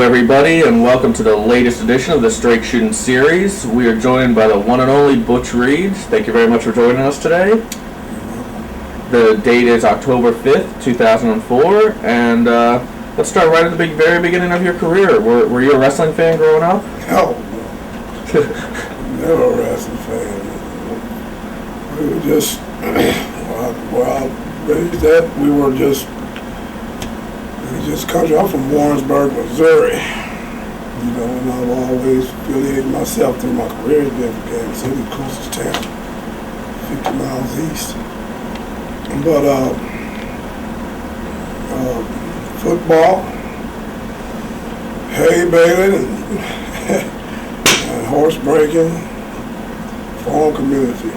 everybody, and welcome to the latest edition of the Straight Shootin' series. We are joined by the one and only Butch Reed. Thank you very much for joining us today. The date is October 5th, 2004, and let's start right at the very beginning of your career. Were you a wrestling fan growing up? No, never a wrestling fan. We were just, where I raised at, we just country. I'm from Warrensburg, Missouri. You know, and I've always affiliated myself through my career in Kansas City, coastal town, 50 miles east. But football, hay baling, and horse breaking, farm community.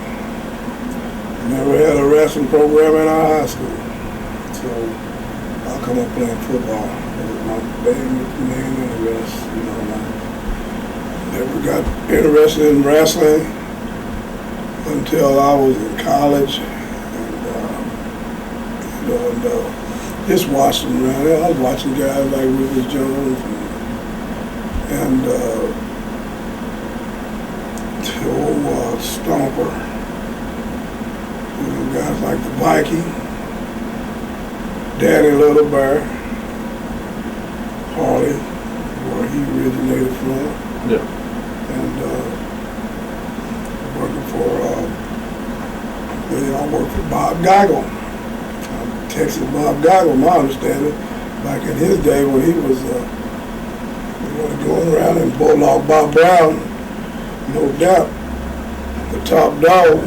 Never had a wrestling program in our high school, so I come up playing football. My main interest, you know. I never got interested in wrestling until I was in college, and just watched them around there. I was watching guys like Rufus Jones and old Stomper. You know, guys like the Viking, Danny Little Bear, Harley, where he originated from. Yeah. And working for, I worked for Bob Geigel. Texas Bob Geigel, my understanding, back in his day when he was going around and bulldog Bob Brown, no doubt, the top dog.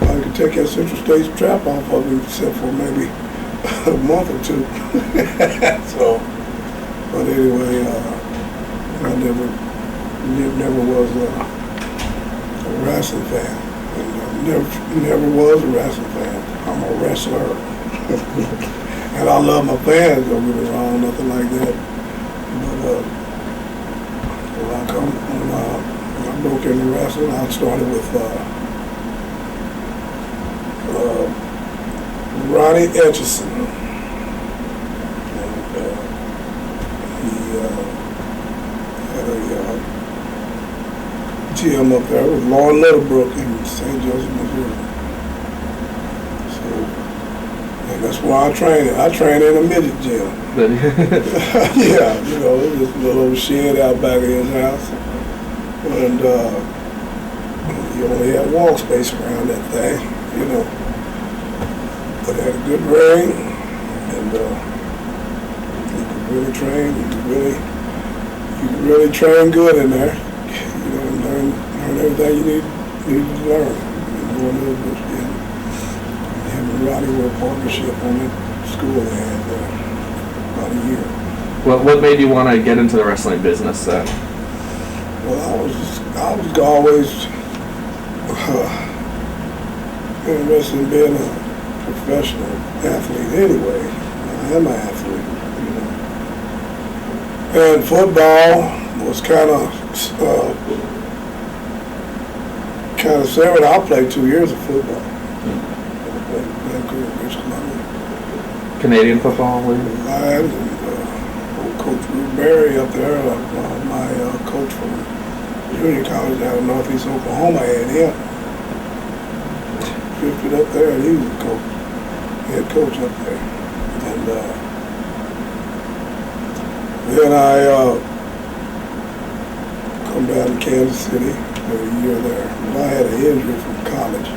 I could take that Central States trap off of him, except for maybe a month or two. So, but anyway, I never was a wrestling fan. Never was a wrestling fan. I'm a wrestler. And I love my fans, don't get me wrong, nothing like that. But when I broke into wrestling, I started with Ronnie Etchison. And he had a gym up there with Lauren Littlebrook in St. Joseph, Missouri. And that's where I trained. I trained in a midget gym. Yeah, you know, just a little shed out back of his house. And you only had wall space around that thing, you know. But it had a good ring, and you could really train. You could really train good in there. You know, and learn everything you need to learn. Roddy were a partnership on that school they had about a year. What made you want to get into the wrestling business then? Well, I was always interested in being a professional athlete anyway. I am an athlete, you know. And football was kind of separate. I played 2 years of football. Canadian football league? And old Coach Drew Berry up there, my coach from junior college out of Northeast Oklahoma, had him drifted up there, and he was a head coach up there. And then I come down to Kansas City for a year there. But I had an injury from college.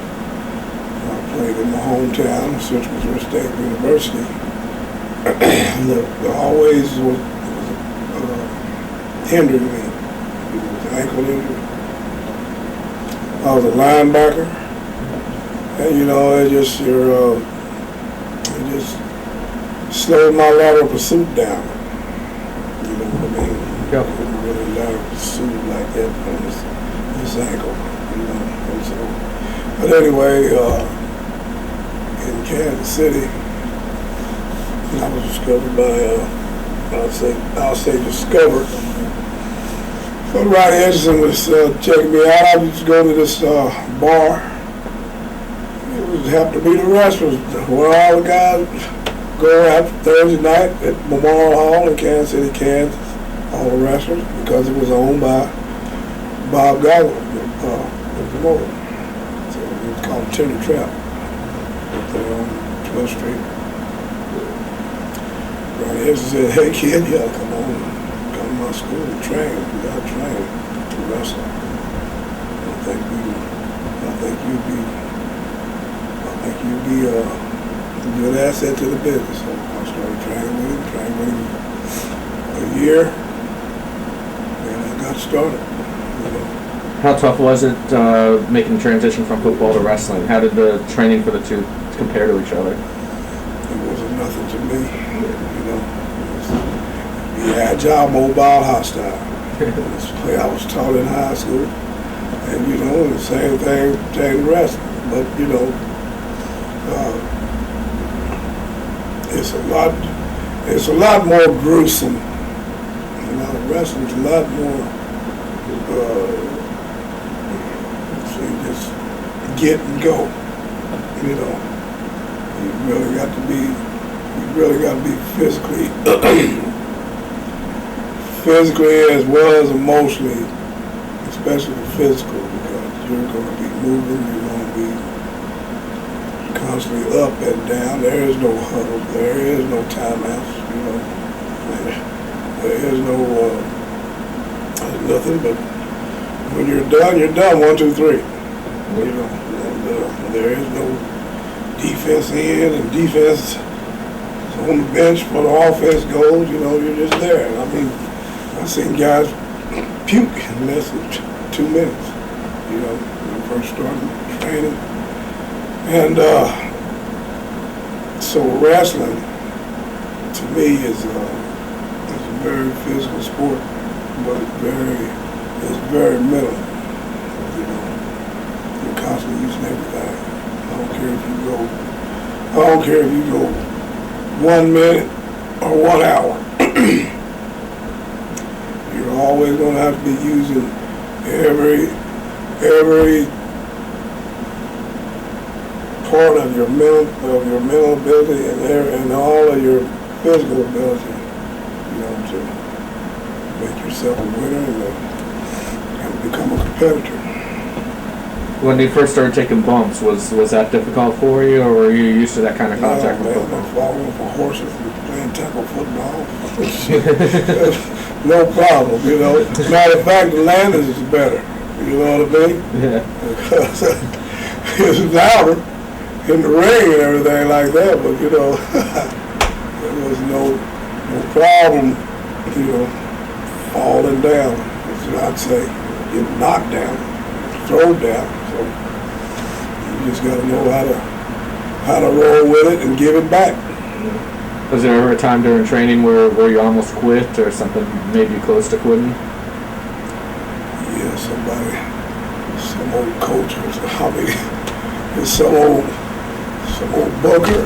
I played in my hometown, Central Missouri State University. Always was hindering me. It was an ankle injury. I was a linebacker, and you know, it just slowed my lateral pursuit down. You know what I mean? Yep. I couldn't really lateral pursuit like that on this ankle. You know, and so. But anyway, in Kansas City, I was discovered by, I'll say discovered. But Roddy Edgerton was checking me out. I would just go to this bar. It was happened to be the wrestlers where all the guys go out Thursday night at Memorial Hall in Kansas City, Kansas. all the wrestlers, because it was owned by Bob Geigel, the promoter. So it was called Tender Trap up there on 12th Street. Ronnie Hicks said, "Hey kid, you gotta come to my school and train. You gotta train to wrestle. I think you'd be a good asset to the business." So I started training with him a year, and I got started. How tough was it making the transition from football to wrestling? How did the training for the two compare to each other? It wasn't nothing to me, Be agile, mobile, hostile. That's the way I was taught in high school, and the same thing in wrestling. But it's a lot more gruesome. Wrestling's a lot more. Just get and go. You really got to be physically as well as emotionally, especially the physical, because you're going to be moving, you're going to be constantly up and down. There is no huddle, there is no timeouts, there is no nothing but when you're done, 1, 2, 3. There is no defense in and defense on the bench for the offense goes. You're just there. I've seen guys puke in less than 2 minutes. When I first started training, and so wrestling to me is a very physical sport, but it's very mental. You're constantly using everything. I don't care if you go 1 minute or 1 hour. You're always going to have to be using every part of your mental ability and all of your physical ability, to make yourself a winner and become a competitor. When you first started taking bumps, was that difficult for you, or were you used to that kind of contact with football? I falling off of horses and playing tackle football. No problem, Matter of fact, the landing is better. You know what I mean? Yeah. Because it's louder in the ring and everything like that, but there was no problem, falling down. I'd say getting knocked down, thrown down. So you just got to know how to roll with it and give it back. Was there ever a time during training where you almost quit or something made you close to quitting? Yeah, some old coach or some old booker,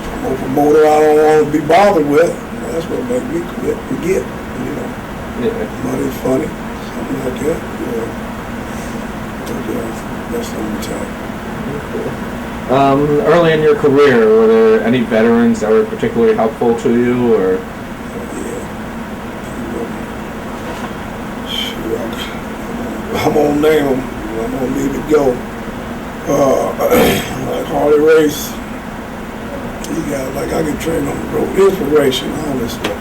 some old promoter I don't want to be bothered with. That's what made me quit and get, Yeah. Money, funny, something like that. But that's the only time. Early in your career, were there any veterans that were particularly helpful to you, or? I'm gonna name them. I'm gonna leave it go. Like Harley Race. He got I can train on the road. Inspiration, all this stuff,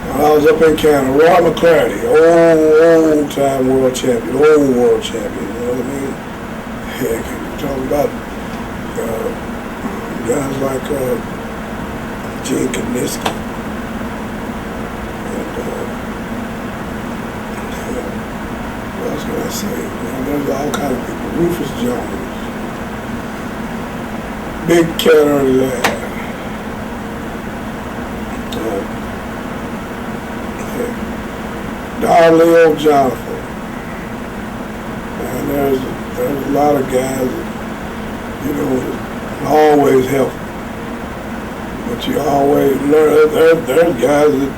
When I was up in Canada, Roy McClarty, old time world champion, you know what I mean? Heck, you're talking about guys like Gene Kaniski. What else can I say? There's all kinds of people. Rufus Jones, Big Cat Lad, Darleo Jonathan. And there's a lot of guys that, always help. But you always learn. There's guys that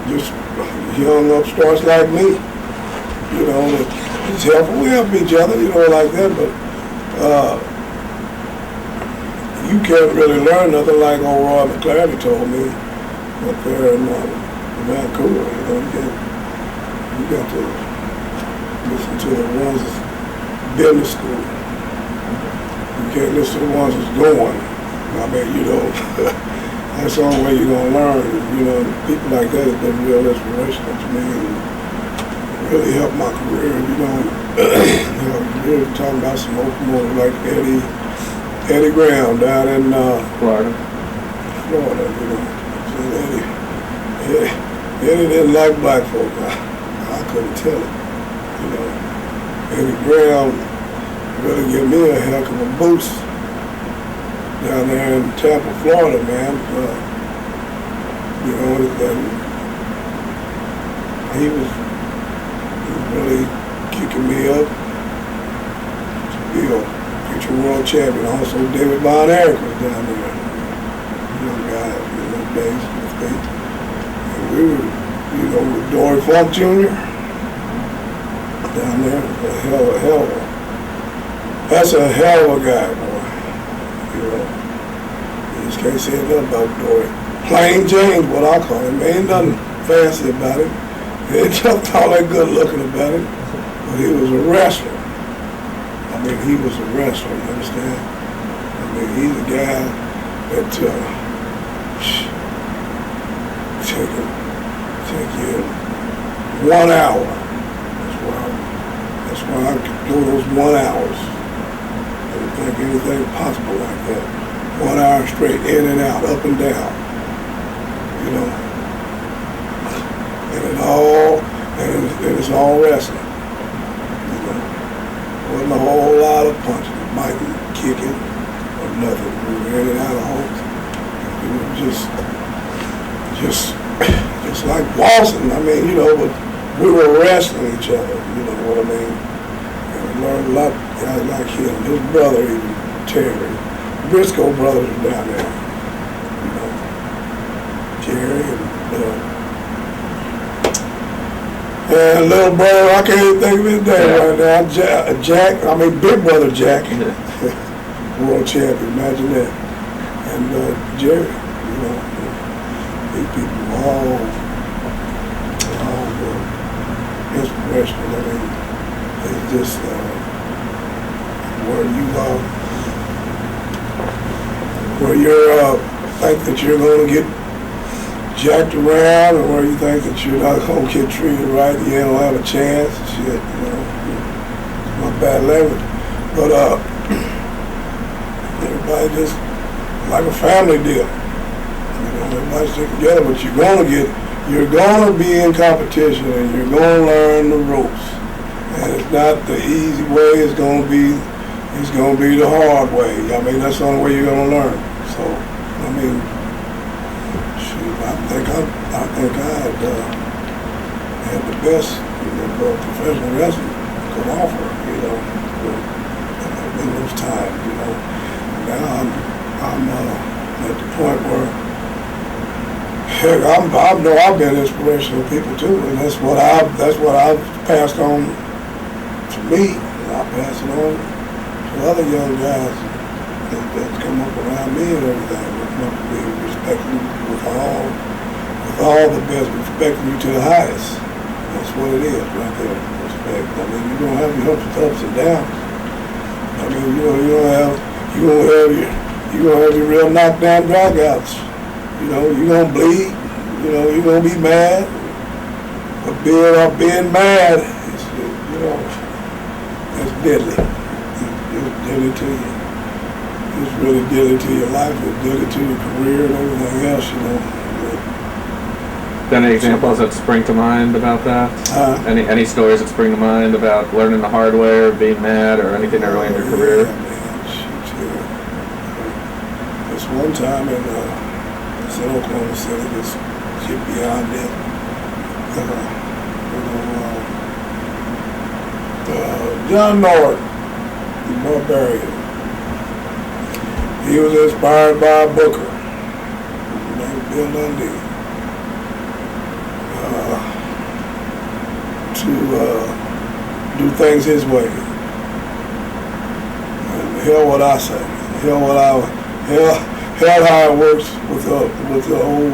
just young upstarts like me, it's helpful. We help each other, like that, but you can't really learn nothing like old Roy McClarty told me up there in Vancouver, you got to listen to the ones that's business school. You can't listen to the ones that's going. I mean, that's the only way you're going to learn. People like that have been real inspirational to me and really helped my career. You're talking about some locomotives like Eddie Graham down in Florida. Eddie didn't like black folk. I couldn't tell it. Eddie Graham really gave me a heck of a boost down there in Tampa, Florida, man. And he was really kicking me up to be a future world champion. Also, David Von Erich was down there. Young guy in those days with me. And we were, with Dory Funk Jr. down there. That's a hell of a guy, boy. You just can't say nothing about Dory. Plain James, what I call him. Ain't nothing fancy about him. Ain't nothing all that good looking about him. But he was a wrestler. He was a wrestler, you understand? He's a guy that take you 1 hour. That's why I could do those 1 hours. I didn't think anything possible like that. 1 hour straight, in and out, up and down. And it's all wrestling. Wasn't a whole lot of punching, biting, kicking, or nothing. We were in and out of holes. We were just like waltzing. But we were wrestling each other. You know what I mean? And we learned a lot. Guys like him, his brother, even Terry, Briscoe brothers were down there. Jerry and little brother, I can't even think of his name right now. Jack, big brother Jack, world champion, imagine that. And Jerry, these people were all inspirational. It's just where you're think that you're going to get jacked around, or where you think that you're not going to get treated right, you don't have a chance, shit, it's not bad language. But everybody just like a family deal. Everybody stick together, but you're going to be in competition, and you're going to learn the ropes. And it's not the easy way, it's going to be the hard way. That's the only way you're going to learn. So, I think I had the best professional wrestling could offer, in those times, Now I'm at the point where, heck, I know I've been inspirational to people too, and that's what I've passed on to me, and I pass it on to other young guys that come up around me and everything, respecting with all the best, respecting you to the highest. That's what it is right there, respect. You're gonna have your ups and downs. You're gonna have your real knockdown dragouts. You're gonna bleed. You're gonna be mad. But being mad, that's deadly. It's deadly to you. It's really deadly to your life. It's deadly to your career and everything else. Any examples that spring to mind about that? Any stories that spring to mind about learning the hard way or being mad or anything early in your career? This one time in Oklahoma City, just get beyond it. John Norton, the Barbarian. He was inspired by Booker, named Bill Dundee. To do things his way. And hell what I say. Hell how it works with the whole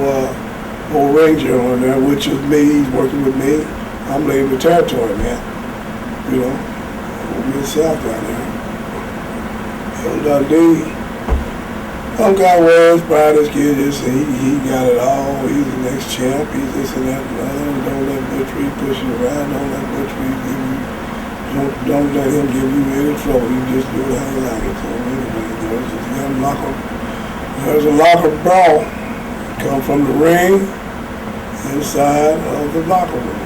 old ring general in there, which is me. He's working with me. I'm leaving the territory, man. You know, we'll be south down there. Dundee. Some guy wears pride his kid, just he got it all. He's the next champ. He's this and that and other. Don't let Butch Reed push you around. Don't let Butch Reed give you. Don't let him give you any trouble. You just do it how you like it. So anyway, there's a locker brawl. Come from the ring inside of the locker room.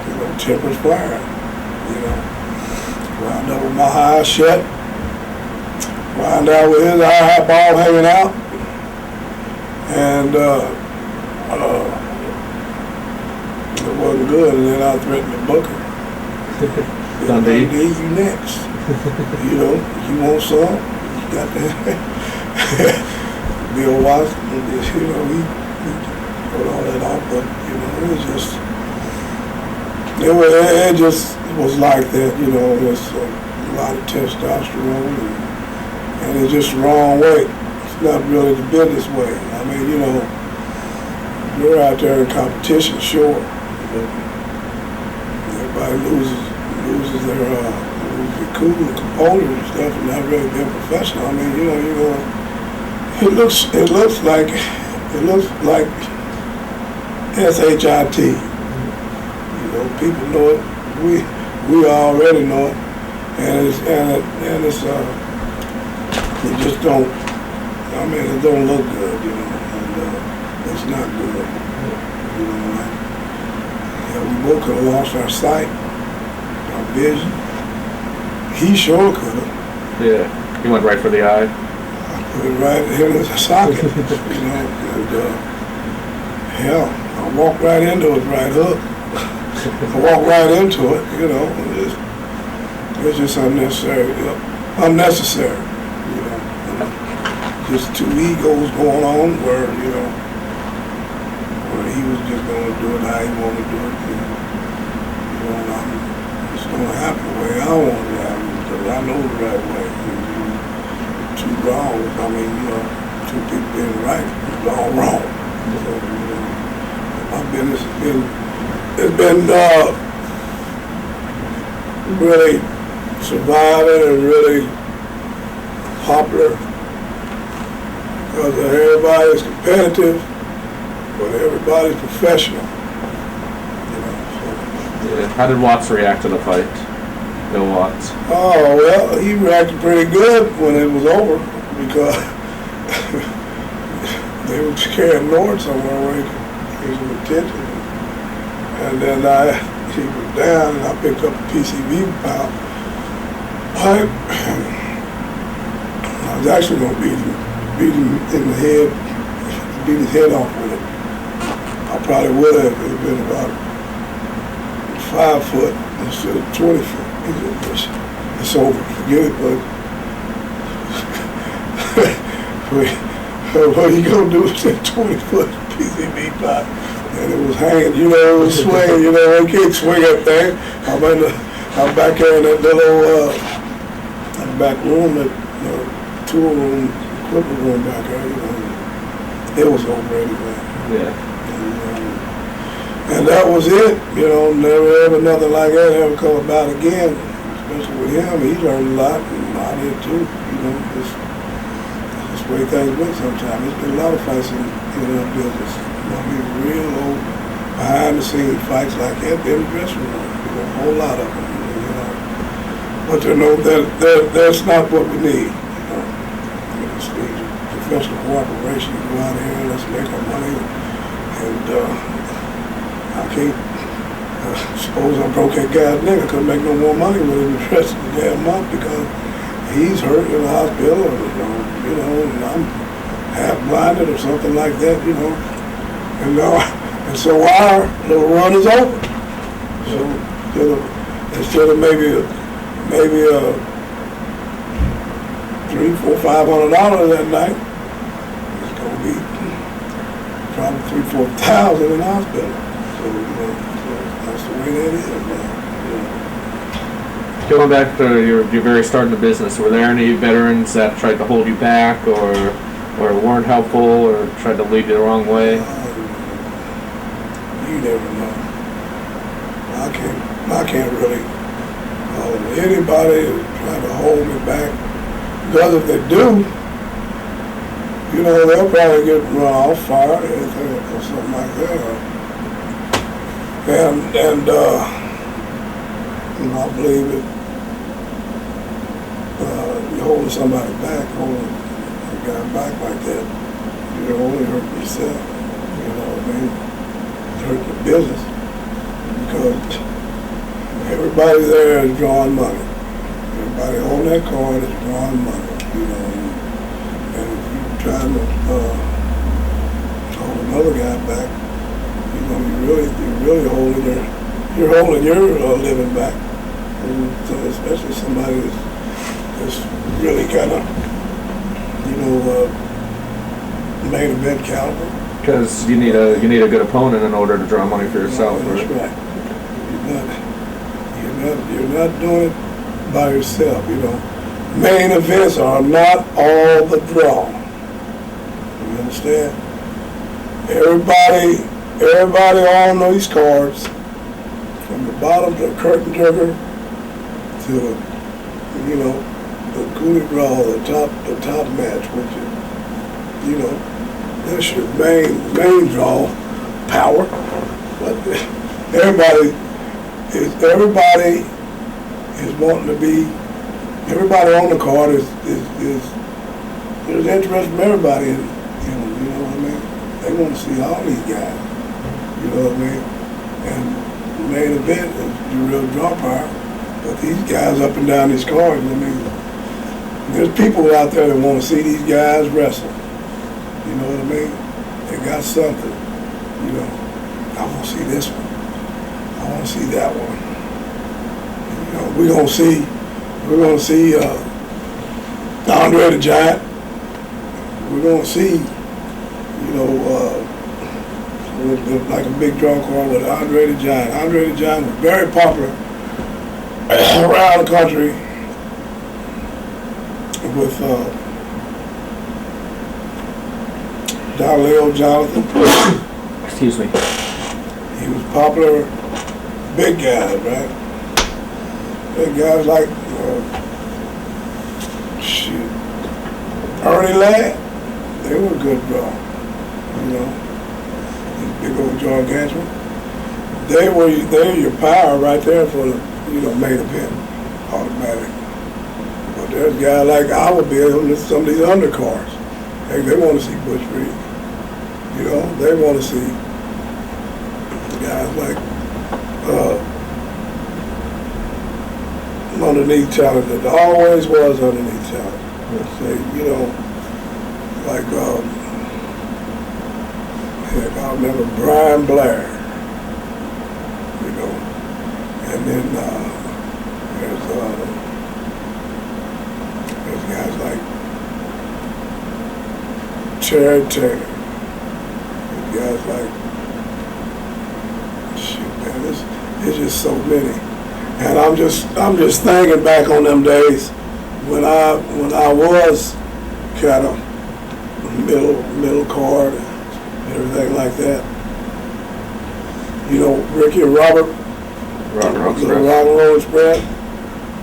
You know, tempers flaring. You know, wound up with my eyes shut. Wound out with his eyeball hanging out, and it wasn't good. And then I threatened to book her. Dundee, you next. You know, you want some? You got that. Bill Watson, you know, he put all that off, but you know, it just was like that. You know, there's a lot of testosterone. And it's just the wrong way. It's not really the business way. I mean, you know, you're out there in competition, sure. But everybody loses their cool and composure and stuff, and not really being professional. I mean, you know, it looks like SHIT. You know, people know it. We already know it, and it's it just don't. I mean, it don't look good, you know, and it's not good. You know, we both could have lost our sight, our vision. He sure could have. Yeah, he went right for the eye. I put it right in his socket, you know, and hell, I walked right into his right hook. I walked right into it, you know. It's just unnecessary, you know, unnecessary. Just two egos going on where, you know, where he was just going to do it how he wanted to do it. And, you know, and it's going to happen the way I want it to happen because I know the right way. And two wrongs, I mean, you know, two people being right is all wrong. So, you know, my business has been really surviving and really popular. Because everybody's competitive, but everybody's professional. You know, so. Yeah. How did Watts react to the fight? Bill Watts. Oh, well, he reacted pretty good when it was over because they were carrying Lord somewhere where he could get some attention. And then he was down and I picked up a PCV pipe. I was actually going to beat him in the head, beat his head off with it. I probably would have. It would have been about 5 foot instead of 20 foot. It's over. Forget it, but what are you going to do with that 20 foot PCB pipe? And it was hanging, you know, it was swinging, you know, I can't swing that thing. I'm back there in that little back room, that tool room, equipment room back there, you know. It was over anyway. Yeah. And that was it, you know, never ever nothing like that ever come about again. Especially with him, he learned a lot, and I did too, you know. That's the way things went sometimes. There's been a lot of fights in our business. I mean, real old behind the scenes fights like that in the dressing room, you know, a whole lot of them, you know. But you know, that's not what we need, you know. It's the professional cooperation, go out here, let's make our money, and I can't suppose I'm broke that guy's nigga, couldn't make no more money with him the rest of the damn month because he's hurt in the hospital, or, you know, and I'm half blinded or something like that, you know. And so our little run is over. So instead of maybe $300, $400, $500 that night, it's gonna be probably $3,000, $4,000 in the hospital. So, you know, that's the way that is, man. Going back to your very start in the business, were there any veterans that tried to hold you back or weren't helpful or tried to lead you the wrong way? never know. I can't really anybody is trying to hold me back. Because if they do, they'll probably get run off, fired, or anything or something like that. And I believe it. You're holding somebody back, holding a guy back like that, you're only hurting yourself. You know what I mean? It's hurting the business because everybody there is drawing money. Everybody on that card is drawing money. And if you're trying to hold another guy back, you're holding your living back. And so especially somebody that's really kind of, main event caliber. Because you need a good opponent in order to draw money for yourself. That's right. You're not doing it by yourself. Main events are not all the draw. You understand? Everybody on these cards, from the bottom to the curtain jerker to the coup de grace, the top match, which is, that's your main draw, power. But everybody is wanting to be. Everybody on the card is there's interest from everybody in you know what I mean? They want to see all these guys. You know what I mean? And the main event is the real draw power. But these guys up and down these cards, there's people out there that want to see these guys wrestle. You know what I mean? They got something. I want to see this one. I want to see that one. We're gonna see Andre the Giant. We're gonna see, like a big draw card with Andre the Giant. Andre the Giant was very popular around the country with Darlell Jonathan. Excuse me. He was popular, big guys, right? Big guys like, Ernie Ladd, they were a good draw, These big old gargantuan. They're your power right there for the, main event, automatic. But there's guys like I would be on some of these undercards. They want to see Butch Reed. They want to see guys like underneath talent that always was underneath talent. Say, like heck, I remember Brian Blair, and then there's guys like Terry Taylor. There's guys like there's just so many. And I'm just thinking back on them days when I was kind of middle card and everything like that. Ricky and Robert, Rock and Roll the Rock and Roll Express.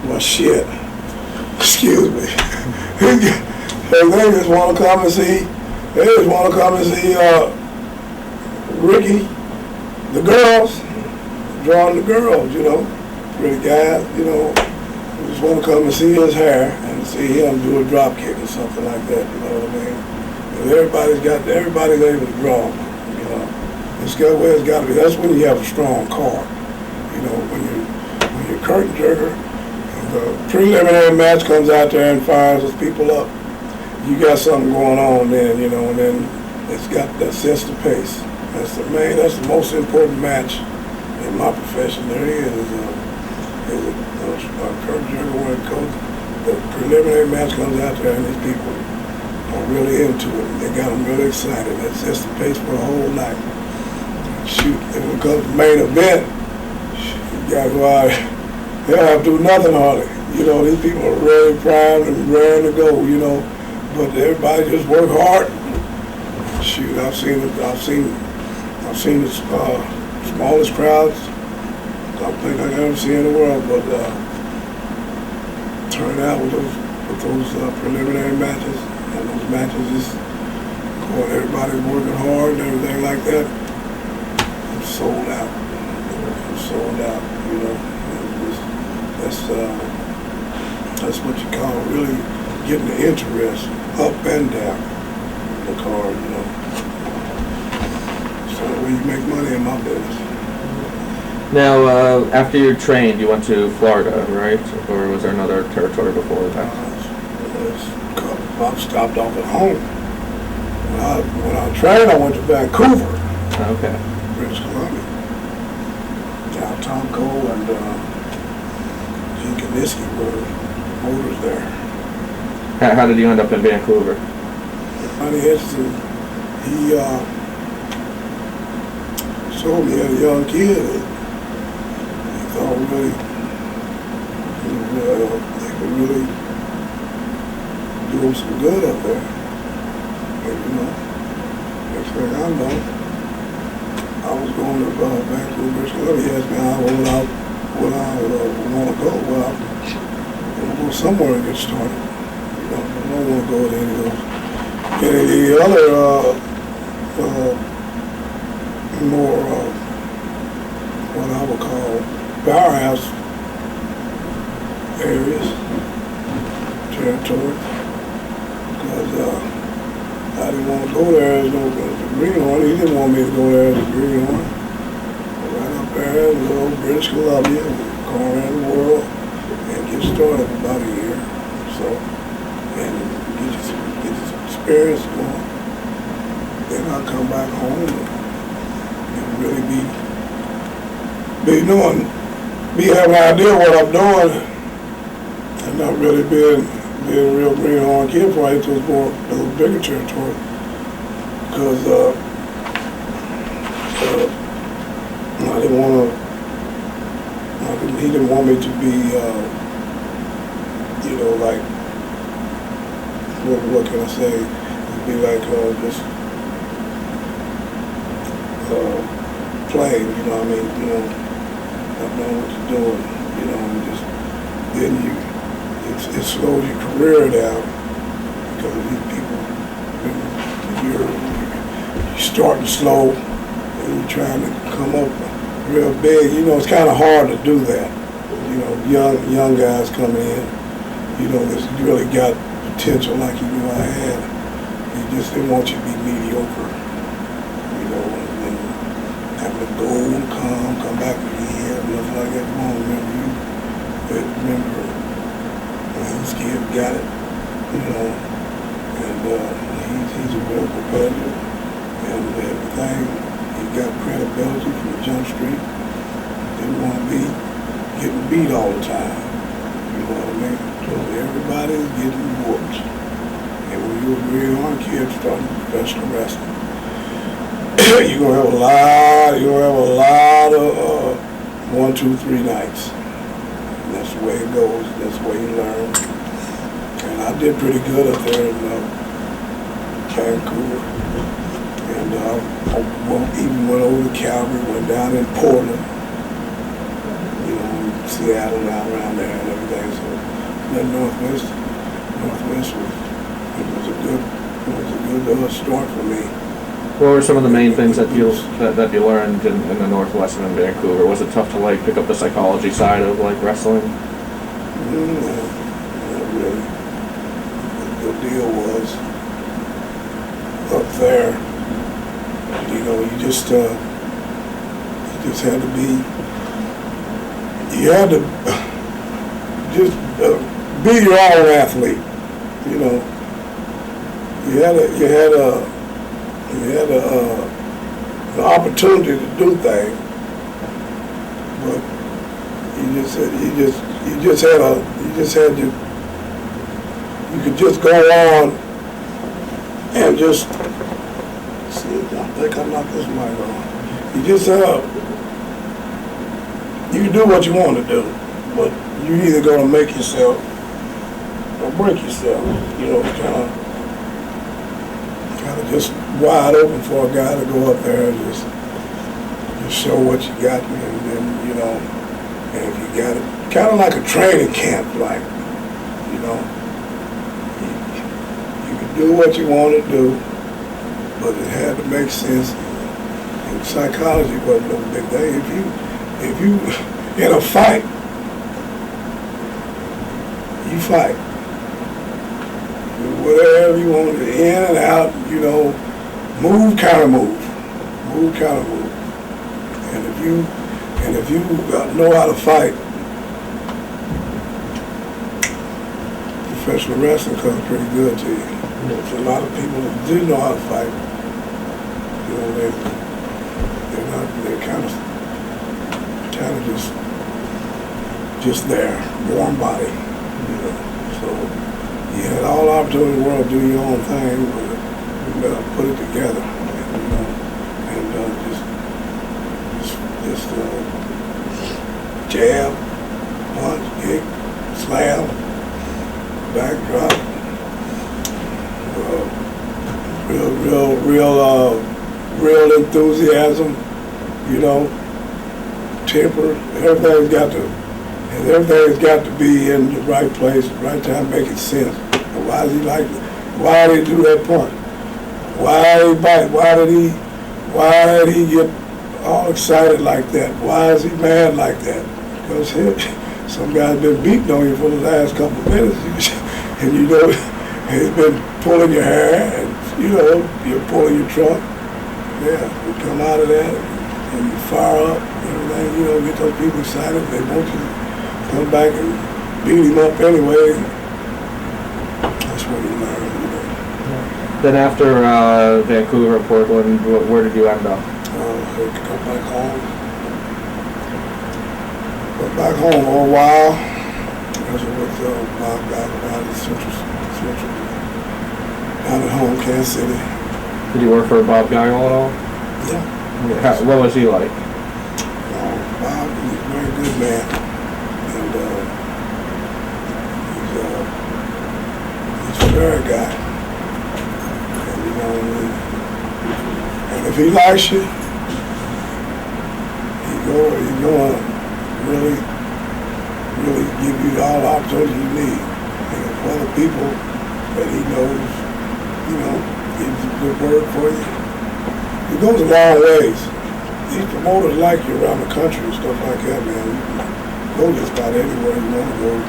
Well, shit. Excuse me. They just want to come and see. They just want to come and see Ricky, the girls, drawing the girls. Pretty guys, just want to come and see his hair and see him do a drop kick or something like that, you know what I mean? And everybody's able to draw, It's got where it's got to be. That's when you have a strong card. When you're curtain jerker, and the preliminary match comes out there and fires those people up, you got something going on then, and then it's got that sense of pace. That's the most important match in my profession there is curtain jerker when it goes, the preliminary match comes out there and these people are really into it. They got them really excited. That sets the pace for the whole night. Shoot, and when it comes to main event, you gotta go out, they don't have to do nothing hardly. These people are really primed and raring to go, but everybody just work hard. Shoot, I've seen this smallest crowds I think I've ever seen in the world, but turning out with those preliminary matches, and those matches just going, everybody's working hard and everything like that. I'm sold out. I'm sold out. You know, that's what you call really getting the interest up and down the card. You know, so the way you make money in my business. Now, after you trained, you went to Florida, right? Or was there another territory before that? I stopped off at home. When I trained, I went to Vancouver, Okay. British Columbia. Now, Tom Cole and Gene Kaniski were promoters there. How did you end up in Vancouver? Funny interesting. He showed me as a young kid. He thought really, they could really do him some good up there. And, you know, next thing I know, I was going to Vancouver, British Columbia. He asked me how would I want to go. Well, I want to go somewhere and get started. You know, I don't want to go to any of the other more what I would call powerhouse areas, territory, because I didn't want to go there as no greenhorn. He didn't want me to go there as a greenhorn. Right up there in little British Columbia, corner of the world, and get started for about a year. So, and get this experience going. Then I'll come back home and really be having an idea what I'm doing, and not really being a real greenhorn kid before I hit those little bigger territory. Because I didn't want to. He didn't want me to be, you know, like, what can I say? It'd be like just playing, you know what I mean? You know, not knowing what you're doing, you know, and just then it slows your career down because of these people. You're starting slow and you're trying to come up real big. You know, it's kind of hard to do that. You know, young guys coming in, you know, that's really got potential like you knew I had. They just didn't want you to be mediocre. You know, and having to go and come back again, nothing like that. Come on, remember this kid got it, you know, and he's a real competitor, and everything. He got credibility from Jump Street. Didn't want to be getting beat all the time. You know what I mean? So everybody's getting whooped. And when you're a greenhorn kid starting professional wrestling, you're gonna have a lot of 1, 2, 3 nights. And that's the way it goes. That's the way you learn. And I did pretty good up there in Vancouver. And even went over to Calgary, went down in Portland, you know, Seattle, down around there and everything. So that Northwest was a good start for me. What were some of the main things that you learned in the Northwest and in Vancouver? Was it tough to like pick up the psychology side of like wrestling? Not really. The deal was up there. You know, you just had to be. You had to just be your own athlete. You know, you had the opportunity to do things, but you could just go on and just see. I think I knocked this mic on. You can do what you want to do, but you're either gonna make yourself or break yourself. You know, kind of just wide open for a guy to go up there and just to show what you got, and then, you know, and if you got it, kind of like a training camp, like, you know, you can do what you want to do, but it had to make sense. And psychology wasn't no big thing. If you in a fight, you fight. Whatever you want, in and out, you know, move, counter move. Move, counter move. And if you know how to fight, professional wrestling comes pretty good to you. There's a lot of people that do know how to fight. You know, they're kind of just there, warm body. You know, so. You had all the opportunity in the world to do your own thing, but you gotta put it together, and, you know, and just jab, punch, kick, slam, backdrop, real enthusiasm, you know, temper. Everything's got to be in the right place, the right time, making sense. And why does he like it? Why did he do that punch? Why did he bite? Why did he get all excited like that? Why is he mad like that? Because some guy's been beating on you for the last couple of minutes, and you know he's been pulling your hair, and you know you're pulling your trunk. Yeah, you come out of that and you fire up, everything. You know, get those people excited. They want you to come back and beat him up anyway. That's what he learned, you know. Then after Vancouver and Portland, where did you end up? I had to come back home. Went back home for a while. I was with Bob down in Central, down at home, Kansas City. Did you work for Bob Geigel at all? Yeah. What was he like? Bob, he's a very good man. He's a fair guy. And, you know, and if he likes you, he's going to really give you all the opportunity you need. And if other people that he knows, you know, gives a good word for you, it goes a long ways. These promoters like you around the country and stuff like that, man. You can go just about anywhere you want to go, as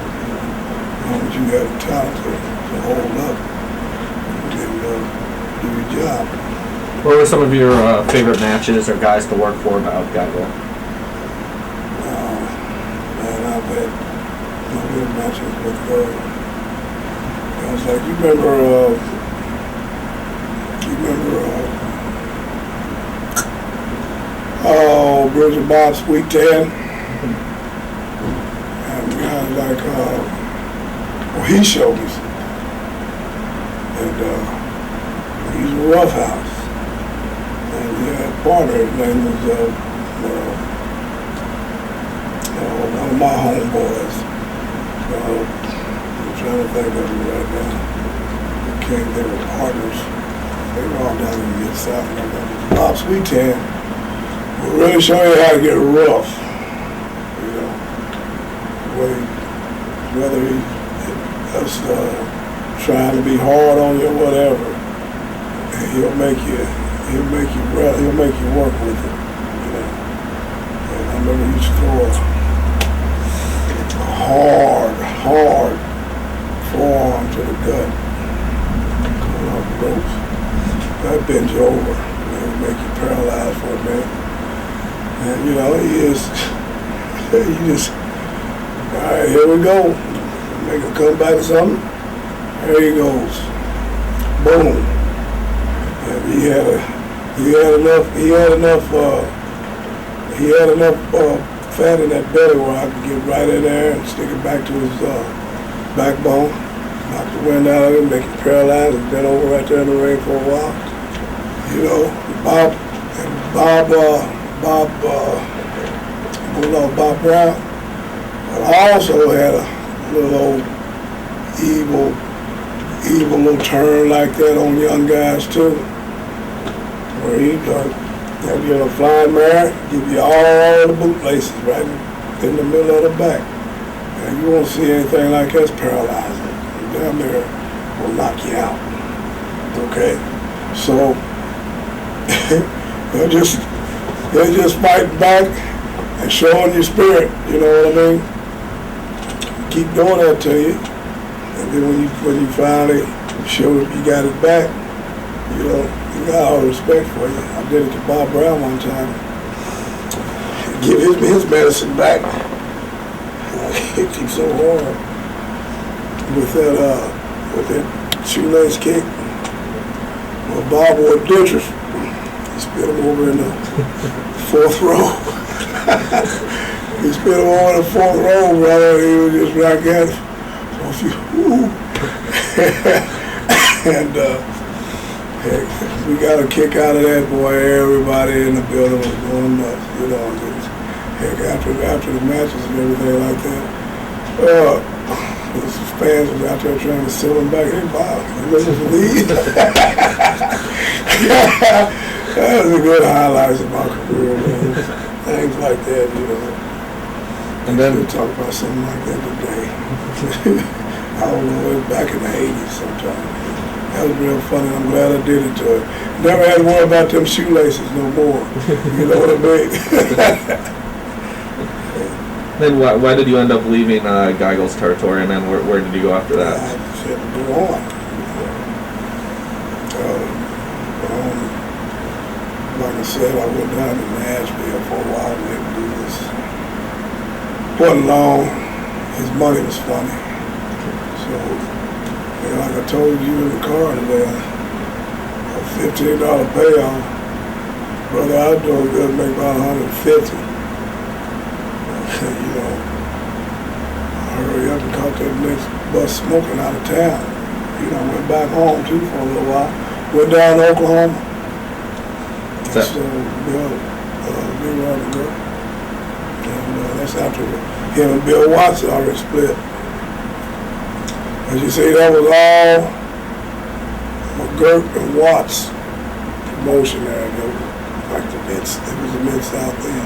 long as you have the talent to hold up and do your job. What were some of your favorite matches or guys to work for about Geigel? Man, I've had some good matches with guys like, you remember Bridget Bob Sweet 10, and guys like, well, he showed me some. And he's a roughhouse. And he had a partner, his name was one of my homeboys. I'm trying to think of him right now. They were partners. They were all down in the Mid-South. Bob Sweet 10 will really show you how to get rough. You know, whether he's just trying to be hard on you or whatever, he'll make you work with it. You know, and I remember he used to throw a hard forearm to the gut, coming off the ropes. That bends you over. It'll make you paralyzed for a minute. And you know, you just, all right, here we go. Make him come back to something. There he goes. Boom. And he had enough fat in that belly where I could get right in there and stick it back to his backbone, knock the wind out of him, make him paralyzed, and been over right there in the ring for a while. You know, Bob Brown, but I also had a little old evil little turn like that on young guys too, where Have you a flying mare, give you all the bootlaces right in the middle of the back. And you won't see anything like that's paralyzing. Damn near will knock you out. Okay? So they're just fighting back and showing your spirit, you know what I mean? Keep doing that to you. And then when you finally show that you got it back, you know, you got all the respect for you. I did it to Bob Brown one time. Give his medicine back. It keeps so hard with that shoelace kick. Well, Bob wore dentures. He spit him over in the fourth row. He spit him over in the fourth row, brother. He was just like that. So if you, and heck, we got a kick out of that, boy. Everybody in the building was going nuts, you know. Heck, after the matches and everything like that, the fans was out there trying to sell him back. Hey, Bob, you looking for these? That was a good highlights of my career, man. Things like that, you know. And then we talk about something like that today. I don't know, it was back in the 80s sometime. That was real funny. I'm glad I did it to it. Never had to worry about them shoelaces no more. You know what I mean? Then why did you end up leaving Geigel's territory, and then where did you go after that? I just had to go on. Like I said, I went down to Nashville for a while and had to do this. Wasn't long. His money was funny. So, like I told you in the car today, a $15 payoff. Brother, I was doing good, make about $150. You know, I hurry up and caught that next bus smoking out of town. You know, went back home too for a little while. Went down to Oklahoma. So, Bill wanted to go. And that's after him and Bill Watts already split. As you see, that was all McGirt and Watts promotion there. Like the Mid-South then,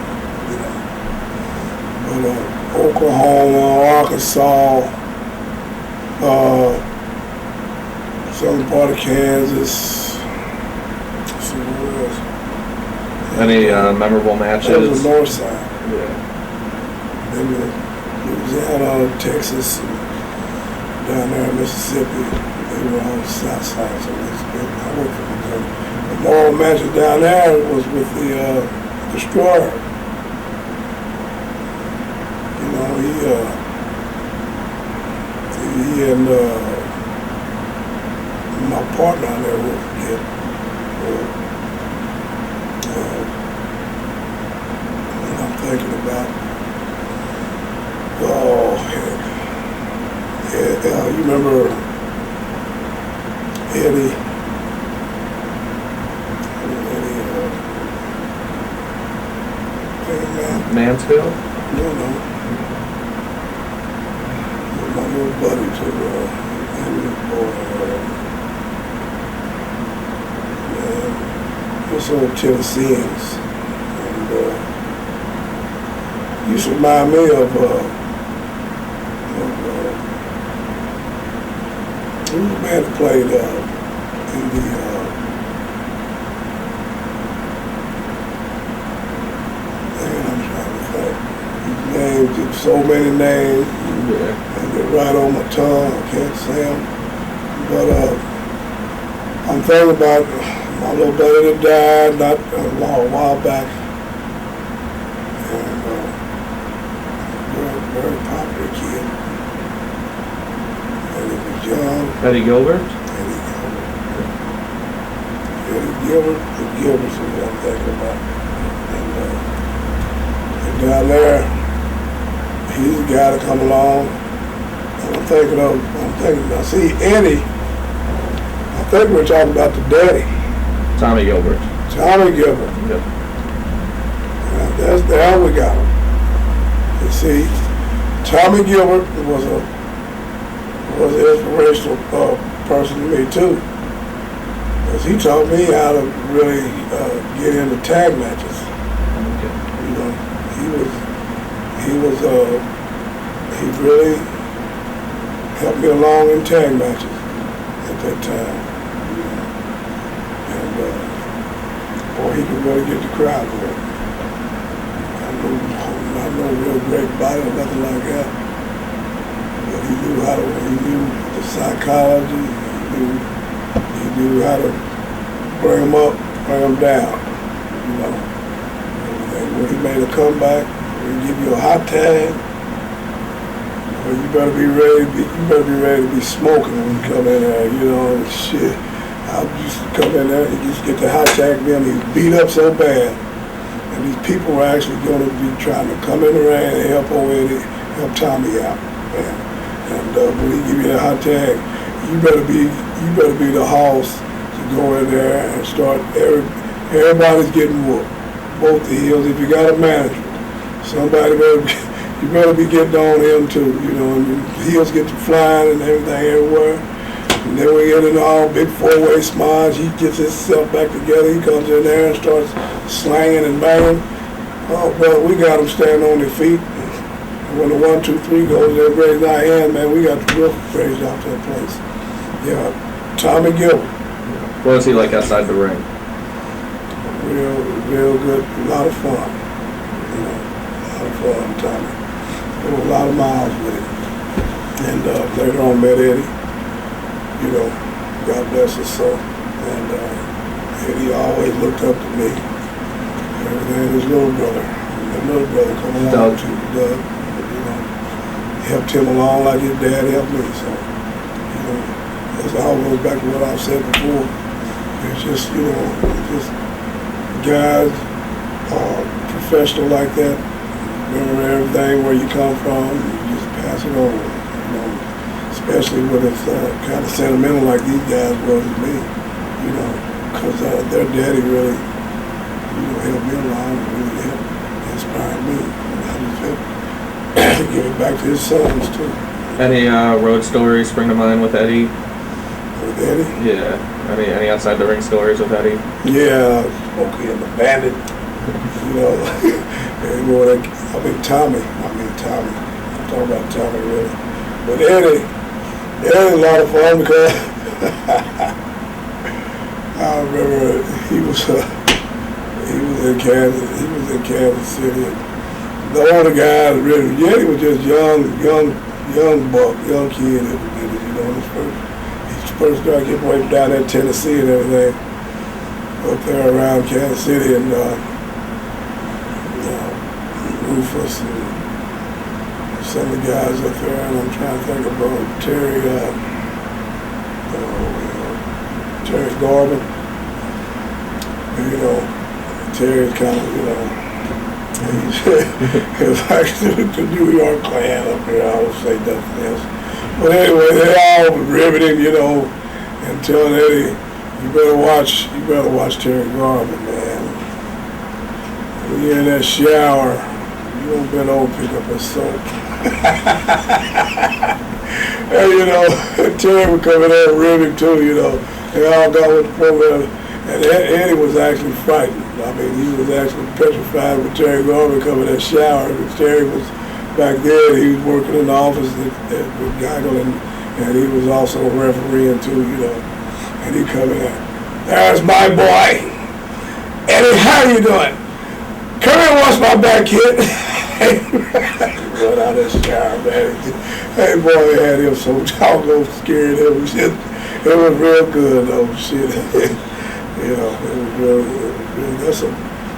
you know. But Oklahoma, Arkansas, southern part of Kansas. Let's see what else. Any memorable matches? That was the north side. Yeah. Then Louisiana, Texas, and down there in Mississippi. They were on the south side, so I worked for them. The moral matches down there was with the Destroyer. You know, he and my partner on there, we'll forget. What I'm thinking about. Oh, heck. Yeah, you remember Eddie? Mansfield? No. My little buddy to what's old Tennesseans, and used to remind me of who's the man that played in the I'm trying to think. Names, so many names, and they're right on my tongue. I can't say them, but I'm thinking about my little buddy that died not a while back, and very popular kid. And he was young. Eddie Gilbert? Eddie Gilbert. The Gilberts is what I'm thinking about. And down there, he's the guy to come along. And I'm thinking, I see Eddie. I think we're talking about the daddy. Tommy Gilbert. Tommy Gilbert. Yep. That's the hell we got him. You see, Tommy Gilbert was an inspirational person to me too. Because he taught me how to really get into tag matches. Okay. You know, he really helped me along in tag matches at that time. You know. And boy, he could really get the crowd going. Not no real great body or nothing like that. But he knew the psychology, he knew how to bring him up, bring him down, you know. And when he made a comeback, when he give you a hot tag, well, you better be ready to be smoking when you come in there, you know, and shit. I used to come in there, he used to get the hot tag, then he's beat up so bad. And these people were actually going to be trying to come in the ring and help help Tommy out. And when he give you that hot tag, you better be the house to go in there and start. Everybody's getting whooped, both the heels. If you got a manager, you better be getting on him too. You know, and the heels get to flying and everything everywhere. And then we get in all big four-way smiles. He gets himself back together. He comes in there and starts slanging and banging. Oh, well, we got them standing on their feet. And when the 1, 2, 3 goes, they're raising our hand, man. We got the roof raised off that place. Yeah, Tommy Gilbert. What was he like outside the ring? Real good. A lot of fun. You know, a lot of fun, Tommy. There were a lot of miles with him. And later on met Eddie. You know, God bless his soul. And Eddie always looked up to me. Everything, his little brother. My little brother coming along too, Doug. You know, helped him along like his dad helped me. So, you know, this all goes back to what I've said before. It's just, you know, just guys are professional like that. Remember everything where you come from, you just pass it on. You know, especially when it's kind of sentimental like these guys were to me. You know, because their daddy really, you know, helped me along and really helped inspire me. And I just helped give it back to his sons too. Any road stories spring to mind with Eddie? With Eddie? Yeah. Any outside the ring stories with Eddie? Yeah, Smokey and the Bandit. You know, Tommy. I'm talking about Tommy really. But Eddie was a lot of fun because I remember he was in Kansas City. And the older guys really, Eddie was just young buck, young kid at the minute, you know. He first started getting away from down there in Tennessee and everything, up there around Kansas City and Rufus and some of the guys up there, and I'm trying to think about Terry Garvin. And, you know, Terry's kind of, you know, he's actually the New York clan up there. I would say nothing else. But anyway, they all riveted him, you know, and telling Eddie, you better watch Terry Garvin, man. When you're in that shower, you don't bend over pick up a soap. And you know, Terry would come in there and rib him too, you know. They all got with the program. And Eddie was actually frightened. I mean, he was actually petrified with Terry Garvin coming in that shower. Because Terry was back there, he was working in the office with Geigle, and he was also refereeing too, you know. And he come in there. There's my boy. Eddie, how you doing? Come here and wash my back, kid. Run out of the shower, man. Hey, boy, they had him so doggone scared. It was real good, though. Shit. You know, it was really,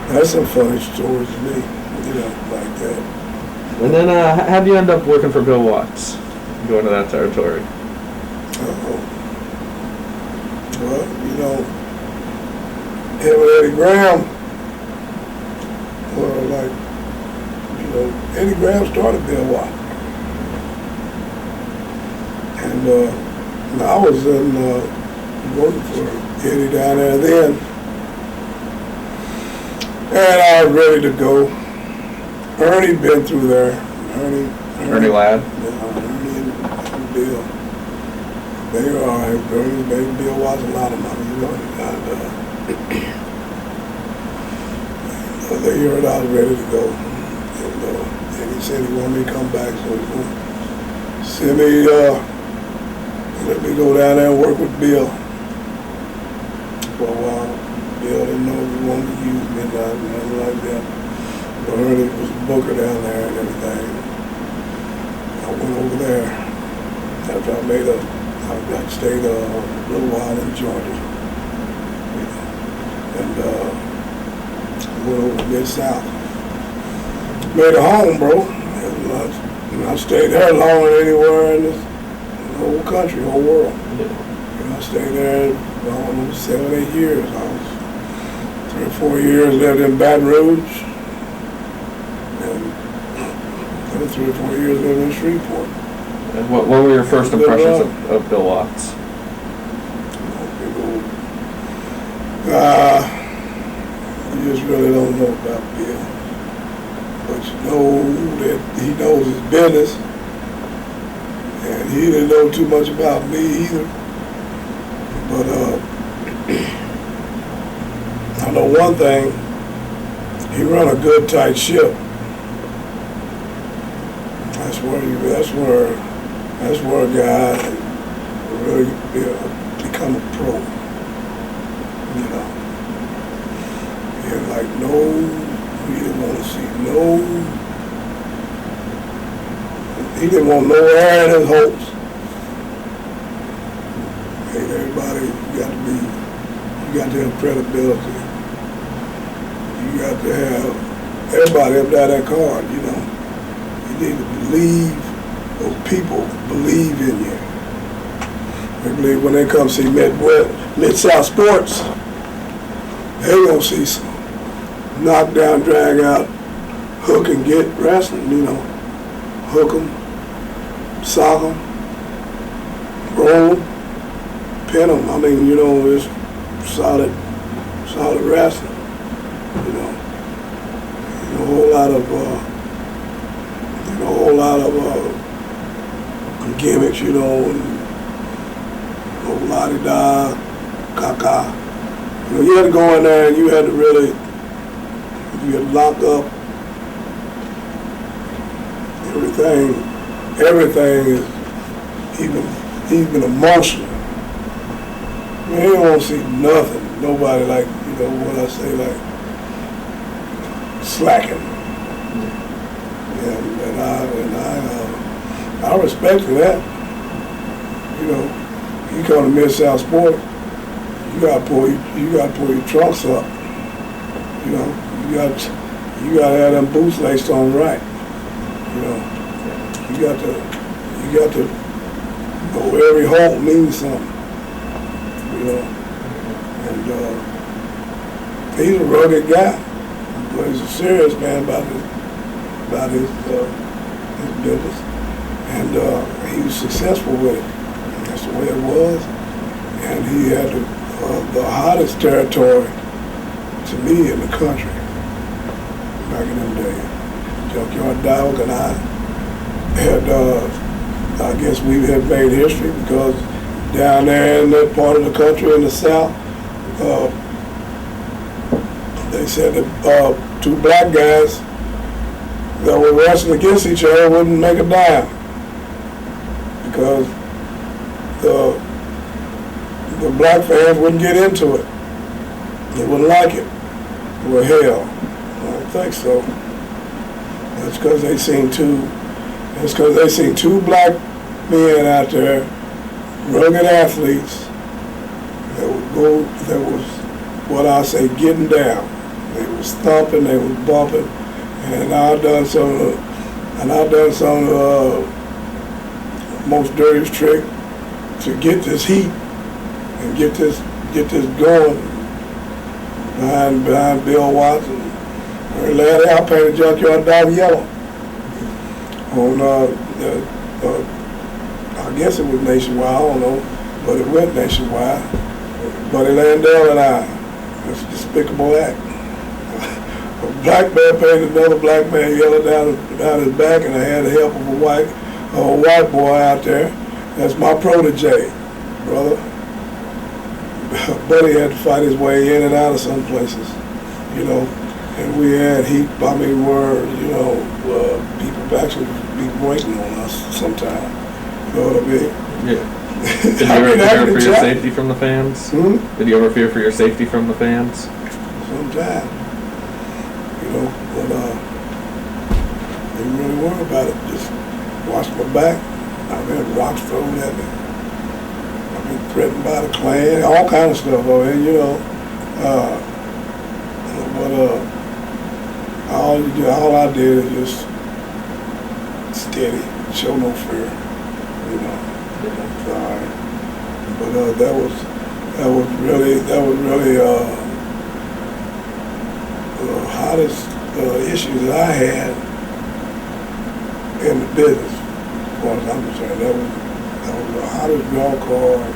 that's some funny stories to me, you know, like that. And then how'd you end up working for Bill Watts, going to that territory? Well, you know, him and Eddie Graham were like, you know, Eddie Graham started Bill Watts. And I was working for Eddie down there then. And I was ready to go. Ernie'd been through there. Ernie Ladd? Yeah, Ernie and Bill. They are all right, bro. His baby Bill was a lot of money, you know. And they heard I was ready to go. And he said he wanted me to come back, so he's going to send me, let me go down there and work with Bill for a while. Bill didn't know if he wanted to use me, nothing like that. I heard it was Booker down there and everything. I went over there after I stayed a little while in Georgia. You know, and went over to Mid-South. Made a home, bro. And I stayed there longer than anywhere in this whole country, whole world. And I stayed there almost 7, 8 years. I was 3 or 4 years, lived in Baton Rouge. And another 3 or 4 years lived in Shreveport. And what were your first impressions of Bill Watts? You just really don't know about Bill. But you know that he knows his business. And he didn't know too much about me either. But I know one thing, he run a good tight ship. That's where a guy really become a pro. You know. And like he didn't want to see he didn't want no air in his hopes. Hey, everybody, you got to have credibility. You got to have everybody up there that card, you know. You need to believe, those people believe in you. They believe when they come see Mid-South Sports, they gonna see some knockdown, drag out, hook and get wrestling, you know. Hook them, sock them, roll them, pin them. I mean, you know, it's solid wrestling, you know. And a whole lot of gimmicks, you know, and la-di-da, caca. You know, you had to go in there and you had to lock up everything is even emotional. I mean, you don't want to see nothing, nobody like, you know, what I say, like, slacking. And I respect that. You know, you come to Mid-South Sport, you gotta pull your trunks up. You know, you gotta have them boots laced on right. You know, you got to know every halt means something. You know, and he's a rugged guy, but he's a serious man about his business, and he was successful with it. And that's the way it was, and he had the hottest territory to me in the country back in them days. Junkyard Dog and I had, I guess we had made history because down there in that part of the country in the South, they said that 2 black guys that were wrestling against each other wouldn't make a dime because the black fans wouldn't get into it. They wouldn't like it. Well, hell, I don't think so. That's because they seen two black men out there, rugged athletes, that was what I say, getting down. They was thumping, they was bumping, and I done some of the most dirtiest trick to get this heat and get this going behind Bill Watts. And last I painted Junkyard Dog yellow on I guess it was nationwide, I don't know, but it went nationwide. Buddy Landell and I, it's a despicable act. A black man painted another black man yellow down his back, and I had the help of a white boy out there. That's my protege. brother, Buddy had to fight his way in and out of some places, you know. And we had heat, I mean, people actually be waiting on us sometimes. You know what I mean? Yeah. Did you ever fear for your safety from the fans? Did you ever fear for your safety from the fans? Sometimes. You know, but didn't really worry about it. Just watch my back. I've had rocks thrown at me. I've been threatened by the Klan, all kind of stuff. I mean, you know. All I did is just steady, show no fear. You know. But that was really the hottest issue that I had in the business, as far as I'm concerned. That was the hottest draw card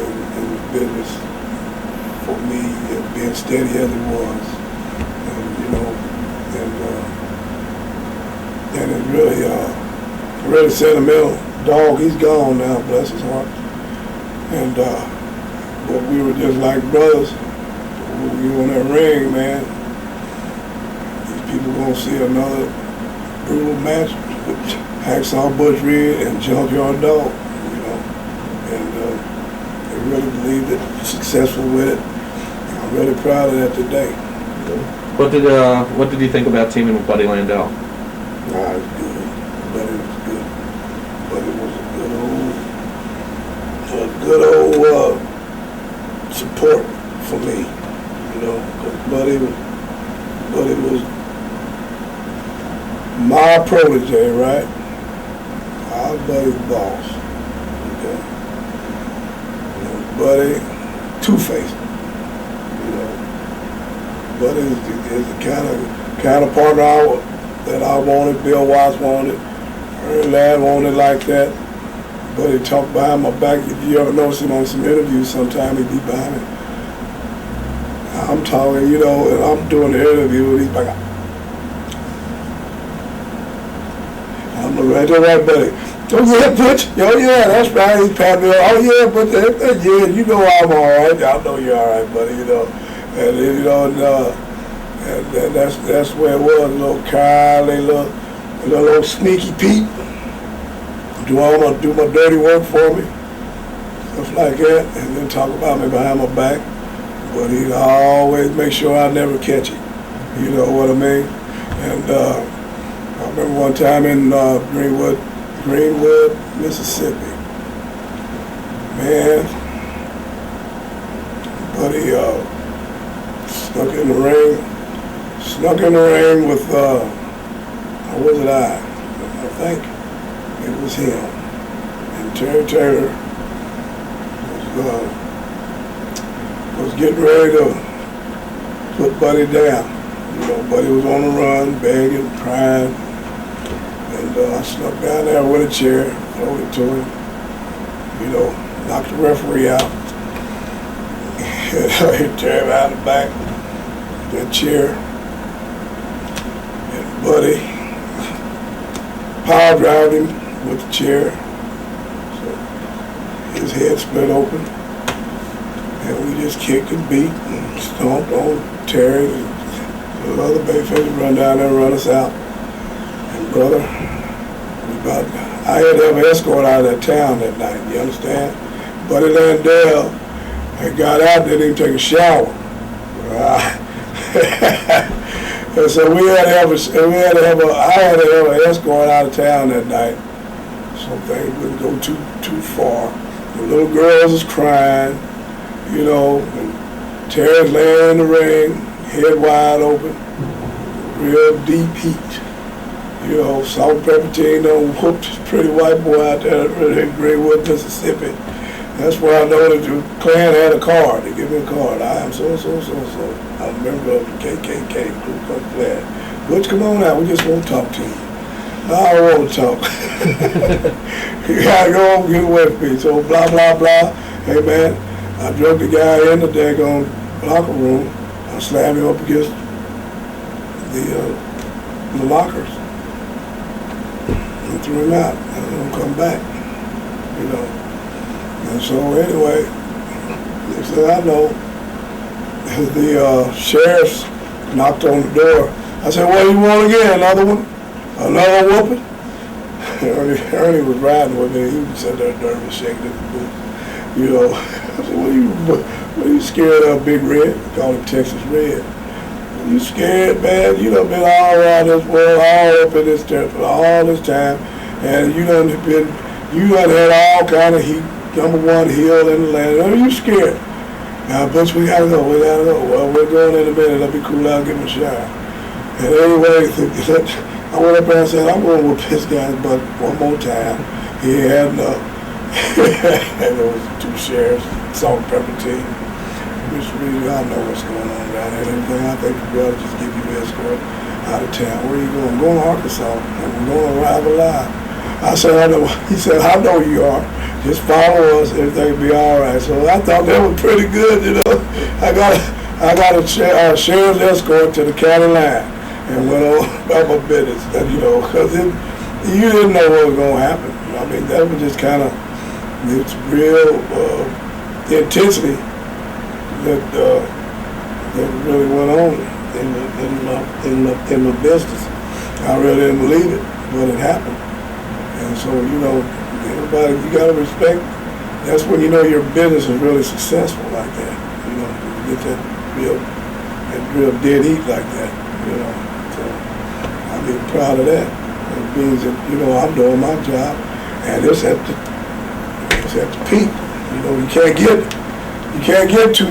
in the business for me, and being steady as it was. And you know, and it's really sentimental. Dog, he's gone now, bless his heart. And but we were just like brothers. We were on that ring, man. These people gonna see another brutal match with Hacksaw, Butch Reed, and Junkyard Dog, you know. And they really believed it, successful with it. I'm really proud of that today. What did you think about teaming with Buddy Landell? Nah, it's good. Buddy was good. Buddy was a good old support for me, you know, because Buddy was my protege, right? I was Buddy's boss, okay? You know, Buddy, two-faced, you know. Buddy is the kind of partner that I wanted, Bill Watts wanted, Ernie Ladd wanted like that. But he talked behind my back. If you ever notice him on some interviews, sometime he'd be behind me. I'm talking, you know, and I'm doing the interview, and he's like, I'm right there, right, buddy. Oh yeah, Butch. Oh yeah, that's right. He's patting me on. Oh yeah, but yeah, you know I'm all right. I know you're all right, buddy. You know, and you know, and that's where it was. A little Kylie, a little sneaky Pete. Do my dirty work for me, stuff like that, and then talk about me behind my back. But he'd always make sure I never catch it. You know what I mean? And I remember one time in Greenwood, Mississippi. Man, buddy snuck in the ring with or was it I think. It was him. And Terry Taylor was getting ready to put Buddy down. You know, Buddy was on the run, begging, crying. And I snuck down there with a chair, threw it to him. You know, knocked the referee out. Hit Terry out the back, that chair. And Buddy power drived him with the chair. So his head split open. And we just kicked and beat and stomped on Terry. And the other bayface run down there and run us out. And brother, I had to have an escort out of that town that night, you understand? Buddy Landell had got out, didn't even take a shower. And so I had to have an escort out of town that night. So things wouldn't go too far. The little girls was crying, you know, and Terry's laying in the ring, head wide open, real deep heat. You know, salt and pepper team done whooped this pretty white boy out there in Greenwood, Mississippi. That's where I know that the Klan had a card. They give me a card. I am so. I'm a member of the KKK, Ku Klux Klan. Butch, come on out. We just want to talk to you. No, I don't want to talk. You gotta go and get with me. So blah, blah, blah. Hey, man, I drug the guy in the daggone locker room. I slammed him up against the lockers and threw him out. I let him come back, you know. And so anyway, next thing I know, the sheriffs knocked on the door. I said, what do you want again? Another one? Another whooping? Ernie was riding with me. He was sitting there nervous, shaking his boots. You know, I said, what are you scared of, Big Red? We call him Texas Red. You scared, man? You done been all around this world, all up in this territory, all this time, and you done had all kind of heat, #1 hill in the land. Are you scared? Now, Butch, we gotta go. Well, we're going in a minute. Let me cool out, give him a shower. And anyway, I went up there and said, I'm going to whoop this guy's butt one more time. He ain't had enough. And there was 2 sheriffs, salt and pepper team. Mr. Reed, I know what's going on down there. Everything I think we ought to just give you escort out of town. Where are you going? I'm going to Arkansas, and we're going to arrive alive. I said, I know. He said, I know you are. Just follow us, everything will be all right. So I thought that was pretty good, you know. I got a sheriff's escort to the county line and went on about my business, and, you know, because you didn't know what was going to happen. I mean, that was just kind of, it's real intensity that really went on in the business. I really didn't believe it, but it happened. And so, you know, everybody, you got to respect. That's when you know your business is really successful like that. You know, you get that real dead heat like that, you know. So I'm being proud of that. It means that, you know, I'm doing my job, and it's at the peak. You know, you can't get too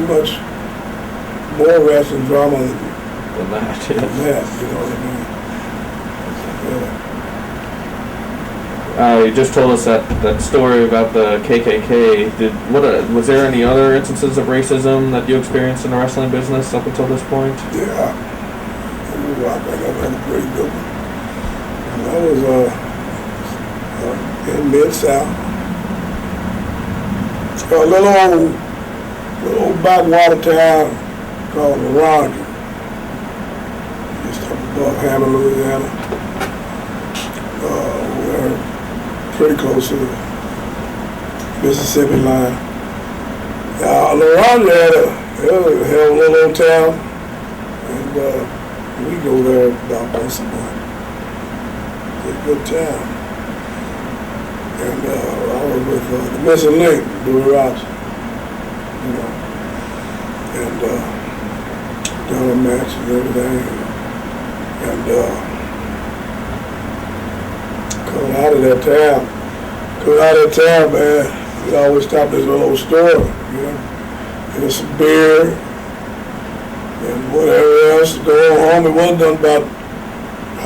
much more wrestling drama than that. You know what I mean? You just told us that story about the KKK. Was there any other instances of racism that you experienced in the wrestling business up until this point? Yeah, I think I've had a pretty good one. I was in Mid-South. It's a little old backwater town called Veronica, just up above Hammond, Louisiana. We're pretty close to the Mississippi line. Veronica had a hell of a little old town, and we go there about once a month. It's a good town. And I was with the Missing Link, Dewey Robson, you know, and done a match and everything, and coming out of that town, man, we always stop at this little old store, you know, get us some beer and whatever else, go home. It wasn't done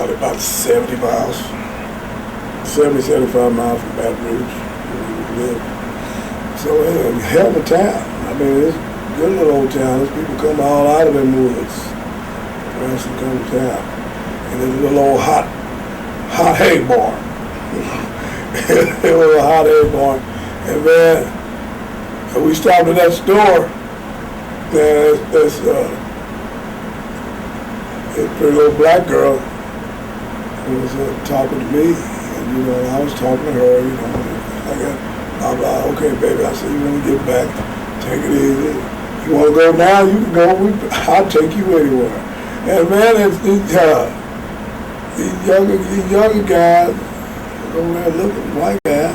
about 70 miles. 75 miles from Baton Rouge, where we live. So it's a hell of a town. I mean, it's a good little old town. There's people come all out of them woods. Ransom come to town. And there's a little old hot hay barn. It was a hot hay barn. And man, we stopped at that store. There's a pretty little black girl who was talking to me. You know, I was talking to her, you know, I'm like, okay, baby, I said, you want to get back, take it easy. You want to go now, you can go, I'll take you anywhere. And man, these younger guys, over there looking, white guy,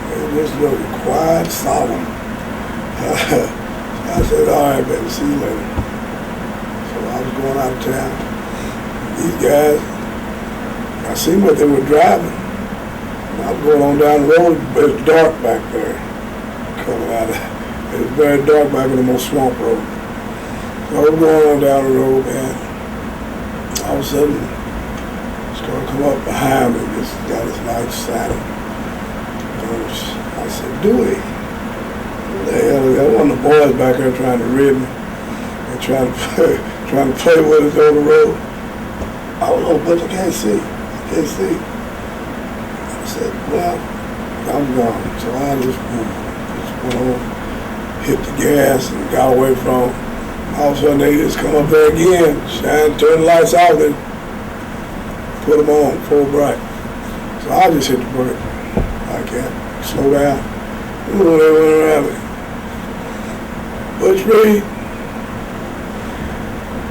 they're just looking quiet, solemn. I said, all right, baby, see you later. So I was going out of town. These guys, I seen what they were driving. I was going on down the road, but it's dark back there. Coming out of it was very dark back in the most swamp road. So I was going on down the road, man. All of a sudden, it's gonna come up behind me. This got his lights shining. I said, Dewey. What the hell is that? One of the boys back there trying to rid me and trying to play with us on the road. I don't know, but I can't see. Can't see. I said, well, I'm gone. So I just went on, hit the gas and got away from them. All of a sudden they just come up there again, turn the lights out and put them on full bright. So I just hit the brake. I can't slow down. Ooh, they went around me. Butch Reed,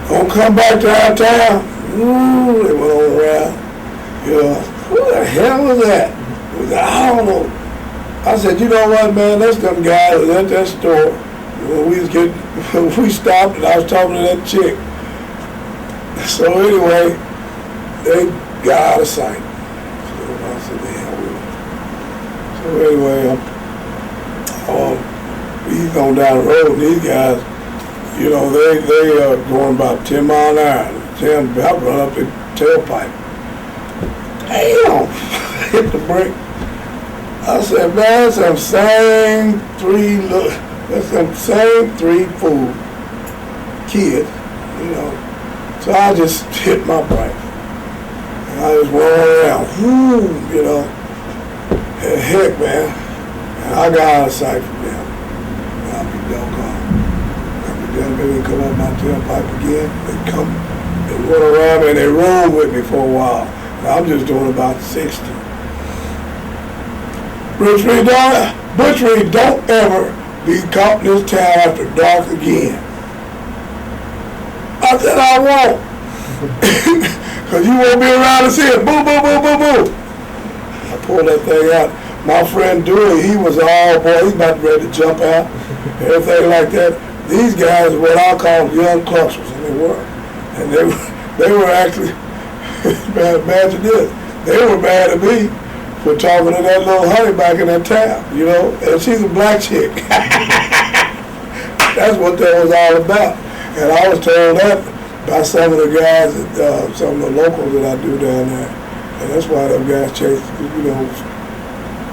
don't come back to our town. Ooh, they went on around. You know, who the hell was that? I don't know. I said, you know what, man, that's them guys at that store. When we stopped and I was talking to that chick. So anyway, they got out of sight. So I said, the hell with it. So anyway, he's going down the road, and these guys, you know, they are going about 10 miles an hour. Tim about run up the tailpipe. Damn! Hit the brake. I said, man, that's them same three fool kids, you know. So I just hit my brake. And I just went around, whoo, you know. And heck, man, and I got out of sight from them. I'll be doggone. After them, they didn't come up my tailpipe again. They went around me and they rolled with me for a while. And I'm just doing about 60. Butch Reed, don't ever be caught in this town after dark again. I said, I won't. Because you won't be around to see it. Boo, boo, boo, boo, boo. I pulled that thing out. My friend Dewey, he was all, boy, he's about ready to jump out. Everything like that. These guys are what I call young clusters, and they were. And they were actually, imagine this, they were mad at me for talking to that little honey back in that town, you know, and she's a black chick. That's what that was all about. And I was told that by some of the guys, some of the locals that I do down there. And that's why them guys chase, you know,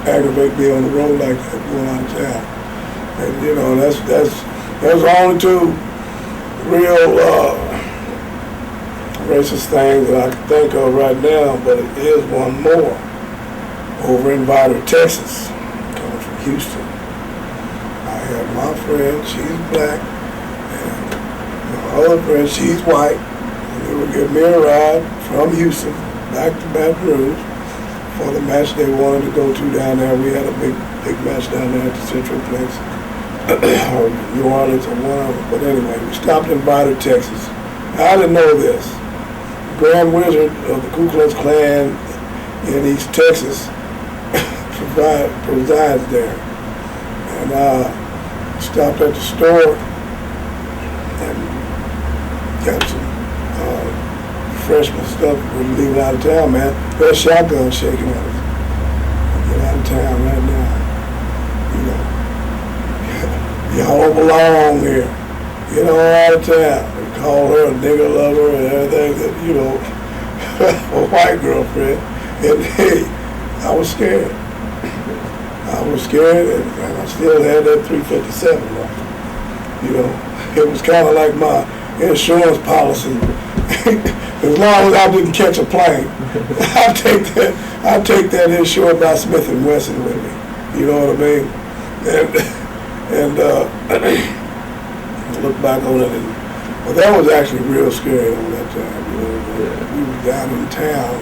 aggravate me on the road like that going out of town. And, you know, that's the only two real racist things that I can think of right now, but it is one more. Over in Vidor, Texas, coming from Houston. I have my friend, she's black, and my other friend, she's white, and they would give me a ride from Houston back to Baton Rouge for the match they wanted to go to down there. We had a big match down there at the Central Place, or New Orleans or one of them. But anyway, we stopped in Vidor, Texas. Now, I didn't know this. Grand Wizard of the Ku Klux Klan in East Texas presides there. And I stopped at the store and got some freshman stuff. We're leaving out of town, man. That shotgun shaking at us. Get out of town right now. You know, y'all don't belong here. Get on out of town. We called her a nigger lover and everything that, you know, a white girlfriend. And hey, I was scared. And I still had that 357 rifle. You know, it was kind of like my insurance policy. As long as I didn't catch a plane, I'll take that insured by Smith & Wesson with me. You know what I mean? And look back on it, but that was actually real scary on that time. You know, we were down in town,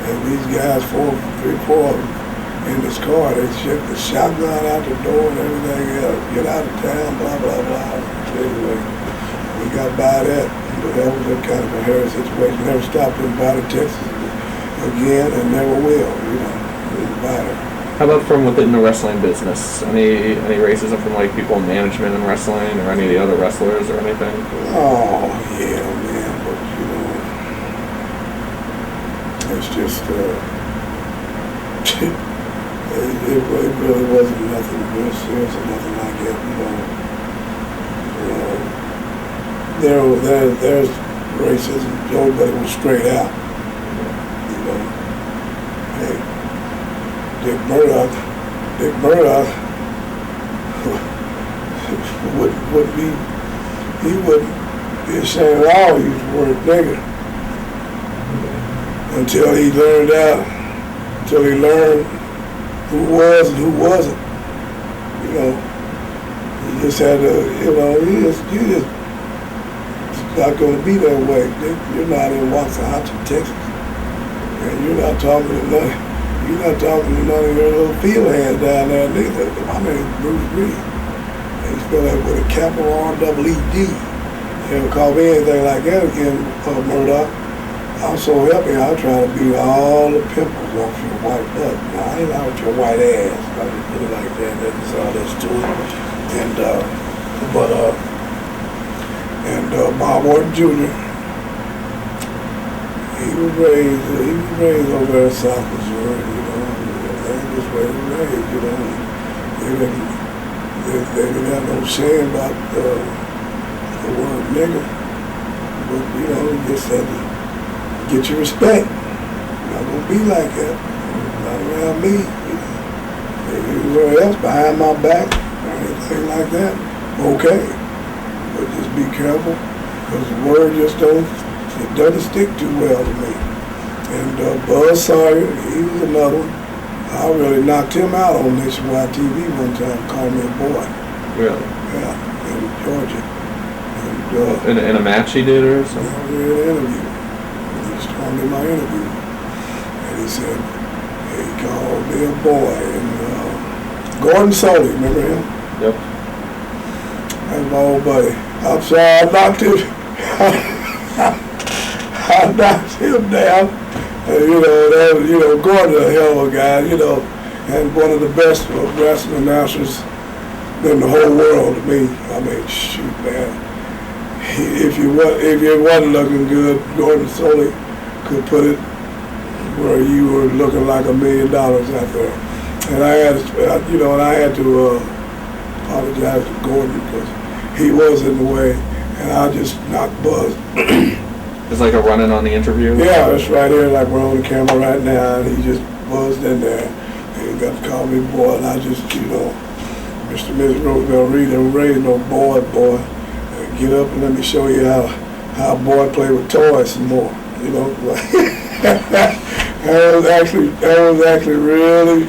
and these guys, three, four of them, in this car, they shipped the shotgun out the door and everything else. Get out of town, blah, blah, blah. Anyway, we got by that, but that was a kind of a hairy situation. Never stopped in Vidor, Texas again, and never will, you know, in Vidor. How about from within the wrestling business? Any racism from like people in management in wrestling or any of the other wrestlers or anything? Oh, yeah, man, but you know, it's just, it really wasn't nothing real serious or nothing like that, you know. There's racism, but it was straight out, you know. Hey, Dick Murdoch wouldn't be ashamed at all to use the word nigger until he learned who was and who wasn't. You know, you just had to, you know, you just it's not going to be that way. You're not in Waxahachie, Texas, and you're not talking to You're not talking to none of your little field hands down there neither. My name's Bruce Reed. They spell that with a capital R-double-E-D. They don't call me anything like that again, Murdoch. I'm so happy I try to beat all the pimples off your white butt. Now, I ain't out with your white ass. I just put it like that. That's all there's to it. And Bob Orton Jr., he was raised over there in South Missouri, you know. That's just where he was raised, you know. They didn't have no shame about the word nigger. But, you know, he just had to get your respect. Not gonna be like that. Not around me. You know. Anywhere else behind my back or anything like that, okay. But just be careful, because the word just doesn't stick too well to me. And Buzz Sawyer, he was another one. I really knocked him out on Nationwide TV one time, called me a boy. Really? Yeah, in Georgia. And, in a match he did or something? In an interview. He was talking in my interview. And he said, he called me a boy. And Gordon Sully, remember him? Yep. That's my old buddy. I'm sorry, I knocked him. I knocked him down. Gordon's a hell of a guy, you know, and one of the best wrestling announcers in the whole world to me. I mean, shoot, man. If you wasn't looking good, Gordon Sully could put it where you were looking like $1 million out there. And I had to apologize to Gordon because he was in the way, and I just knocked Buzz. It's like a run-in on the interview? Yeah, it's right here, like we're on the camera right now, and he just buzzed in there. And he got to call me boy, and I just, Mr. and Mrs. Roosevelt Reed didn't raise no boy. And get up and let me show you how a boy play with toys some more, you know. That was actually really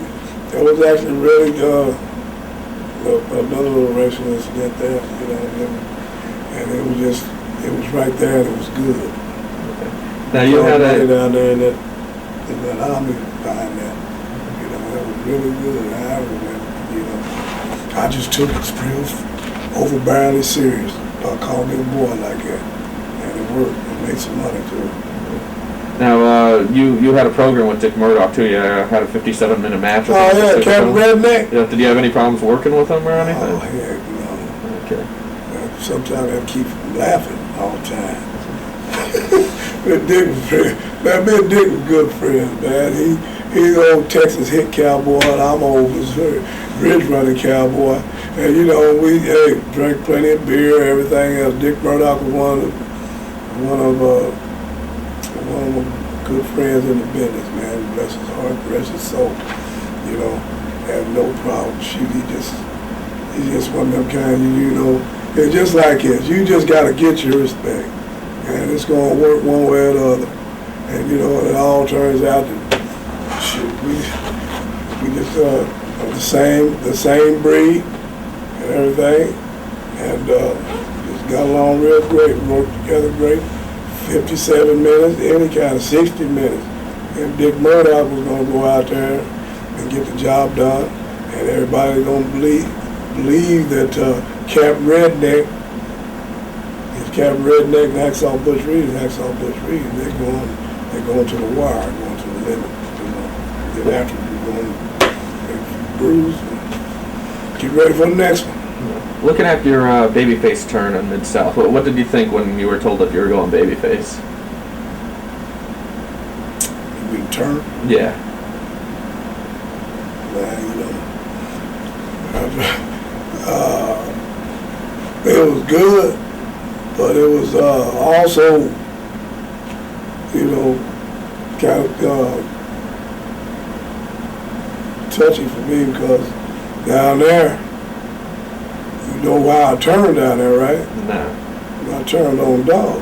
another little racial incident there, you know. And it was right there, and it was good. Now you had down there in that army behind that. You know, that was really good. I remember, you know. I just took it real overbearingly serious about calling me a boy like that. And it worked. It made some money too. Now, you had a program with Dick Murdoch too. You had a 57-minute match. Oh yeah, Captain Redneck. Yeah, did you have any problems working with him or anything? Oh heck no. Okay. Sometimes I keep laughing all the time. Me and Dick was good friends, man. He's an old Texas hit cowboy, and I'm old ridge running cowboy. And you know, we drank plenty of beer, everything else. Dick Murdoch was one of my good friends in the business, man. Bless his heart, bless his soul. You know, have no problem. Shoot, he's just one of them kind, you know. It's just like this. You just got to get your respect. And it's going to work one way or the other. And, you know, it all turns out that, shit, we just are the same breed and everything. And just got along real great. Worked together great. 57 minutes, any kind of 60 minutes. And Dick Murdoch was going to go out there and get the job done. And everybody's going to believe that Captain Redneck and Hacksaw Butch Reed and Hacksaw Butch Reed, they're going to the wire, going to the limit. You know. Then after we're going to bruise and get ready for the next one. Looking at your babyface turn in Mid-South, what did you think when you were told that you were going babyface? You mean turn? Yeah. Man, you know, it was good, but it was also, you know, kind of touchy for me because down there, you know why I turned down there, right? No. I turned on dog.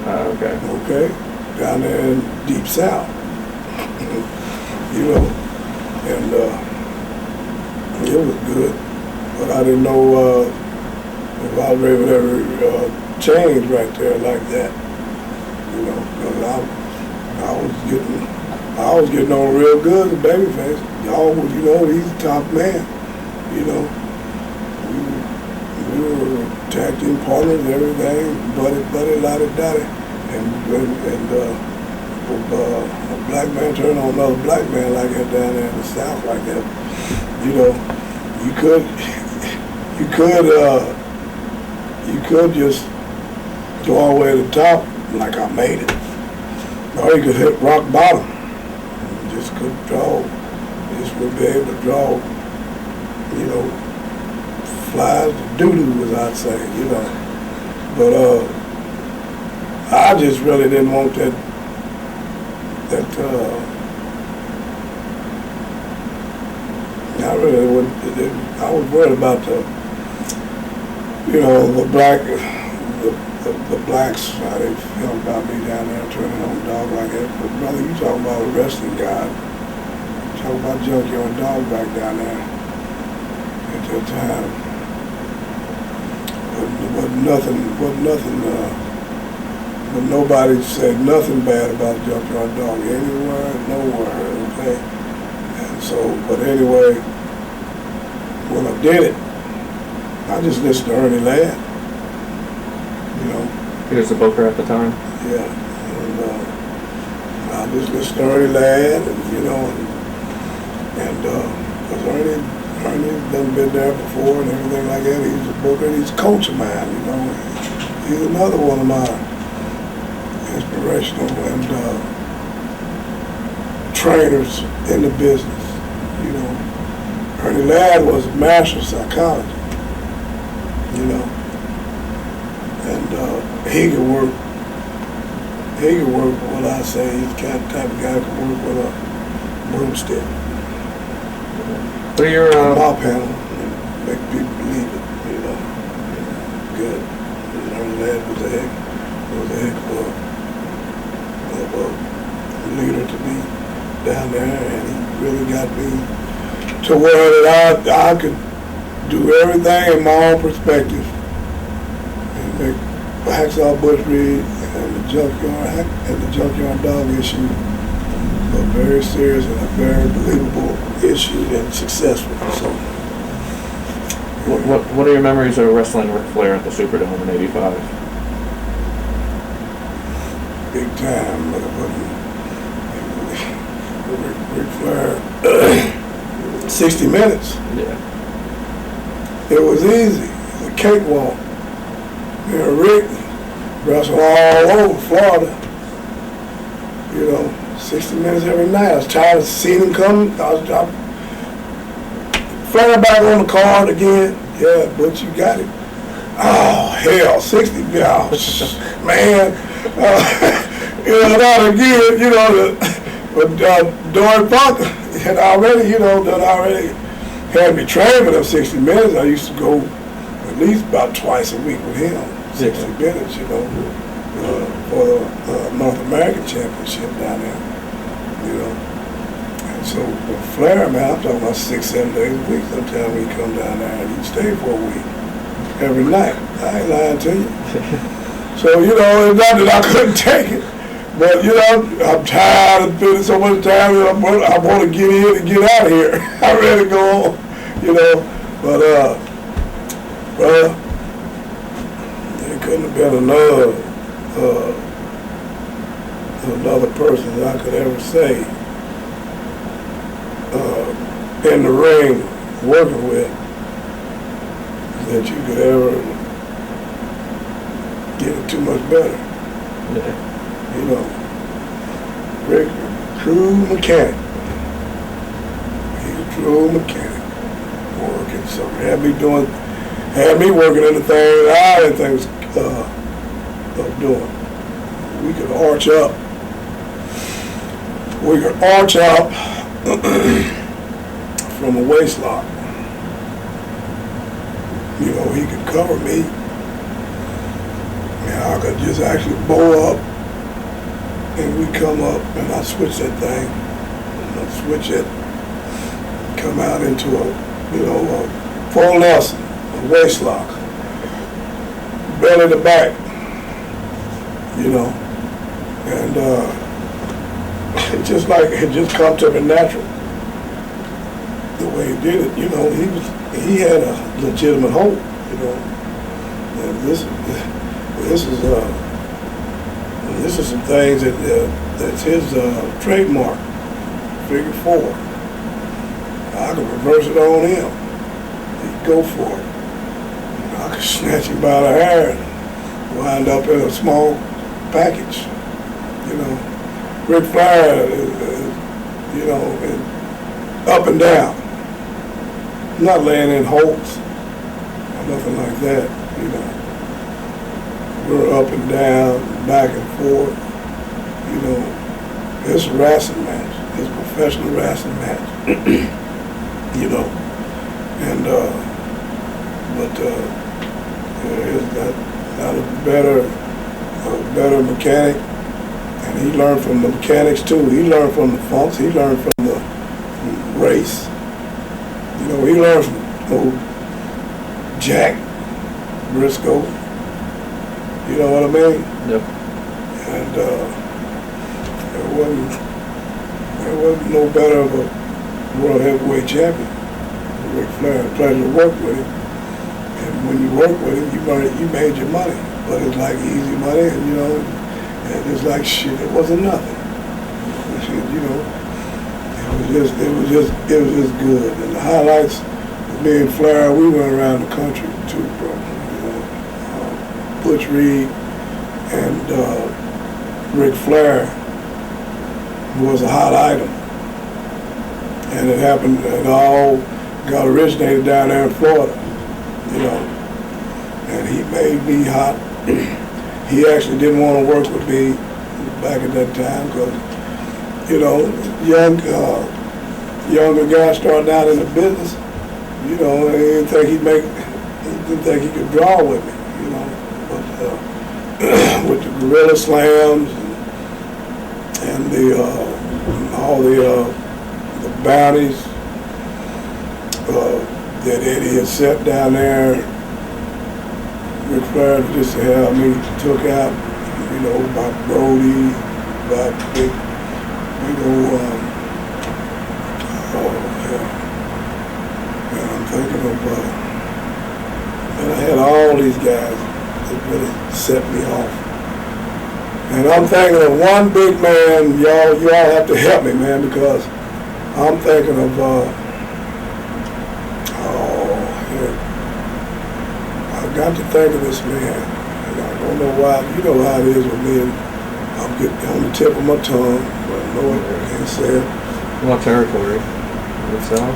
Okay. Okay? Down there in Deep South. You know, and it was good, but I didn't know if I would ever change right there like that. You know, because I was getting I was getting on real good as a babyface. Y'all was, he's a top man. You know, we were tag team partners and everything, buddy, lottie-dottie. And a black man turn on another black man like that down there in the South like that. You know, you could just go all the way to the top like I made it. Or you could hit rock bottom. You just couldn't draw. Just wouldn't be able to draw, flies to doo-doo, as I'd say, But I just really didn't want that I really wouldn't, I was worried about the blacks, how they felt about me down there turning on dog like that. But brother, you talking about a wrestling guy. You talking about Junkyard Dog back down there at that time. But nobody said nothing bad about Junkyard Dog anywhere, nowhere, okay? And so, but anyway, when I did it, I just listened to Ernie Ladd. He was the booker at the time? Yeah. And I just listened to Ernie Ladd, and because Ernie's done been there before and everything like that. He's a booker, he's a coach of mine, He's another one of my inspirational and trainers in the business, Ernie Ladd was a master psychologist, and he could work, what I say, he's the kind of type of guy who can work with a broomstick. So you're my panel and make people believe it, good. And Ernie Ladd was a heck of a leader to be down there, and he really got me to where that I could do everything in my own perspective and make Hacksaw, Butch Reed, and the Junkyard Dog issue a very serious and a very believable issue and successful. So, what are your memories of wrestling Ric Flair at the Superdome in '85? Big time, but Ric Flair, 60 minutes. Yeah. It was easy. It was a cakewalk. Rick wrestled all over Florida. 60 minutes every night. I was tired of seeing him come. I Flair back on the card again. Yeah, but you got it. Oh, hell, 60, man. That again, but Dory Parker had already, had me trained for them 60 minutes. I used to go at least about twice a week with him, 60 minutes, for the North American Championship down there, And so with Flair, man, I'm talking about 6-7 days a week. Sometimes he come down there and he'd stay for a week, every night. I ain't lying to you. So, it's not that I couldn't take it. But, I'm tired of spending so much time. I want to get in and get out of here. I'm ready to go home, But, there couldn't have been another person that I could ever say in the ring working with that you could ever get it too much better. Yeah. Rick, true mechanic. He's a true mechanic. Working something. Had me working in the thing that I didn't think was doing. We could arch up. From a waist lock. He could cover me. I could just actually bow up and we come up and I switch that thing. And I switch it, come out into a full Nelson, a waist lock. Belly to back. And It's just like it just come to me natural. The way he did it, you know, he had a legitimate hope, you know. And this is some things that's his trademark, figure four. I could reverse it on him. He'd go for it. I could snatch him by the hair and wind up in a small package, you know. Ric Flair, you know, up and down. Not laying in holds or nothing like that, you know. We're up and down, back and forth, you know. It's a wrestling match. It's a professional wrestling match, you know. And, but there is not a better mechanic. And he learned from the mechanics too. He learned from the Funks. He learned from the race. You know, he learned from old Jack Briscoe. You know what I mean? Yep. And there wasn't no better of a world heavyweight champion. Ric Flair, had a pleasure to work with him. And when you work with him, you made your money. But it's like easy money, and you know, and it's like shit. It wasn't nothing. You know. It was just good. And the highlights of me and Flair, we went around the country too, bro. You know, Butch Reed and Ric Flair was a hot item. And it happened, it all got originated down there in Florida, you know. And he made me hot. He actually didn't want to work with me back at that time because, you know, younger guy starting out in the business, you know, he didn't think he could draw with me, you know. But with the Gorilla Slams and all the bounties that Eddie had set down there, Ric Flair just to have me took out, you know, by Brody, by big old, and I'm thinking of, and I had all these guys that really set me off. And I'm thinking of one big man, y'all have to help me, man, because I'm thinking of, I've got to think of this man. And I don't know why, you know how it is with me, and I'm getting on the tip of my tongue, but I know I can't say it. What territory? What's that?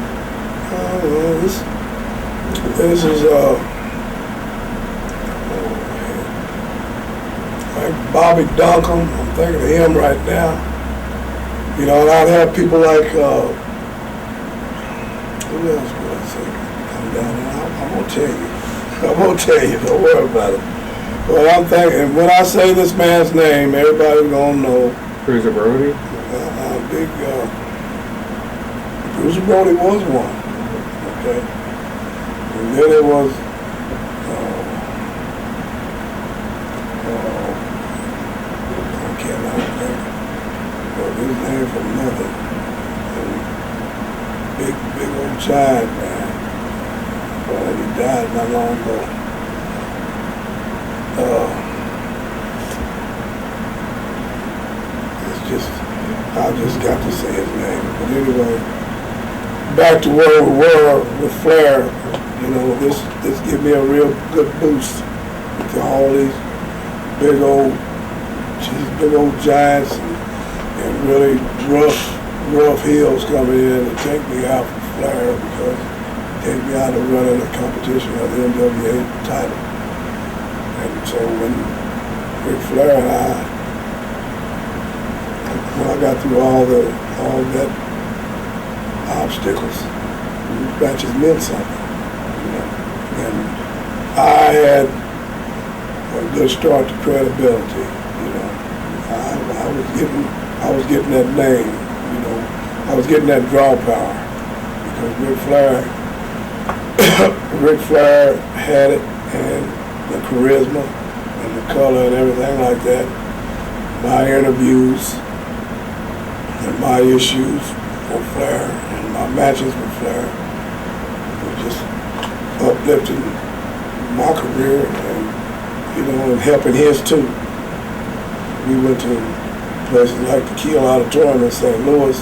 This is, like Bobby Duncombe. I'm thinking of him right now. You know, and I'd have people like, who else would I say? Come down here. I'm going to tell you. I'm going to tell you. Don't worry about it. But I'm thinking, when I say this man's name, everybody's going to know. Cruiser Brody? Big, Bruce Brody was one, okay? And then it was, I cannot think of his name from nothing. Big old giant man. Well, he died not long ago. It's just, I just got to say his name. But anyway, back to where we were with Flair, you know, this gave me a real good boost to all these big old giants and really rough heels coming in to take me out from Flair because they take me out of running a competition of the NWA title. And so when Ric Flair and when I got through all that obstacles, matches meant something, you know. And I had a good start to credibility, you know. I was getting that name, you know. I was getting that draw power because Ric Flair had it, and the charisma and the color and everything like that. My interviews, and my issues for Flair and my matches with Flair were just uplifting my career and helping his too. We went to places like the Kiel Auditorium in St. Louis,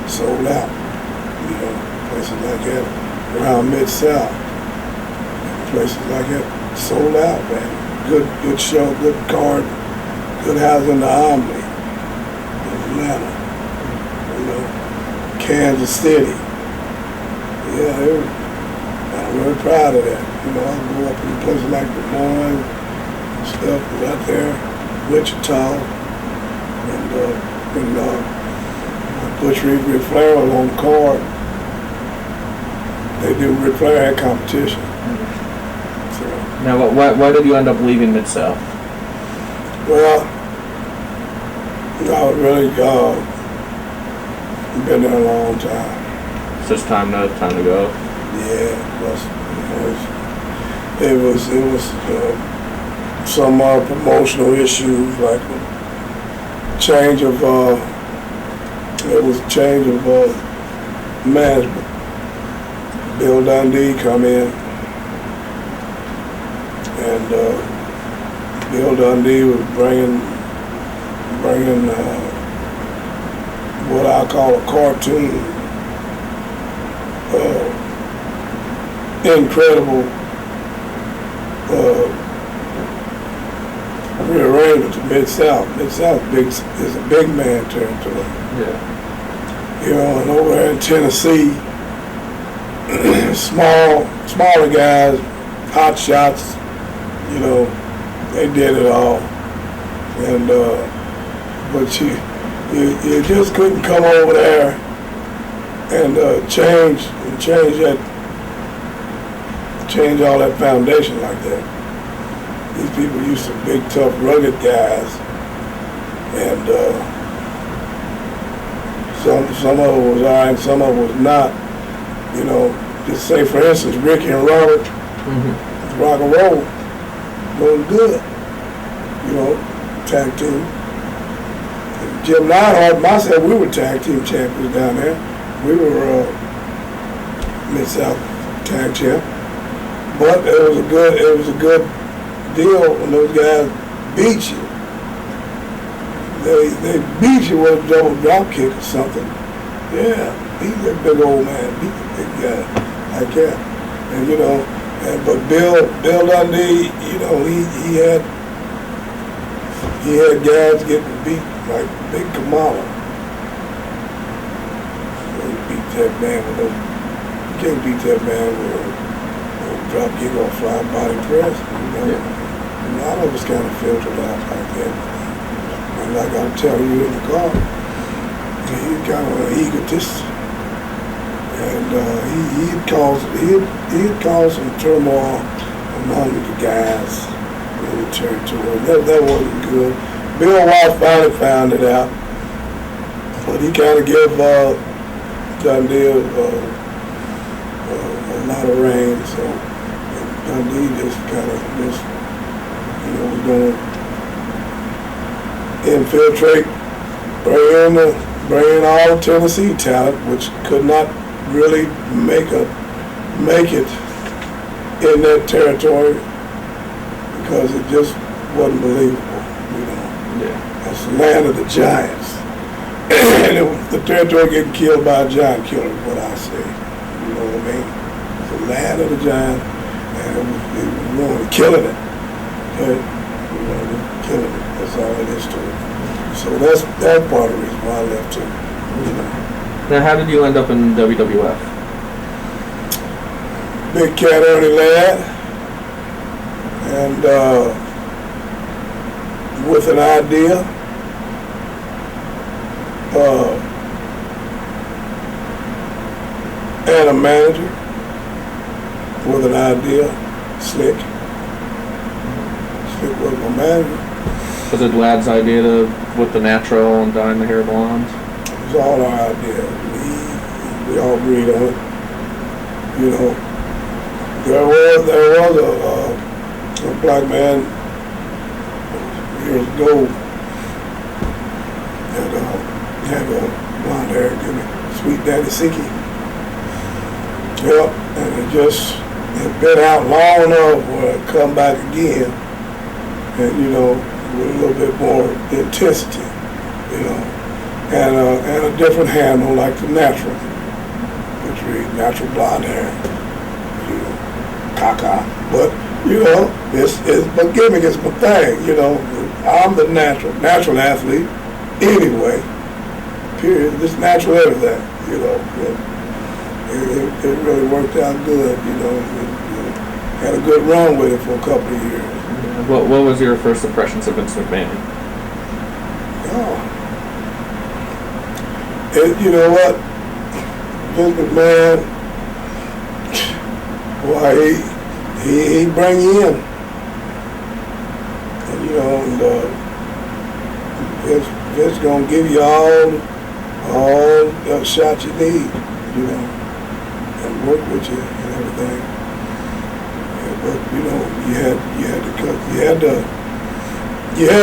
sold out. Places like that around Mid-South, places like that sold out, man. Good show, good card, good house in the Omni in Atlanta. Kansas City. Yeah, I'm very proud of that. I grew up in places like Des Moines and stuff, was out there, Wichita, and Butch Reed, Ric Flair was on the card. They do Ric Flair had competition. So, now, why did you end up leaving Mid-South? Well, I was really been there a long time. It's just time to go. Yeah, it was some promotional issues, like change of management. Bill Dundee come in, and Bill Dundee was bringing what I call a cartoon, incredible rearrangement to Mid-South. Mid-South is a big man territory. Yeah. And over there in Tennessee, smaller guys, hot shots, they did it all. And but you just couldn't come over there and change all that foundation like that. These people used to big, tough, rugged guys, and some of it was all right, some of it was not. Just say for instance, Ricky and Robert, rock and roll, doing good. Tag team. And Jim Neidhart, myself, we were tag team champions down there. We were Mid-South tag champ. But it was a good deal when those guys beat you. They beat you with a double drop kick or something. Yeah, beat that big old man, beat the big guy like that. And but Bill Dundee, he had guys getting beat like Big Kamala. He beat that man with you can't beat that man with a drop kick or fly body press. A lot of us kind of filtered out like that. And like I'm telling you in the car, he's kind of an egotist. And he'd caused some turmoil among the guys in the territory. That wasn't good. Bill Walsh finally found it out, but he kind of gave Dundee a lot of reign. So Dundee just kind of was going to infiltrate, bring in all Tennessee talent, which could not really make it in that territory because it just wasn't believable. Yeah. It's the land of the giants. And the territory getting killed by a giant killer is what I say. You know what I mean? It's the land of the giants, and it was killing it. Okay? Killing it. That's all it is to it. So that's part of the reason why I left too. Now, how did you end up in WWF? Big cat, early lad, and with an idea, and a manager with an idea, Slick. Slick was my manager. Was it Lad's idea with the natural and dyeing the hair blonde? It was all our idea. We all agreed on it. There was a black man years ago that had Sweet Daddy Siki. Yep, and it just had been out long enough where it come back again, and you know, with a little bit more intensity, you know, and a different handle like the natural, Butch Reed, natural blonde hair, you know, caca. But you know, it's my gimmick, it's my thing, you know. I'm the natural athlete anyway. Period. Just natural everything, you know. It really worked out good, you know. Had a good run with it for a couple of years. What was your first impressions of Vince McMahon? Oh. You know what? Vince McMahon, boy, he bring you in. And, you know, Vince gonna give you all the shots you need, you know, and work with you and everything. But you know, you had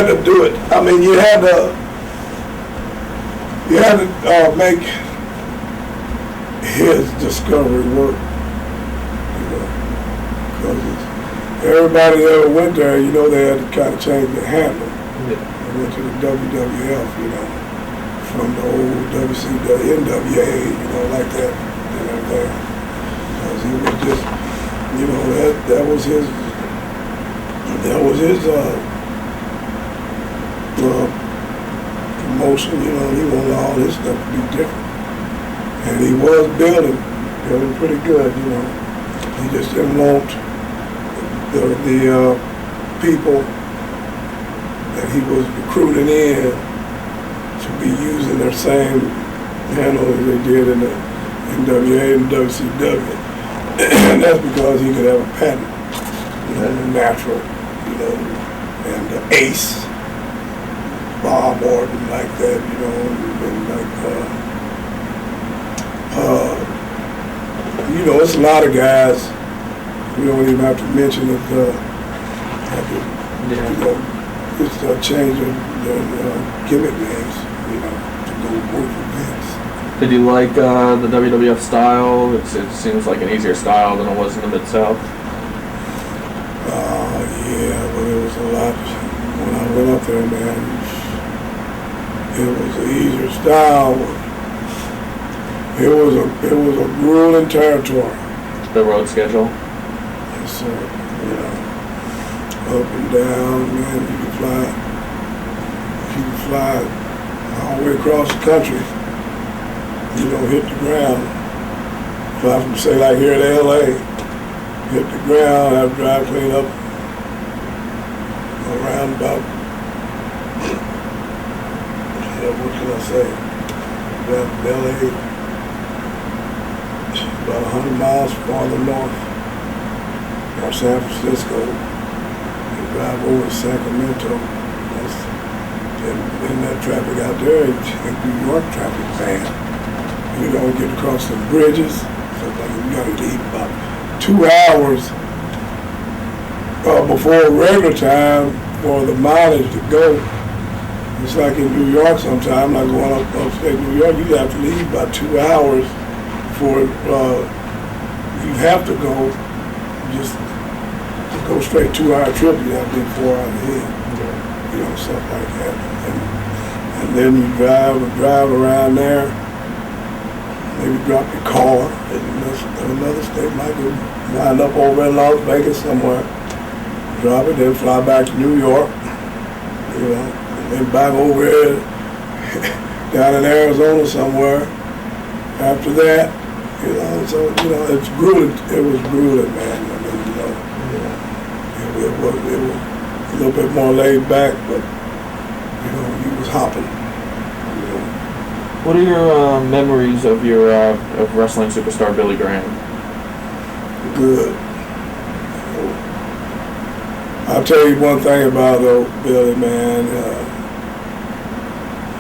to do it. I mean, you had to make his discovery work. You know, because everybody that ever went there, you know, they had to kind of change their handle. Yeah. They went to the WWF, you know, from the old WCW, NWA, you know, like that and everything. Because he was just, you know, that was his promotion, you know. He wanted all his stuff to be different. And he was building pretty good, you know. He just didn't want the people that he was recruiting in to be using their same handle as they did in the NWA and WCW. And that's because he could have a patent, you know, the natural, you know, and the ace, Bob Orton like that, you know, and like, you know, it's a lot of guys. We don't even have to mention that, you know, just change their gimmick names, you know, to go work for Vince. Did you like the WWF style? It seems like an easier style than it was in the Mid-South. Yeah, but it was a lot. When I went up there, man, it was an easier style. It was a grueling territory. The road schedule? Yes, sir. You know, up and down, man. You could fly all the way across the country. You don't hit the ground. Fly from, say, like here to LA, hit the ground, have to drive clean up around about, what can I say, about LA, about 100 miles farther north, or San Francisco, and drive over to Sacramento. And that traffic out there, it's New York traffic bad. You don't get across the bridges, so like you gotta leave about 2 hours before regular time for the mileage to go. It's like in New York sometimes, like going upstate New York, you have to leave about 2 hours for you have to go, just to go straight 2-hour trip, you have to be 4 hours ahead, you know, stuff like that. And then you drive around there, maybe drop your car in another state, might go wind up over in Las Vegas somewhere, drop it, then fly back to New York, you know, and then back over here down in Arizona somewhere after that, you know. So, you know, it's grueling. It was grueling, man. I mean, you know, it was a little bit more laid back, but, you know, he was hopping. What are your memories of your of wrestling superstar Billy Graham? Good. I'll tell you one thing about Billy, man.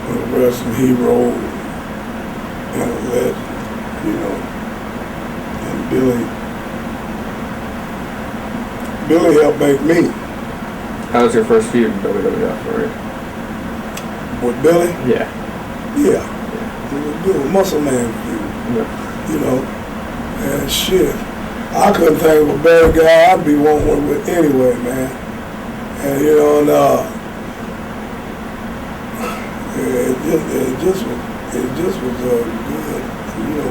A wrestling hero and a legend, you know. And Billy helped make me. How was your first feud in WWF, right? With Billy? Yeah. Yeah. It was good, muscle man feud. Yeah. You know, and shit. I couldn't think of a better guy I'd be wanting to work with anyway, man. And you know, and it just was good. You know,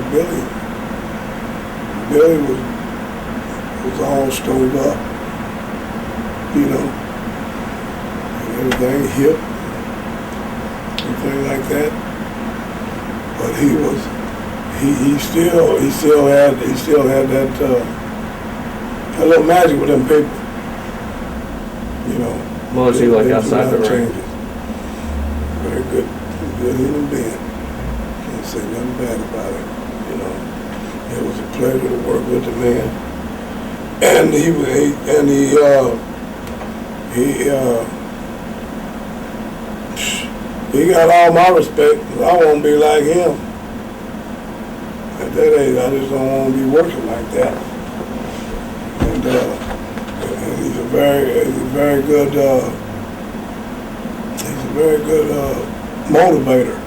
Billy was all stove up. You know, and everything hip, everything like that. But he still had that little magic with them people. You know. What was he like outside the ring? Changes. Very good human being. Can't say nothing bad about it. You know, it was a pleasure to work with the man, and he got all my respect. I want to be like him. At that age, I just don't want to be working like that. And he's a very good motivator.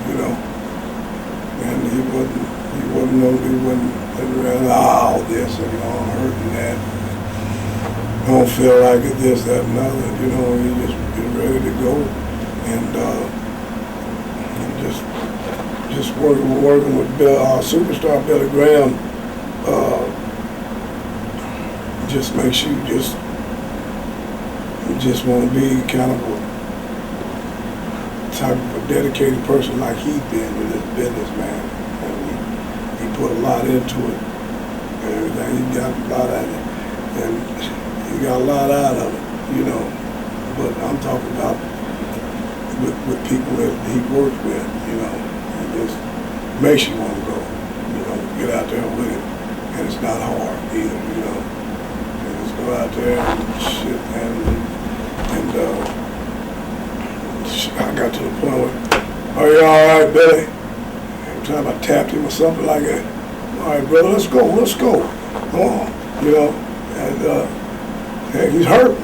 You know, and he wasn't around all this and all hurting that. Don't feel like it, this, that, and other. You know, he just be ready to go, and just working with superstar Billy Graham. Just makes you just want to be kind of a type of a dedicated person like he's been with this business, man. And he put a lot into it, and everything. He got a lot out of it, and he got a lot out of it, you know. But I'm talking about with people that he works with, you know. It just makes you want to go, you know, get out there with him, and it's not hard either, you know. Go out there and shit, and I got to the point where, are you all right, Billy? Every time I tapped him or something like that, all right, brother, let's go, come on, you know, and he's hurting,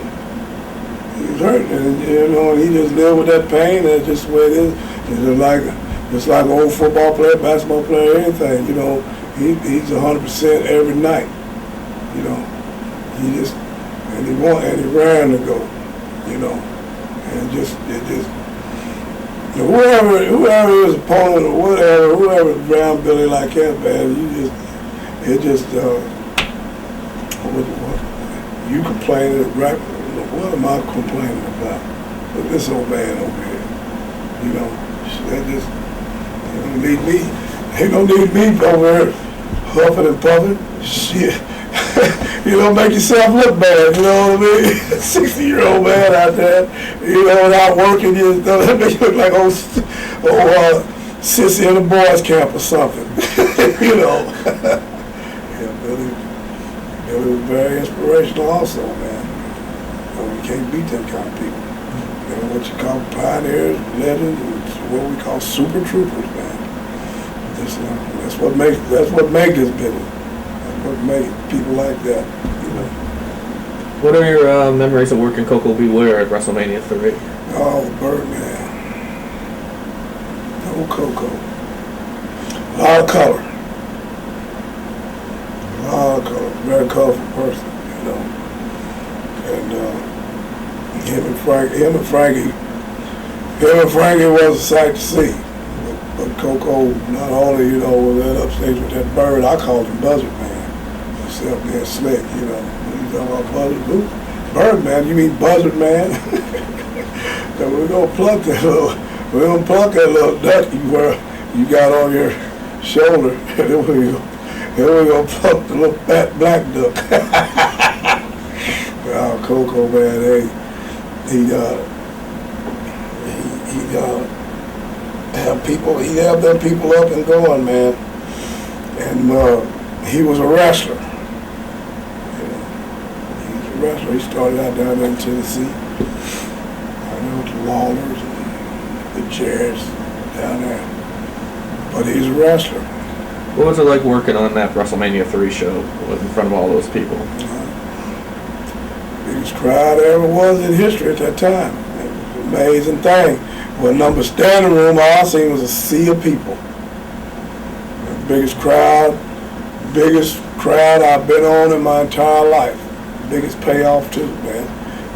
and you know, and he just live with that pain, and it's just the way it is. It's like an old football player, basketball player, anything, you know, he's 100% every night, you know. He ran to go, you know, and whoever his opponent or whoever drowned Billy like that, man, you complaining, right? What am I complaining about? But this old man over here, you know, that just, they don't need me over here huffing and puffing, shit. You know, make yourself look bad, you know what I mean? 60-year-old man out there, you know, without working, you know, that make you look like old sissy in a boys' camp or something, you know. Yeah, Billy was very inspirational also, man. You know, you can't beat them kind of people. You know, what you call pioneers, legends, and what we call super troopers, man. That's what makes this business. What made people like that, you know. What are your memories of working Coco Beware at WrestleMania 3? Oh, Birdman. No Coco. A lot of color. Very colorful person, you know. And him and Frankie was a sight to see. But Coco, not only, you know, was that upstage with that bird, I called him Buzzard Man. Up there slick, you know. You talking about Buzzard? Who? Birdman, you mean Buzzard Man? So we're gonna pluck that little ducky where you got on your shoulder, and then we're gonna pluck the little fat black duck. Oh, Coco, man, he'd have them people up and going, man. And he was a wrestler. He started out down there in Tennessee. I know the Lawlers and the Jarretts down there. But he's a wrestler. What was it like working on that WrestleMania 3 show in front of all those people? Biggest crowd there ever was in history at that time. It was amazing thing. Well, number standing room, all I seen was a sea of people. The biggest crowd I've been on in my entire life. Biggest payoff too, man.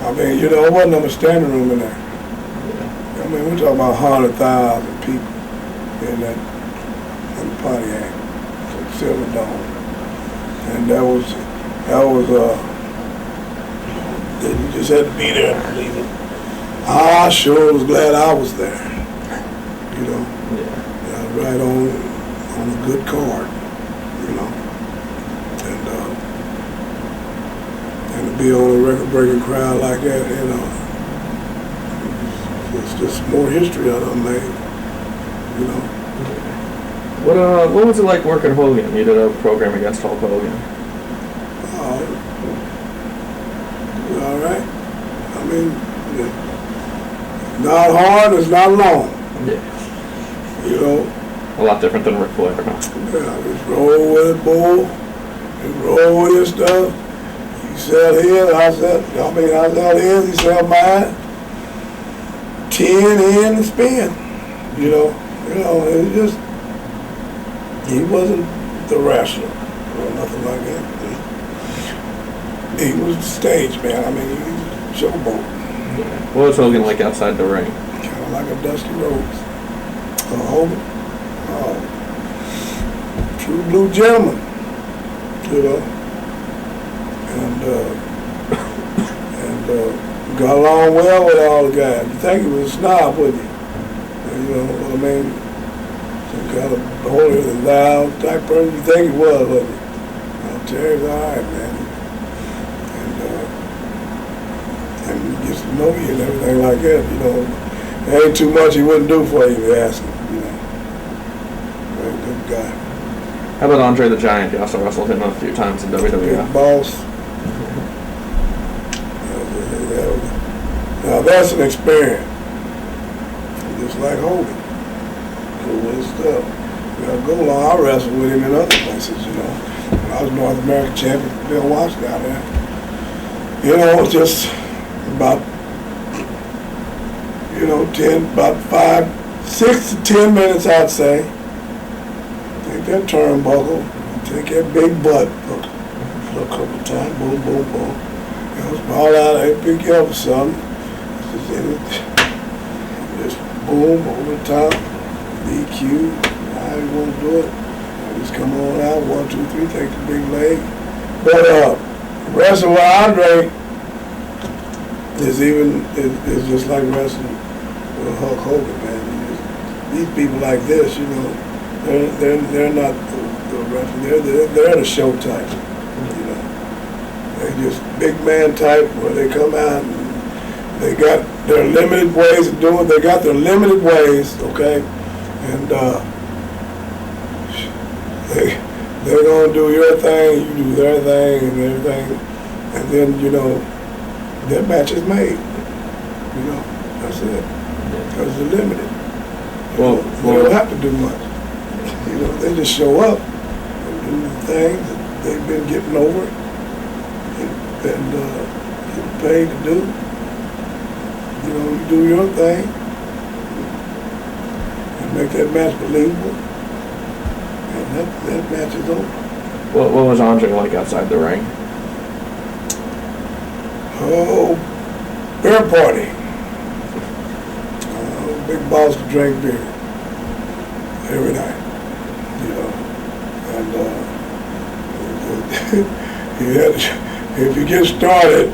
I mean, you know, there wasn't number standing room in there. I mean, we're talking about 100,000 people in the Pontiac, Silver Dome, and that was you just had to be there and believe it. I sure was glad I was there. You know, right on a good card. You know, and to be on a record-breaking crowd like that, you know, it's just more history I done made. You know. What was it like working Hogan? You did a program against Hulk Hogan. All right. I mean, not hard, it's not long. Yeah. You know. A lot different than Ric Flair, huh? Yeah, just roll with it, bull. Just roll with your stuff. You sell his, I sell his, he sell mine. 10 in and spin. You know, it's just, he wasn't the wrestler or nothing like that. He was the stage man. I mean, he was a showboat. What was Hogan like outside the ring? Kind of like a Dusty Rhodes. Hogan. True blue gentleman. You know. And got along well with all the guys. You think he was a snob, wouldn't you? You know what I mean? Some kind of holier than thou type person. You think he was, wouldn't you? Terry's all right, man. And he gets to know you and everything like that, you know. There ain't too much he wouldn't do for you if you ask him, you know. Very good guy. How about Andre the Giant? You also wrestled him a few times in WWF. Big boss. Now that's an experience. Just like Hogan. Cool with his stuff. You know, go along, I wrestled with him in other places, you know. When I was North American champion, Bill Watts down there. You know, just about, you know, 6 to 10 minutes, I'd say. Take that turnbuckle, take that big butt, look a couple times, boom, boom, boom. You know, small out, they pick you up or something. Just boom, over the top, DQ, how you want to do it. Just come on out, 1, 2, 3, take the big leg. But wrestling with Andre is just like wrestling with Hulk Hogan, man. These people like this, you know, they're not the wrestling. They're the show type, you know. They're just big man type where they come out and they got their limited ways of doing. They got their limited ways, okay, and they're gonna do your thing, you do their thing, and everything, and then you know that match is made. You know, that's it. Because they're limited. Well, they don't have to do much. You know, they just show up and do the things that they've been getting over and get paid to do. You know, you do your thing and make that match believable, and that match is over. What was Andre like outside the ring? Oh, beer party. Big boss to drink beer every night, you know, and if you get started,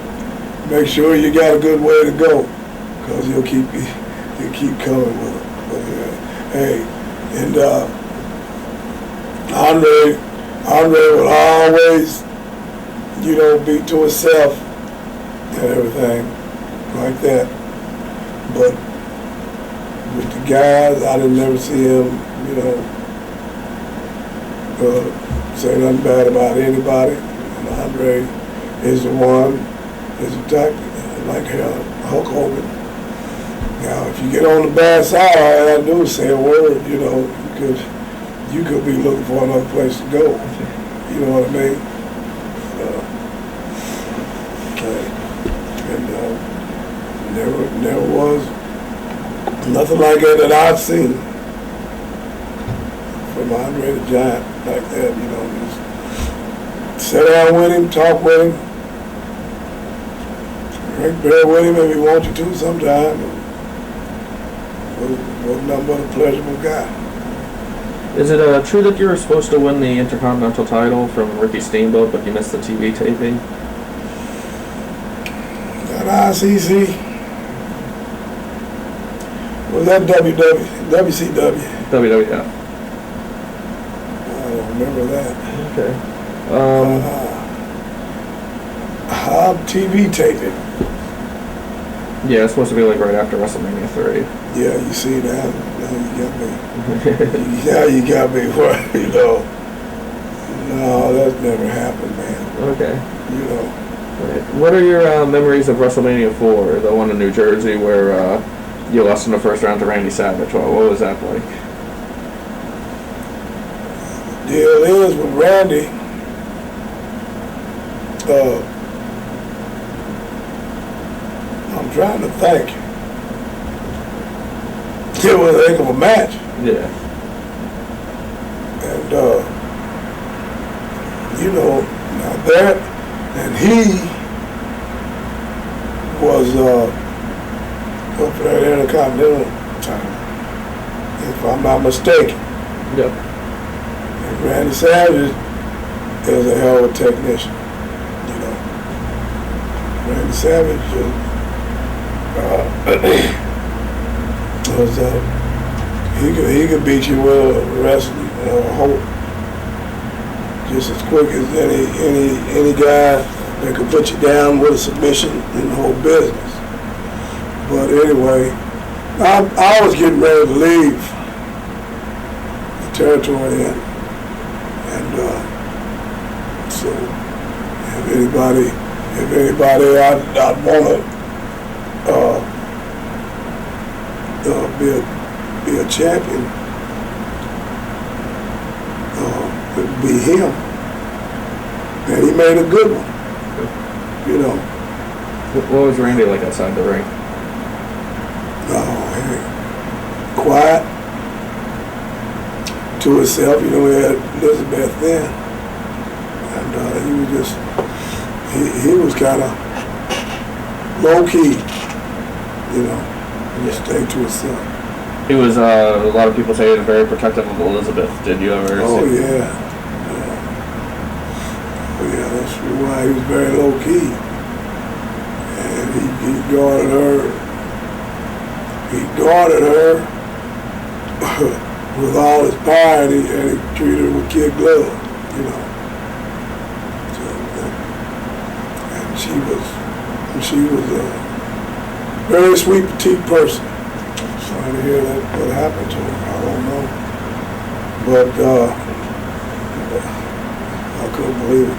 make sure you got a good way to go, because he'll keep coming with it. But, hey, and Andre will always, you know, be to himself and everything like that, but with the guys, I didn't never see him, you know, say nothing bad about anybody. And Andre is the one, is the type, like Hulk Hogan. Now, if you get on the bad side, all you gotta do is say a word, you know, you could be looking for another place to go. You know what I mean? And never was Nothing like that I've seen from Andre the Giant like that, you know. Just sit down with him, talk with him, drink beer with him if he wants you to sometime. Was nothing but a pleasurable guy. Is it true that you were supposed to win the Intercontinental title from Ricky Steamboat, but you missed the TV taping? That ICC? Was that WCW? WWF. I don't remember that. Okay. TV taping. Yeah, it's supposed to be like right after WrestleMania 3. Yeah, you see that? Now you got me. Yeah, you got me. You know. No, that's never happened, man. Okay. You know. What are your memories of WrestleMania 4, the one in New Jersey where you lost in the first round to Randy Savage? What was that like? The deal is with Randy, I'm trying to think. It was a heck of a match. Yeah. And, you know, now that, and he was up for that Intercontinental title, if I'm not mistaken. Yep. And Randy Savage is a hell of a technician, you know. Randy Savage was he could beat you with a wrestling hold just as quick as any guy that could put you down with a submission in the whole business. But anyway, I was getting ready to leave the territory then, and so if anybody I'd want to be a champion, it would be him, and he made a good one, you know. What was Randy like outside the ring? Quiet to himself, you know. He had Elizabeth then, and he was just he was kind of low key, you know. He just stayed to himself. He was a lot of people say he was very protective of Elizabeth. Did you ever Oh see? yeah. Oh yeah, that's why he was very low key, and he guarded her. He guarded her with all his power, and he treated her with kid glove, you know. So, and she was a very sweet, petite person. Sorry to hear that what happened to her. I don't know, but I couldn't believe it.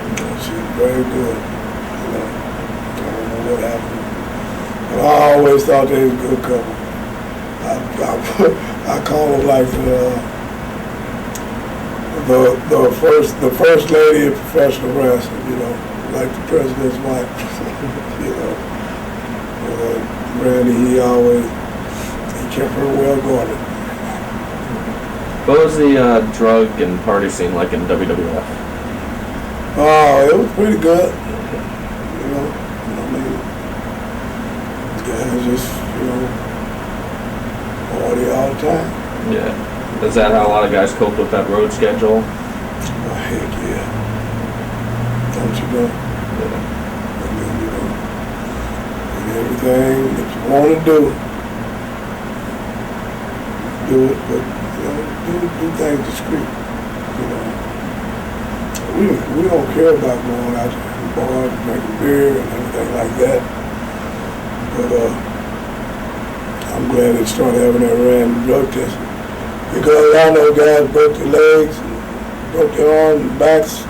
You know, she was very good. You know, I don't know what happened. I always thought they was a good couple. I call them like the first lady of professional wrestling, you know, like the president's wife. You know, Randy, he kept her well guarded. What was the drug and party scene like in WWF? Oh, it was pretty good. You know, I mean, guys just, you know, party all the time. Yeah. Is that how a lot of guys cope with that road schedule? Oh, heck yeah. Don't you know? Yeah. I mean, you know, and everything that you want to do it, but, you know, do things discreet, you know. We don't care about going out to bars and drinking beer and everything like that. But I'm glad they started having that random drug testing. Because I know guys broke their legs, broke their arms and backs,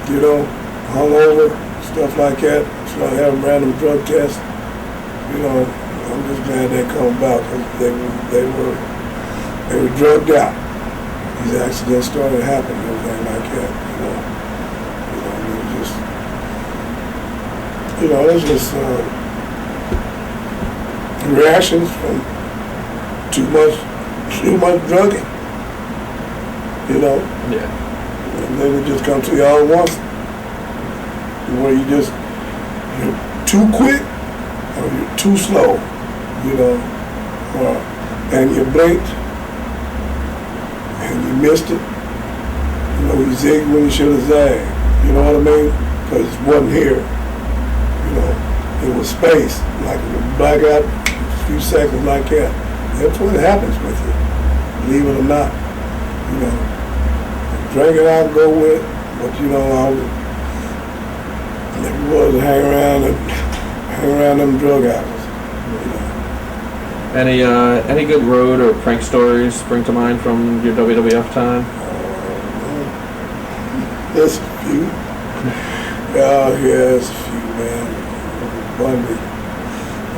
you know, hung over, stuff like that. Started having random drug tests. You know, I'm just glad they come about because they were drugged out. These accidents started happening, everything like that. It's just reactions from too much drugging. You know? Yeah. And then it just comes to you all at once. Where you're too quick or you're too slow, you know. And you blinked and you missed it. You know, you zigged when you should have zagged. You know what I mean? Because it wasn't here. You know, it was space. Like a blackout, a few seconds like that. That's what happens with you, believe it or not. You know, drink it I'll go with, but you know, I never was to hang around them drug houses. You know. Any good road or prank stories spring to mind from your WWF time? There's a few. Yeah, there's a few, man.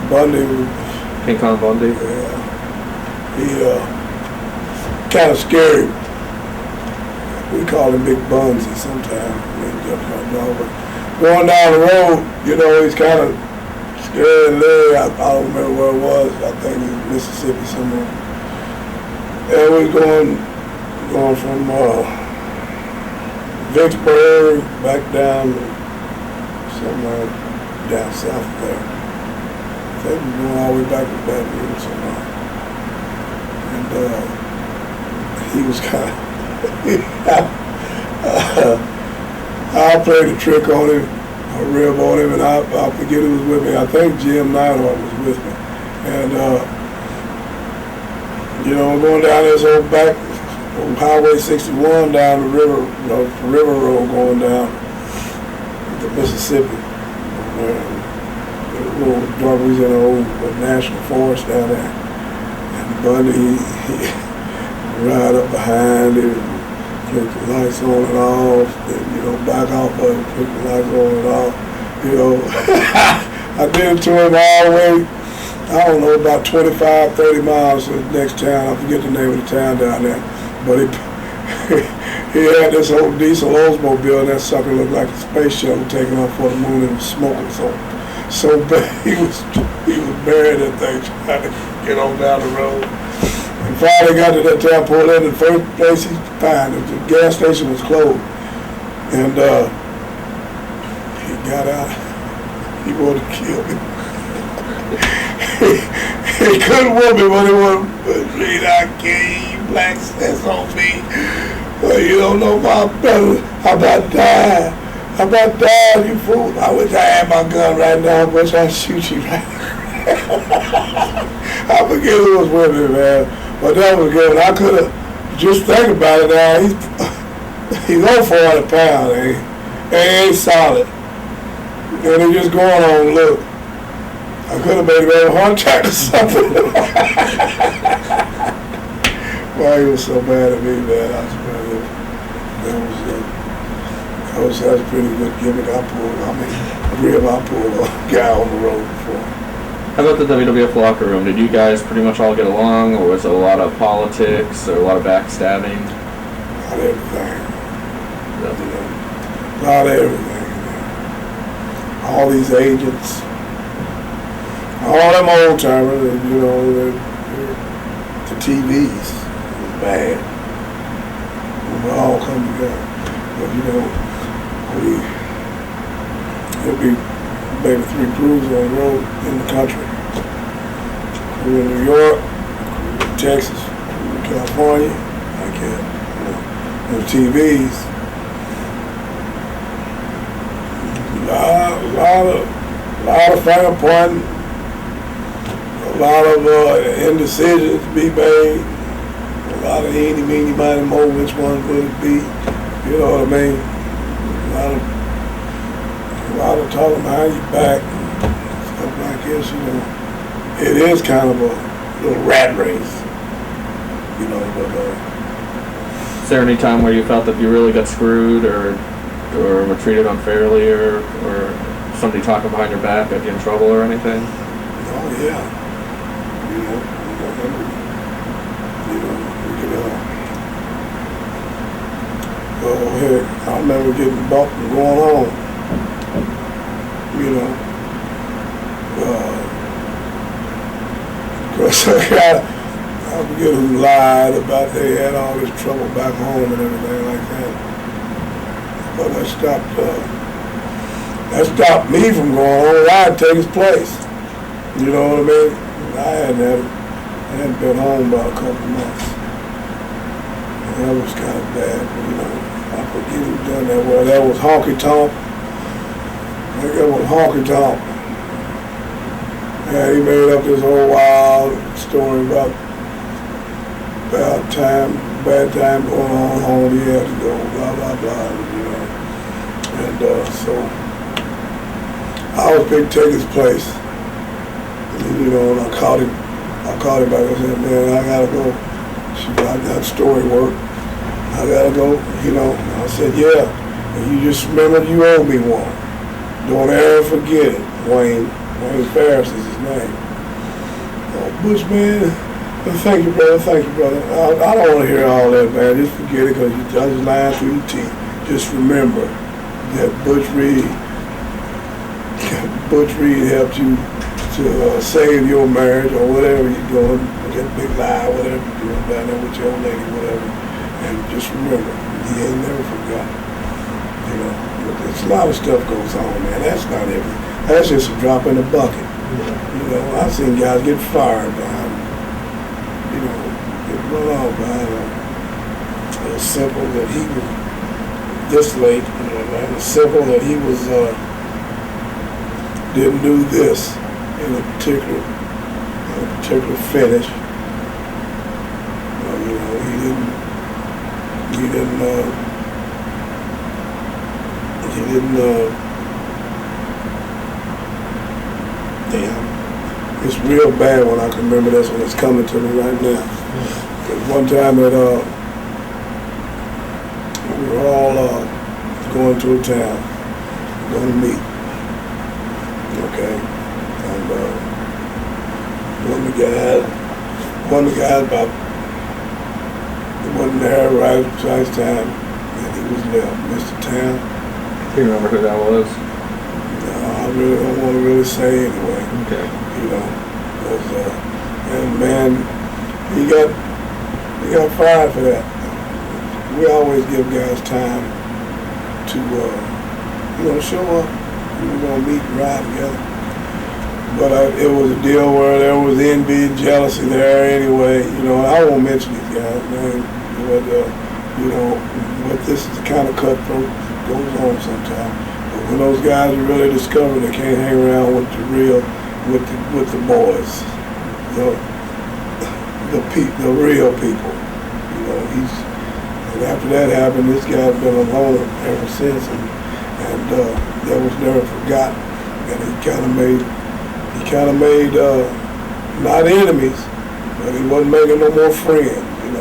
Bundy. King Kong Bundy? Yeah. He kind of scary. We call him Big Bunsy sometimes. But going down the road, you know, he's kind of scary and Larry. I don't remember where it was. I think it was Mississippi somewhere. And we was going from Vicksburg back down somewhere down south there. I think we were going all the way back to Baton Rouge somewhere. And he was kind of, I played a trick on him, a rib on him, and I forget who was with me. I think Jim Neidhart was with me. And, you know, going down this old back, on Highway 61 down the river, you know, river road going down to Mississippi. We was in an old national forest down there. And Bundy, he ride up behind it and flick the lights on and off, then, you know, back off of it, flick the lights on and off. You know, I did it to him all the way, I don't know, about 25, 30 miles to the next town. I forget the name of the town down there. But he had this old diesel Oldsmobile, and that sucker looked like a space shuttle taking off for the moon and was smoking so bad. He was burying that thing trying to get on down the road. And finally got to that town, pulled in the first place he could find. The gas station was closed. And he got out. He wanted to kill me. He couldn't whoop me when he wanted to read I can't black SOB. Well, you don't know my brother. I'm about to die. I'm about to die, you fool. I wish I had my gun right now. I wish I'd shoot you right now. I forget who was with me, man. But that was good. I could have, just think about it now. He's over 400 pounds, and he ain't solid. And he just going on, look. I could have made him have a heart attack or something. Why he was so mad at me, man. I swear that was a pretty good gimmick I pulled. I mean, rib I pulled a guy on the road before. How about the WWF locker room? Did you guys pretty much all get along, or was it a lot of politics or a lot of backstabbing? A lot of everything. A lot of everything. All these agents. All them old timers, you know, the TVs was bad. We all come together. But you know, there'll be maybe 3 crews on the road in the country. Crew in New York, crew in Texas, crew in California, like that. You know, TVs. A lot of finger pointing. A lot of indecisions to be made, a lot of eeny, meeny, miny, mo, which one would it be? You know what I mean? A lot of talking behind your back and stuff like this, you know. It is kind of a little rat race, you know, but is there any time where you felt that you really got screwed or were treated unfairly or somebody talking behind your back got you in trouble or anything? Oh, yeah. You know, heck, I remember getting bumped and going on. You know, I forget who lied about they had all this trouble back home and everything like that. But that stopped me from going on ride and take his place. You know what I mean? I hadn't been home about a couple of months. And that was kind of bad, but I forget who done that. Well, that was Honky Tonk. I think that was Honky Tonk. Yeah, he made up this whole wild story about bad time going on home, he had to go, blah, blah, blah, And so I was big take his place. And I called him back and said, man, I gotta go. I got story work. I gotta go, I said, yeah. And you just remember you owe me one. Don't ever forget it. Wayne Ferris is his name. Oh, Butch, man, thank you, brother. I don't want to hear all that, man. Just forget it because you're just lying through your teeth. Just remember that Butch Reed helped you to save your marriage or whatever you're doing, that big lie, whatever you're doing down there with your old lady, whatever. And just remember, he ain't never forgotten. There's a lot of stuff goes on, man. That's not everything. That's just a drop in the bucket. I've seen guys get fired behind, get run off behind a simple that he was this late, man. A simple that he was didn't do this in a particular finish. He didn't damn. It's real bad when I can remember this when it's coming to me right now. Because one time that we were all going to a town, going to meet. Okay. And one of the guys about he wasn't there right at precise time, and he was left. Mr. Town. Do you remember who that was? I really don't want to really say anyway. Okay. Because, and man, he got fired for that. We always give guys time to, show up. We were going to meet and ride together. But it was a deal where there was envy and jealousy there anyway. I won't mention these guys' names, but this is the kind of cutthroat goes on sometimes. When those guys are really discovered they can't hang around with the boys, the real people, and after that happened, this guy's been a loner ever since, and that was never forgotten. And he kind of made not enemies, but he wasn't making no more friends, and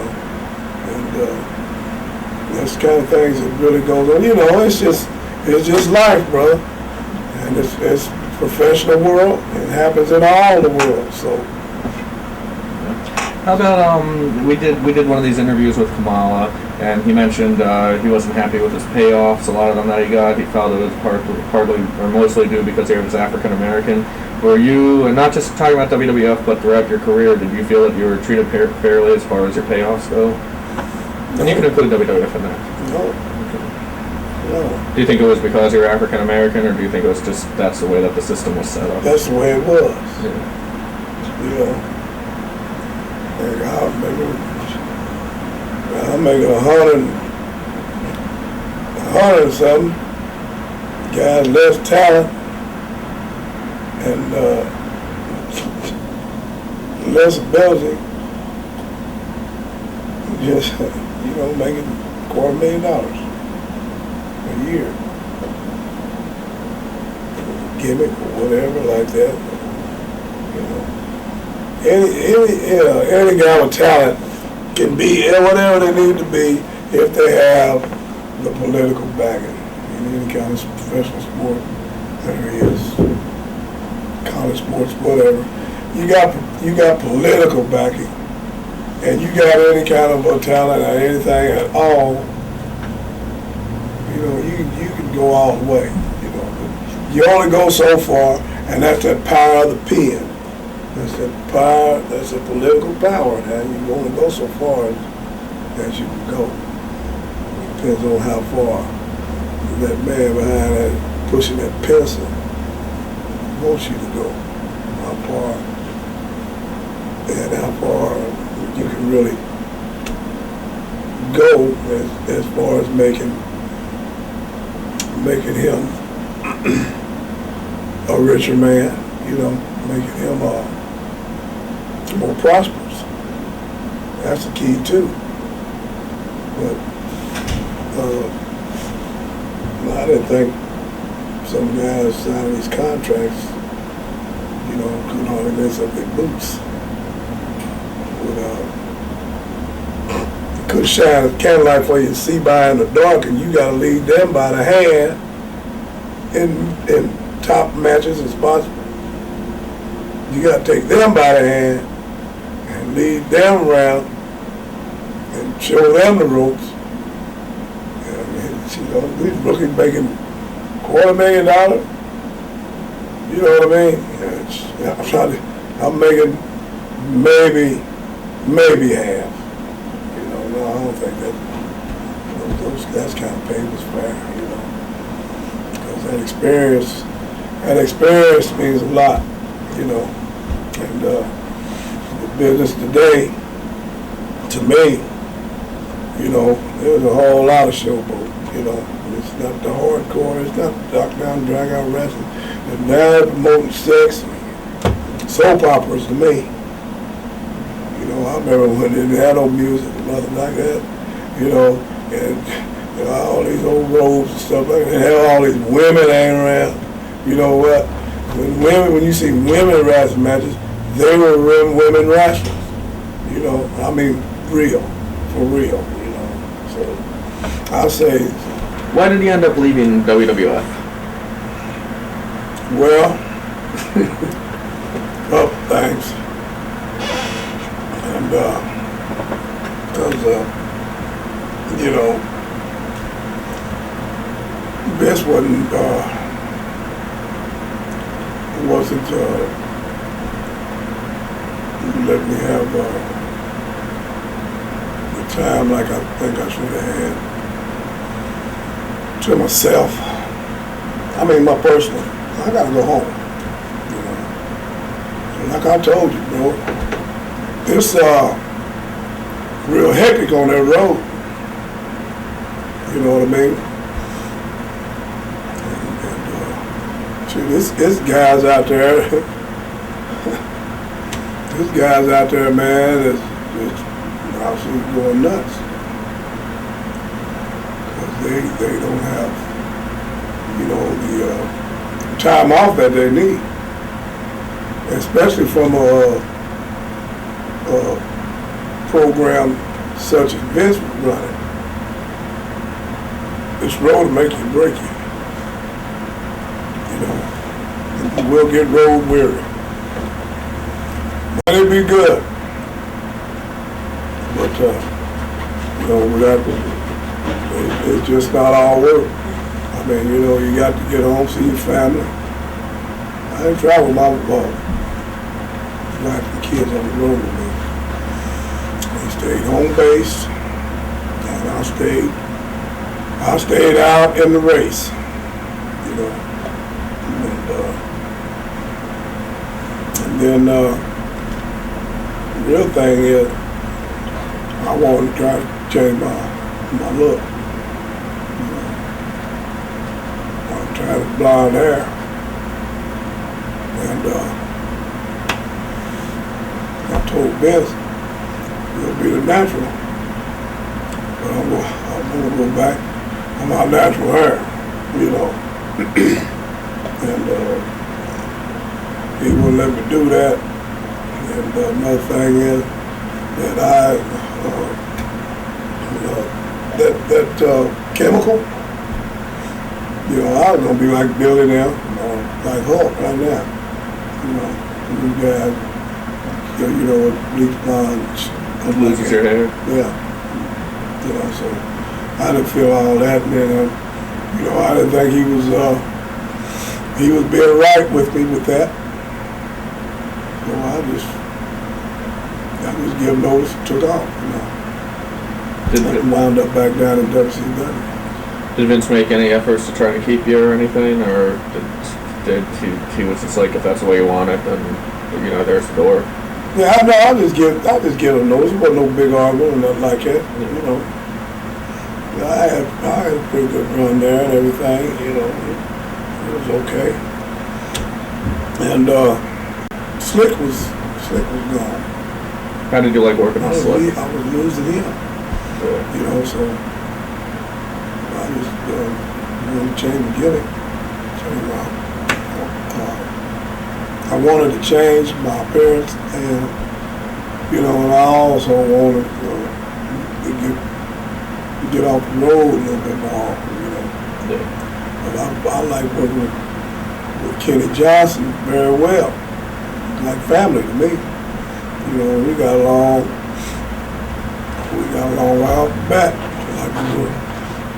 that's the kind of things that really goes on. It's just life, bro. And it's professional world. It happens in all the world. So how about we did one of these interviews with Kamala, and he mentioned he wasn't happy with his payoffs. A lot of them that he got, he felt it was partly or mostly due because he was African American. Were you, and not just talking about WWF, but throughout your career, did you feel that you were treated fairly as far as your payoffs go? And you can include WWF in that. No. No. Do you think it was because you were African American, or do you think it was just that's the way that the system was set up? That's the way it was. Yeah. Like I remember, I'm making 100 and something. Guys less talent and less ability. Just making $250,000. A year, gimmick or whatever like that. Any guy with talent can be whatever they need to be if they have the political backing in any kind of professional sport there is, college sports, whatever. You got political backing, and you got any kind of talent or anything at all. You can go all the way, You only go so far, and that's that power of the pen. That's a power. That's a political power. Now you only go so far as you can go. Depends on how far that man behind that pushing that pencil wants you to go. How far and how far you can really go as far as making him a richer man, making him more prosperous. That's the key too. But I didn't think some guys signing these contracts, couldn't hardly lace up their boots. Could shine a candlelight for you to see by in the dark, and you got to lead them by the hand in top matches and spots. You got to take them by the hand and lead them around and show them the ropes. And, these rookies making $250,000. You know what I mean? I'm making maybe half. No, I don't think that kind of pay was fair, because that experience means a lot, and the business today, to me, there's a whole lot of showboat, it's not the hardcore, it's not the knockdown, drag out wrestling, and now they're promoting sex, soap operas to me. I remember when they didn't have no music or nothing like that, and all these old robes and stuff like that. They have all these women hanging around. You know what? When you see women wrestling matches, they were women wrestlers. I mean, real, for real. So I say. Why did he end up leaving WWF? Well, thanks. And because Vince wasn't let me have the time like I think I should have had to myself. I mean, my personal. I gotta go home. And like I told you, bro, it's real hectic on that road. You know what I mean? This guys out there. This guys out there, man, is absolutely going nuts. Because they don't have, the time off that they need. Especially from a program such as Vince was running. This road will make you break you. You will get road weary. But it'd be good. But, it's just not all work. I mean, you got to get home, see your family. I didn't travel with my wife and kids on the road with me. They stayed home base, and I stayed out in the race, and then the real thing is I want to try to change my look. I want to try to blonde hair, and I told Vince it'll be the natural, but I'm gonna go back on my natural hair, and he wouldn't let me do that. And another thing is that that chemical, I was gonna be like Billy now, like Hulk right now, you guys, bleach blonde, loses your hair. Yeah, so I didn't feel all that, and then I didn't think he was being right with me with that. So I just gave notice and took off, And wound up back down in WCW. Did Vince make any efforts to try to keep you or anything, or did he was just like, if that's the way you want it, then there's the door? Yeah, I just give them notice. It wasn't no big argument or nothing like that. I had a pretty good run there and everything. It was okay. And Slick was gone. How did you like working on Slick? I was losing him. Yeah. So I just wanted to change the gimmick. I wanted to change my appearance, and and I also wanted to get off the road a little bit more. Yeah. But I like working with Kenny Johnson very well. Like family to me. We got along right off the bat,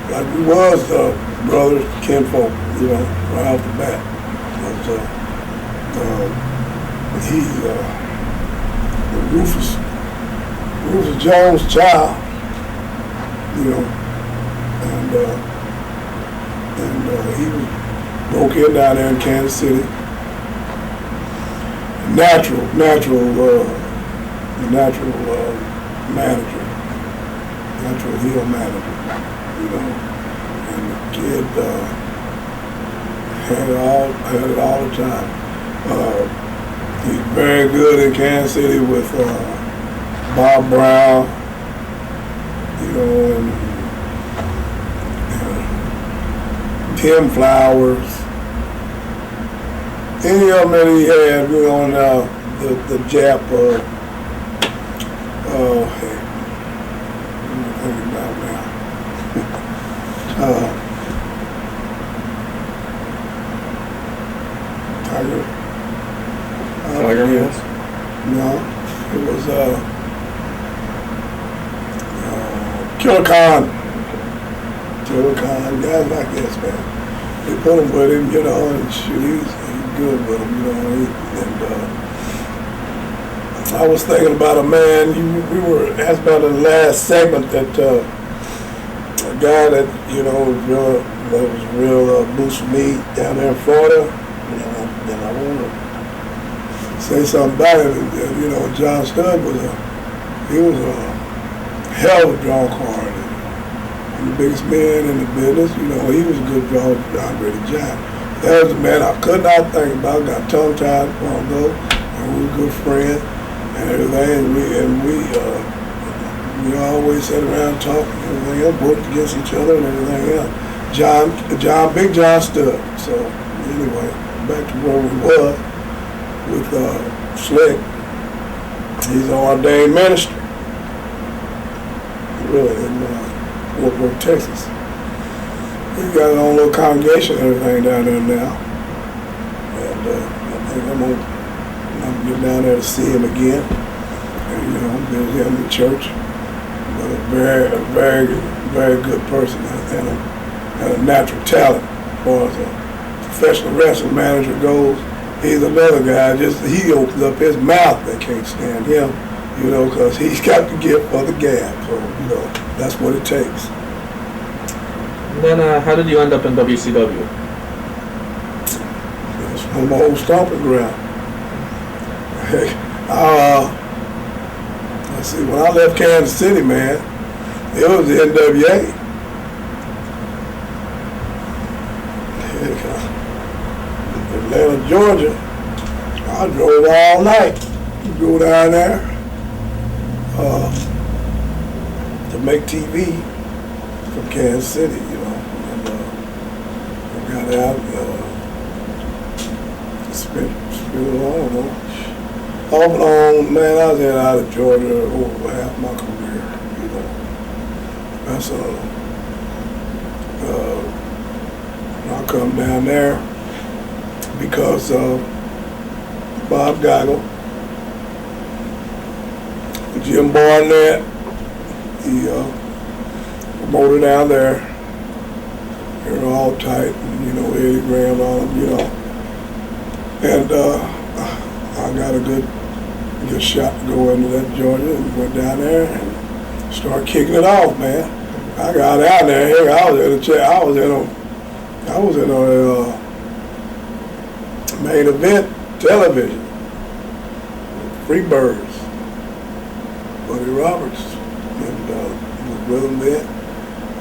like we was brothers, kinfolk, right off the bat. He's Rufus Jones' child, and he was broke in down there in Kansas City. Natural heel manager, and the kid had it all the time. He's very good in Kansas City with Bob Brown, and Tim Flowers. Any of them that he had, on the Jap, hey, what am I thinking about now? Tiger Wheels? No, it was Killer Khan. Guys like this, man. They put him with him, and shoot, he's good with him, and I was thinking about a man, we were asked about in the last segment that a guy that, was real boost for me down there in Florida, and I want to say something about it. John Studd was a hell of a draw card. And the biggest man in the business, he was a good draw for Andre the Giant. That was a man I could not think about. Got tongue-tied a while ago, and we were good friends and everything. And we always sat around talking and everything else, worked against each other and everything else. Big John Studd. So anyway, back to where we were with Slick. He's an ordained minister, really, in Fort Worth, Texas. He's got his own little congregation and everything down there now. And I think I'm gonna get down there to see him again. And, visit him in the church. But a very good person and a natural talent as far as a professional wrestling manager goes. He's another guy, he opens up his mouth, they can't stand him, because he's got the gift for the gab. So, that's what it takes. And then, how did you end up in WCW? It's on my old stomping ground. Let's see, when I left Kansas City, man, it was the NWA. Atlanta, Georgia. I drove all night to go down there to make TV from Kansas City, and got out, spent it all off and on. Man, I was in and out of Georgia over half my career, That's I come down there because Bob Geigel, Jim Barnett, he promoted down there. They're all tight, and, Eddie Graham, all of them, And I got a good Just shot to go into that Georgia and went down there and started kicking it off, man. I got down there. Hey, I was in a chair. I was in a main event television. Freebirds. Buddy Roberts and was with him then.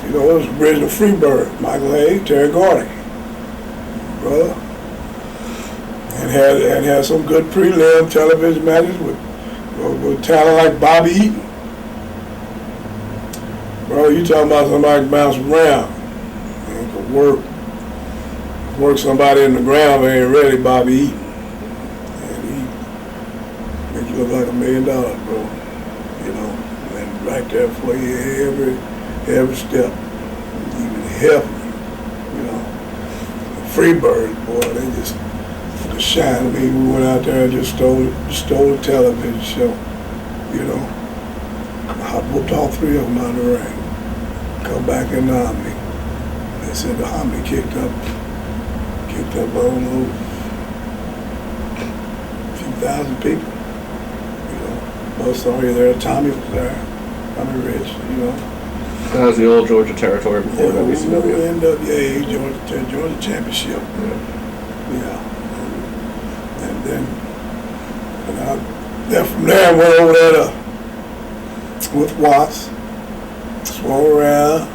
You know, it was original Freebird. Michael Hayes, Terry Gordy, brother. And had some good prelim television matches with talent like Bobby Eaton. Bro, you talking about somebody can bounce around and can work somebody in the ground that ain't ready, Bobby Eaton. And he make you look like $1 million, bro. You know, and right there for you every step. Even help you, you know. The Freebirds, boy, they just shine. I mean, we went out there and just stole the television show, you know. I whooped all 3 of them out of the ring. Come back in the Omni. They said the Omni kicked up, I don't know, a few thousand people. You know, most already there. Tommy was there. Tommy Rich, you know. That was the old Georgia territory before WCW. NWA, Georgia Championship. Yeah. And then from there I went over there with Watts, swung around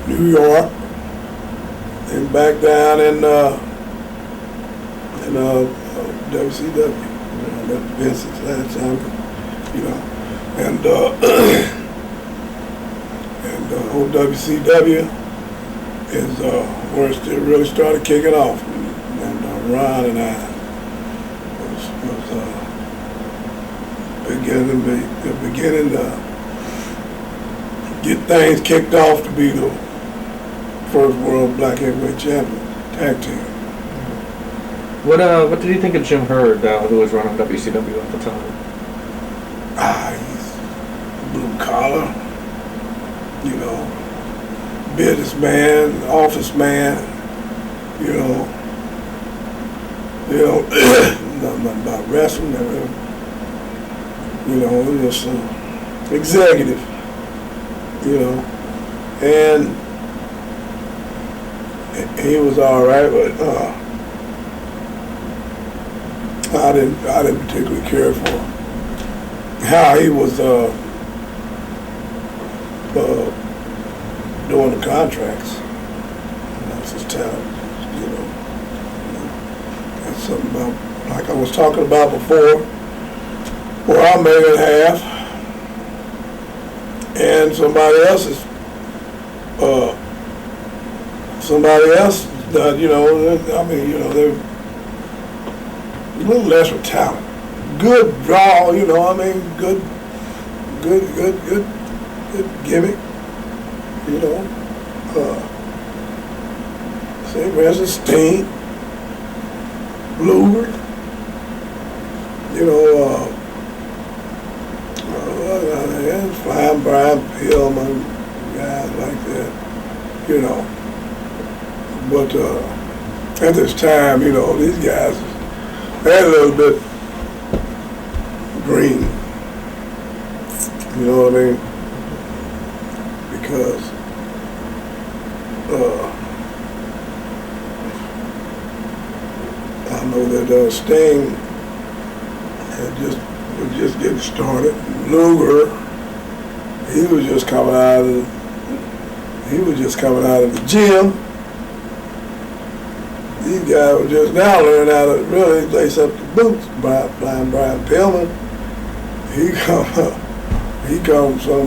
New York, then back down in WCW. You know, that Vincent's last time, you know, and old WCW is where it really started kicking off, and Ron and I was beginning to get things kicked off to be the first world black heavyweight champion tag team. What did you think of Jim Hurd, who was running WCW at the time? He's blue collar, you know, businessman, office man, you know, nothing about wrestling, you know, just executive, you know, and he was all right, but I didn't particularly care for how he was doing the contracts. That's his talent, you know. That's something about, like I was talking about before, where I'm making half, and somebody else, you know, I mean, you know, they're a little less with talent. Good draw, you know, I mean, good gimmick, you know. Say, Resident Sting, Luger, you know, Flying Brian Pillman, guys like that, you know. But at this time, you know, these guys had a little bit green, you know what I mean? Because I know that Sting was just getting started. Luger, he was just coming out of the gym. These guys were just now learning how to really lace up the boots. Flying Brian Pillman, he comes from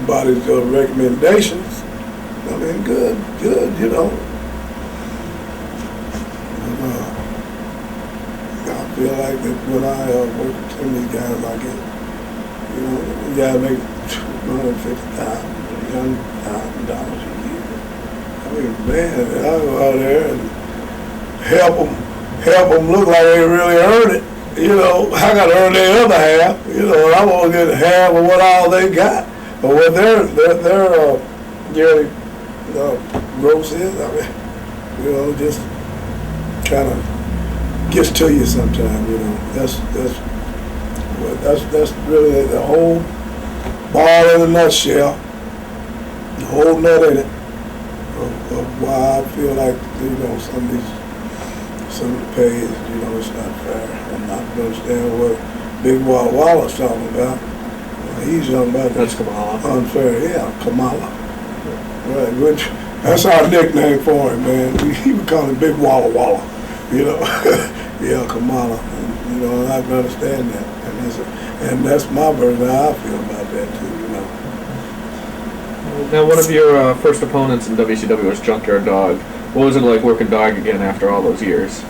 body's recommendations. I mean, good, you know. I feel like that when I work with some of these guys like it, you know, you gotta make $150,000 a year. I mean, man, I go out there and help them look like they really earned it. You know, I got to earn their other half. You know, and I want to get half of what all they got, or what their yearly gross is. I mean, you know, just kind of gets to you sometimes, you know. That's really the whole ball in a nutshell, the whole nut in it of why I feel like, you know, some of the pays, you know, it's not fair. I'm not understanding what Big Walla Walla's talking about. He's talking about that's Kamala. Unfair, yeah, Kamala. Right, which that's our nickname for him, man. We would call him Big Walla Walla, you know. Yeah, Kamala. And, you know, I can understand that. And that's my version of how I feel about that too, you know. Now, one of your first opponents in WCW was Junkyard Dog. What was it like working Dog again after all those years?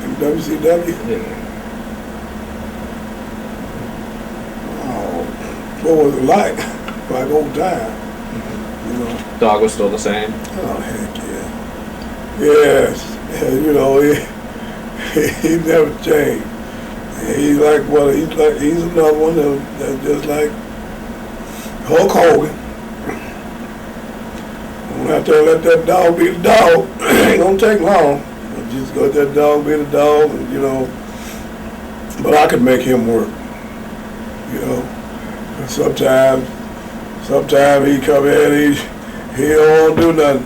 In WCW? Yeah. Oh, what was it like? Like old time, you know. Dog was still the same? Oh, heck yeah. Yes, yeah, you know, he never changed. He's like he's another one that's just like Hulk Hogan. When out there let that dog be the dog, it ain't gonna take long. Just let that dog be the dog, and, you know. But I could make him work, you know. And sometimes he come in, he don't want to do nothing.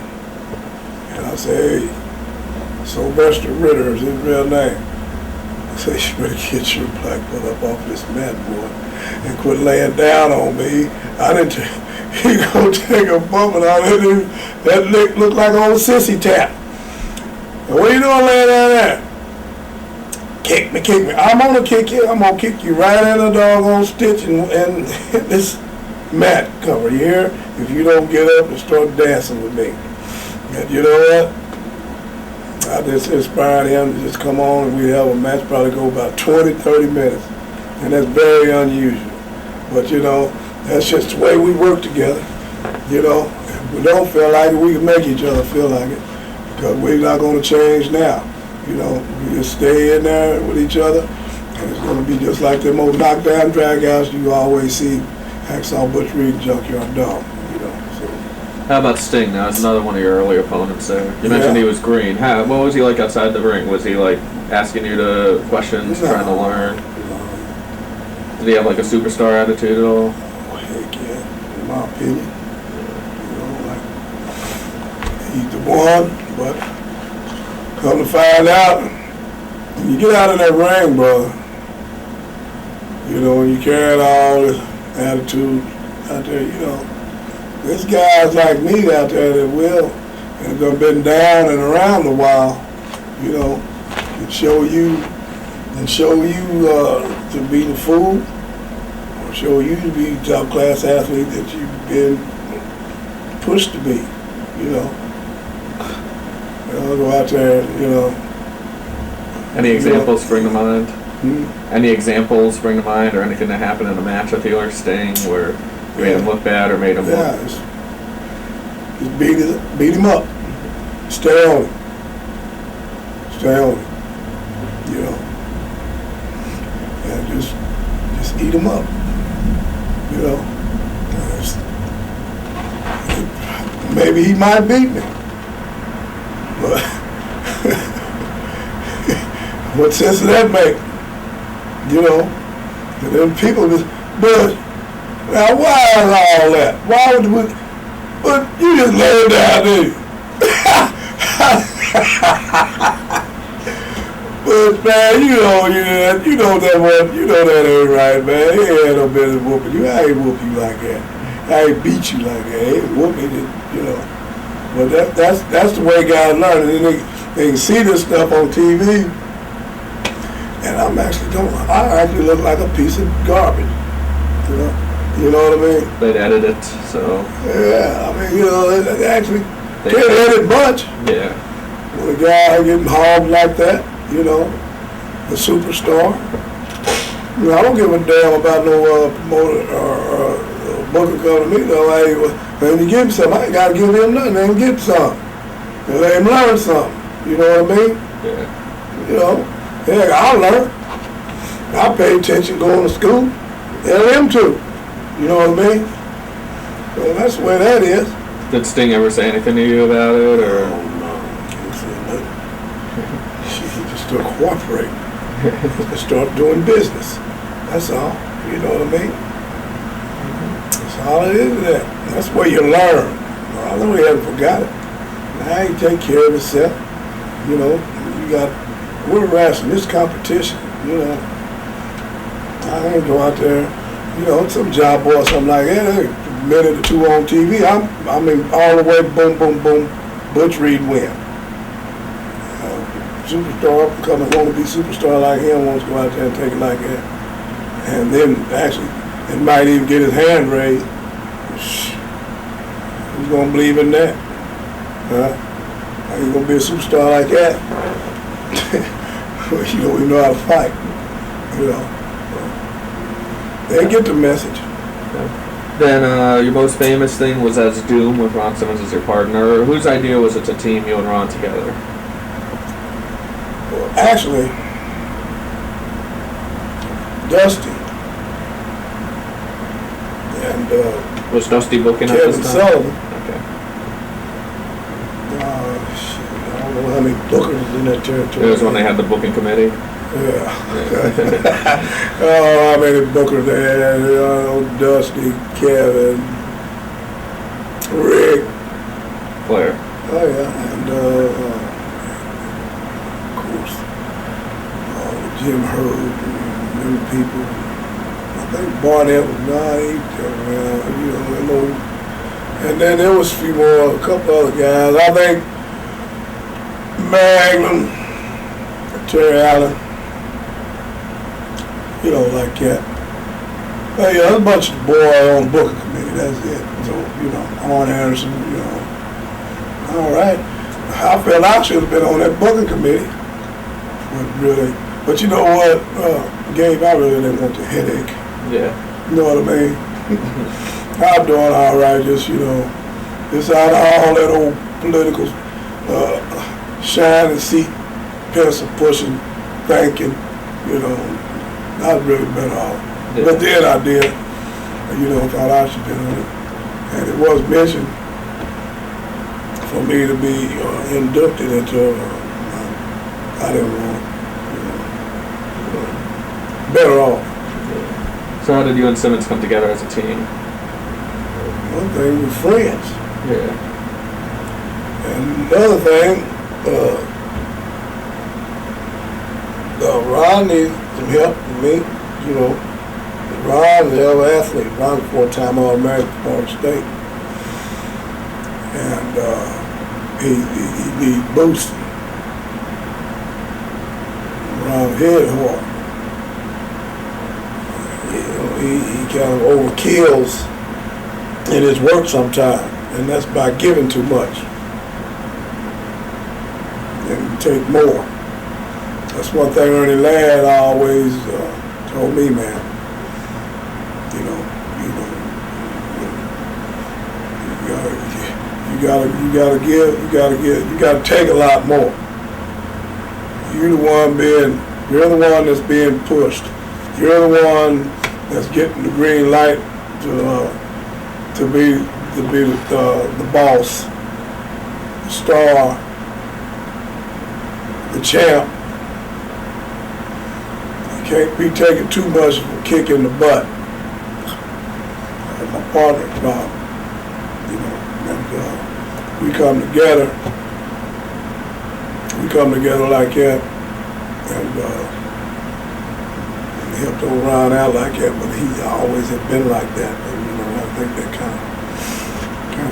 And I say, hey, Sylvester Ritter is his real name. I say, you better get your black butt up off this mat, boy, and quit laying down on me. He gonna take a bump and that lick look like old sissy tap. And what are you doing laying down there? Kick me. I'm gonna kick you. I'm gonna kick you right in the doggone stitch and this mat cover. You hear? If you don't get up and start dancing with me. And you know what? I just inspired him to just come on and we have a match, probably go about 20, 30 minutes. And that's very unusual. But you know, that's just the way we work together. You know, if we don't feel like it, we can make each other feel like it. Because we're not going to change now. You know, we just stay in there with each other. And it's going to be just like them old knockdown dragouts you always see. Hacksaw, Butch Reed, Junkyard Dog. How about Sting? That was another one of your early opponents there. You mentioned he was green. What was he like outside the ring? Was he like asking you to questions, trying to learn? Did he have like a superstar attitude at all? Oh, heck yeah, in my opinion. You know, like, he's the one, but come to find out, when you get out of that ring, brother, you know, when you carry all this attitude out there, you know, there's guys like me out there that will, and have been down and around a while, you know, can show you to be the fool, or show you to be the top class athlete that you've been pushed to be, you know. Go out there, you know. Any examples spring to mind? Hmm? Any examples spring to mind, or anything that happened in a match with you or Sting where you made him look bad or made him look? Yeah, just beat him up. Stay on him. You know. And just eat him up. You know. Maybe he might beat me. But what sense does that make? You know. And then people just, but now why is all that? Why would we? But you just lay it down, didn't you? But man, you know that ain't right, man. He ain't no business whooping you. I ain't whoop you like that. I ain't beat you like that. I ain't whoop you, you know. But that's the way guys learn. And then they can see this stuff on TV, and I actually look like a piece of garbage, you know. You know what I mean? They'd edit it, so. Yeah, I mean, you know, they actually can't edit much. Yeah. When a guy getting hogged like that, you know, a superstar. You know, I don't give a damn about no promoter or booker coming to me, though. When you give him something, I ain't got to give him nothing. They can get something. And let him learn something. You know what I mean? Yeah. You know, heck, I'll learn. I pay attention going to school. And them too. You know what I mean? Well, that's the way that is. Did Sting ever say anything to you about it, or? Oh, no. He can't say nothing. He just to cooperate and start doing business. That's all. You know what I mean? That's all it is. That's where you learn. I know he hadn't forgot it. Now you take care of yourself. You know, we're wrestling this competition. You know, I ain't go out there. You know, some job or something like that. A minute or two on TV. I mean, all the way, boom, boom, boom. Butch Reed win. Superstar up and coming, want to be superstar like him, wants to go out there and take it like that. And then actually, it might even get his hand raised. Who's gonna believe in that? How you gonna be a superstar like that? You don't even know how to fight. You know. They get the message. Then your most famous thing was as Doom with Ron Simmons as your partner. Whose idea was it to team you and Ron together? Well, actually, Dusty and was Dusty booking at Kevin this time? Sullivan. Okay. I don't know how many bookers in that territory. It was when they had the booking committee. Yeah. Oh, how many bookers they had? Dusty, Kevin, Rick. Claire. Oh yeah, and of course, Jim Hurd and them people. I think Barnett was nice, you know, and then there was a couple other guys. I think Magnum, Terry Allen, you know, like that. But yeah, there's a bunch of boys on the booking committee. That's it. So you know, Arn Anderson, you know. All right. I felt I should have been on that booking committee. But you know what, Gabe, I really didn't want the headache. Yeah. You know what I mean? I'm doing all right, just, you know, just out of all that old political shine and seat, pencil pushing, thinking, you know, I'd really been off. Yeah. But then I did, you know, thought I should have been on it. And it was mentioned for me to be inducted into, I didn't want it. Better off. So how did you and Simmons come together as a team? One thing, we're friends. Yeah. And another thing, Ron needs some help from me. You know, Ron's a hell of an athlete. Ron's a 4-time All-American for Florida State. And he needs boosting. Ron's head hard. He kind of overkills in his work sometimes, and that's by giving too much. And take more. That's one thing Ernie Ladd always told me, man. You gotta give, you gotta take a lot more. You're the one that's being pushed. You're the one that's getting the green light to be the boss, the star, the champ. You can't be taking too much of a kick in the butt. My partner, Bob, you know, and we come together like that, and helped old Ron out like that, but he always had been like that. And, you know, I think that kind of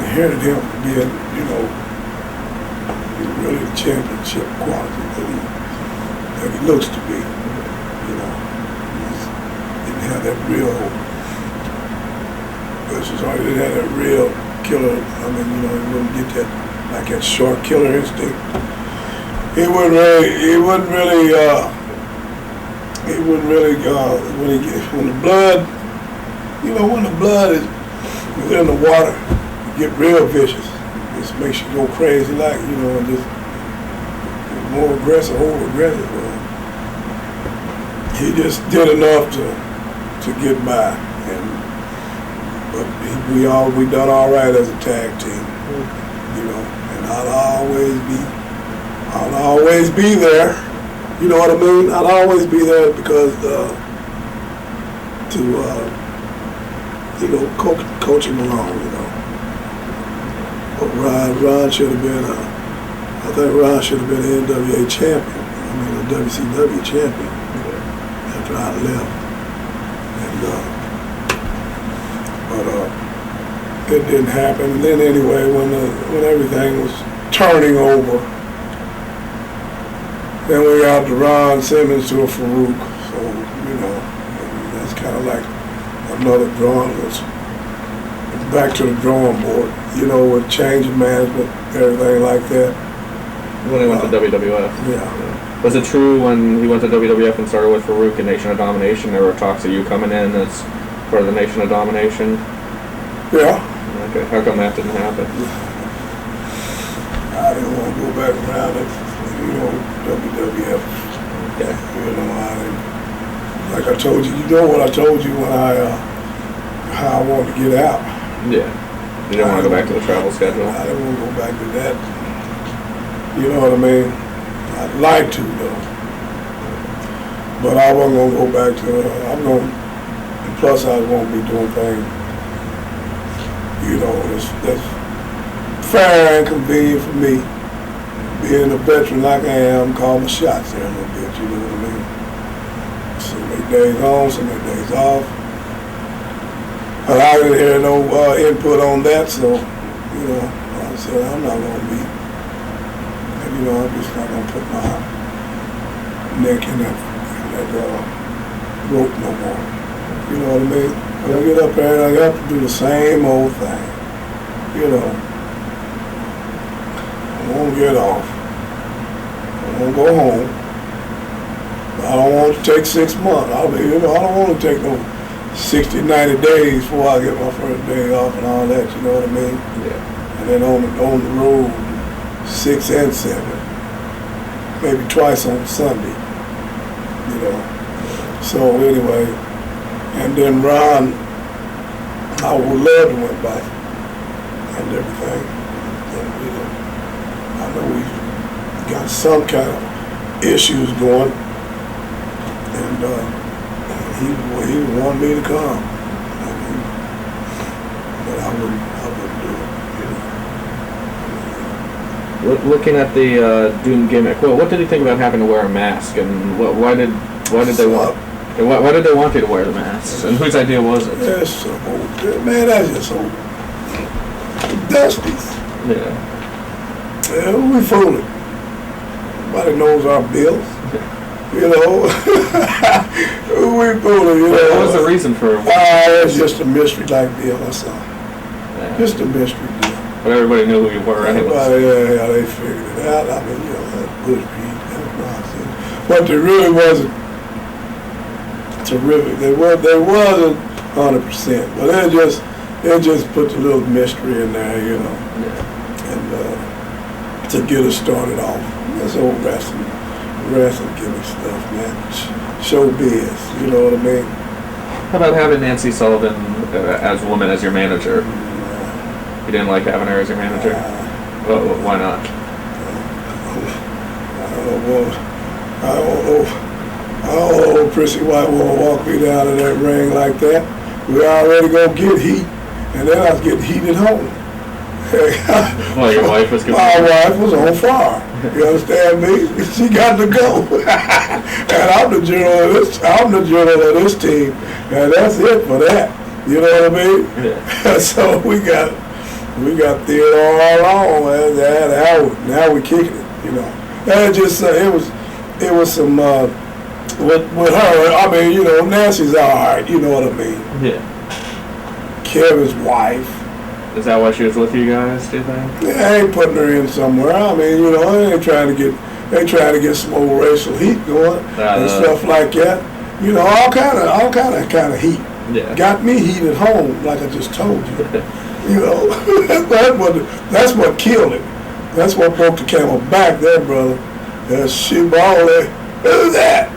inherited him being, you know, really the championship quality that he looks to be. You know, he didn't have that real. He didn't have that real killer. I mean, you know, he wouldn't get that like that short killer instinct. He wouldn't really. When the blood, you know, when the blood is in the water, it get real vicious. It just makes you go crazy, like, you know, and just more aggressive, over aggressive. He just did enough to get by, but we done all right as a tag team, you know. And I'll always be there. You know what I mean? I'd always be there because coach him along, But Ron should have been, I think Ron should have been an NWA champion. I mean, a WCW champion after I left. But it didn't happen. And then anyway, when everything was turning over, then we got to Ron Simmons to a Farouk. So, that's kind of like another drawing. Back to the drawing board, with change of management, everything like that. When he went to WWF? Yeah. Was it true when he went to WWF and started with Farouk and Nation of Domination, there were talks of you coming in as part of the Nation of Domination? Yeah. Okay, how come that didn't happen? I didn't want to go back around it, WWF. Okay. I didn't, like I told you, what I told you when how I wanted to get out. Yeah. You didn't want to go back to the travel schedule? I didn't want to go back to that. You know what I mean? I'd like to, though. But I wasn't going to go back to it. And plus I won't be doing things, that's fair and convenient for me. Being a veteran like I am, call my shots there a little bit, you know what I mean? So many days on, so many days off. But I didn't hear no input on that, so, I said, I'm not going to be, I'm just not going to put my neck in that rope no more. You know what I mean? When I get up there, I got to do the same old thing. I won't get off. I won't go home. I don't want to take 6 months. I don't want to take no 60, 90 days before I get my first day off and all that, you know what I mean? Yeah. And then on the road, 6 and 7. Maybe twice on Sunday, So anyway, and then Ron, I would love to went back and everything. And, I know we got some kind of issues going, and he would want me to come. But I wouldn't do it. Looking at the Doom gimmick, well, what did he think about having to wear a mask, and why did they want? Why did they want you to wear the mask? And whose idea was it? That's so old. Man, that's just so dusty. Yeah. We fooling. Nobody knows our bills. We fooling. What was the reason for? It's just a mystery like deal. That's all. Yeah. Just a mystery deal. But everybody knew who you were, anyway. Yeah, they figured it out. I mean, that Butch Reed, that was nonsense. But there really wasn't terrific. They wasn't 100%, but they just put the little mystery in there, Yeah. And to get us started off. That's old wrestling gimmick stuff, man. Showbiz, you know what I mean? How about having Nancy Sullivan as a woman as your manager? You didn't like having her as your manager? Why not? I don't know. Prissy White won't walk me down in that ring like that. We already gonna get heat, and then I was getting heat at home. Well, your wife was. My wife was on fire. You understand me? She got to go, and I'm the general of this team, and that's it for that. You know what I mean? Yeah. So we got theater all along, and now we kicking it. And it was some with her. I mean, Nancy's all right. You know what I mean? Yeah. Kevin's wife. Is that why she was with you guys, do you think? Yeah, I ain't putting her in somewhere. I mean, they ain't trying to get some old racial heat going and stuff like that. All kind of heat. Yeah. Got me heat at home, like I just told you. That's what killed it. That's what broke the camel back there, brother. That shit ball there. Who's that?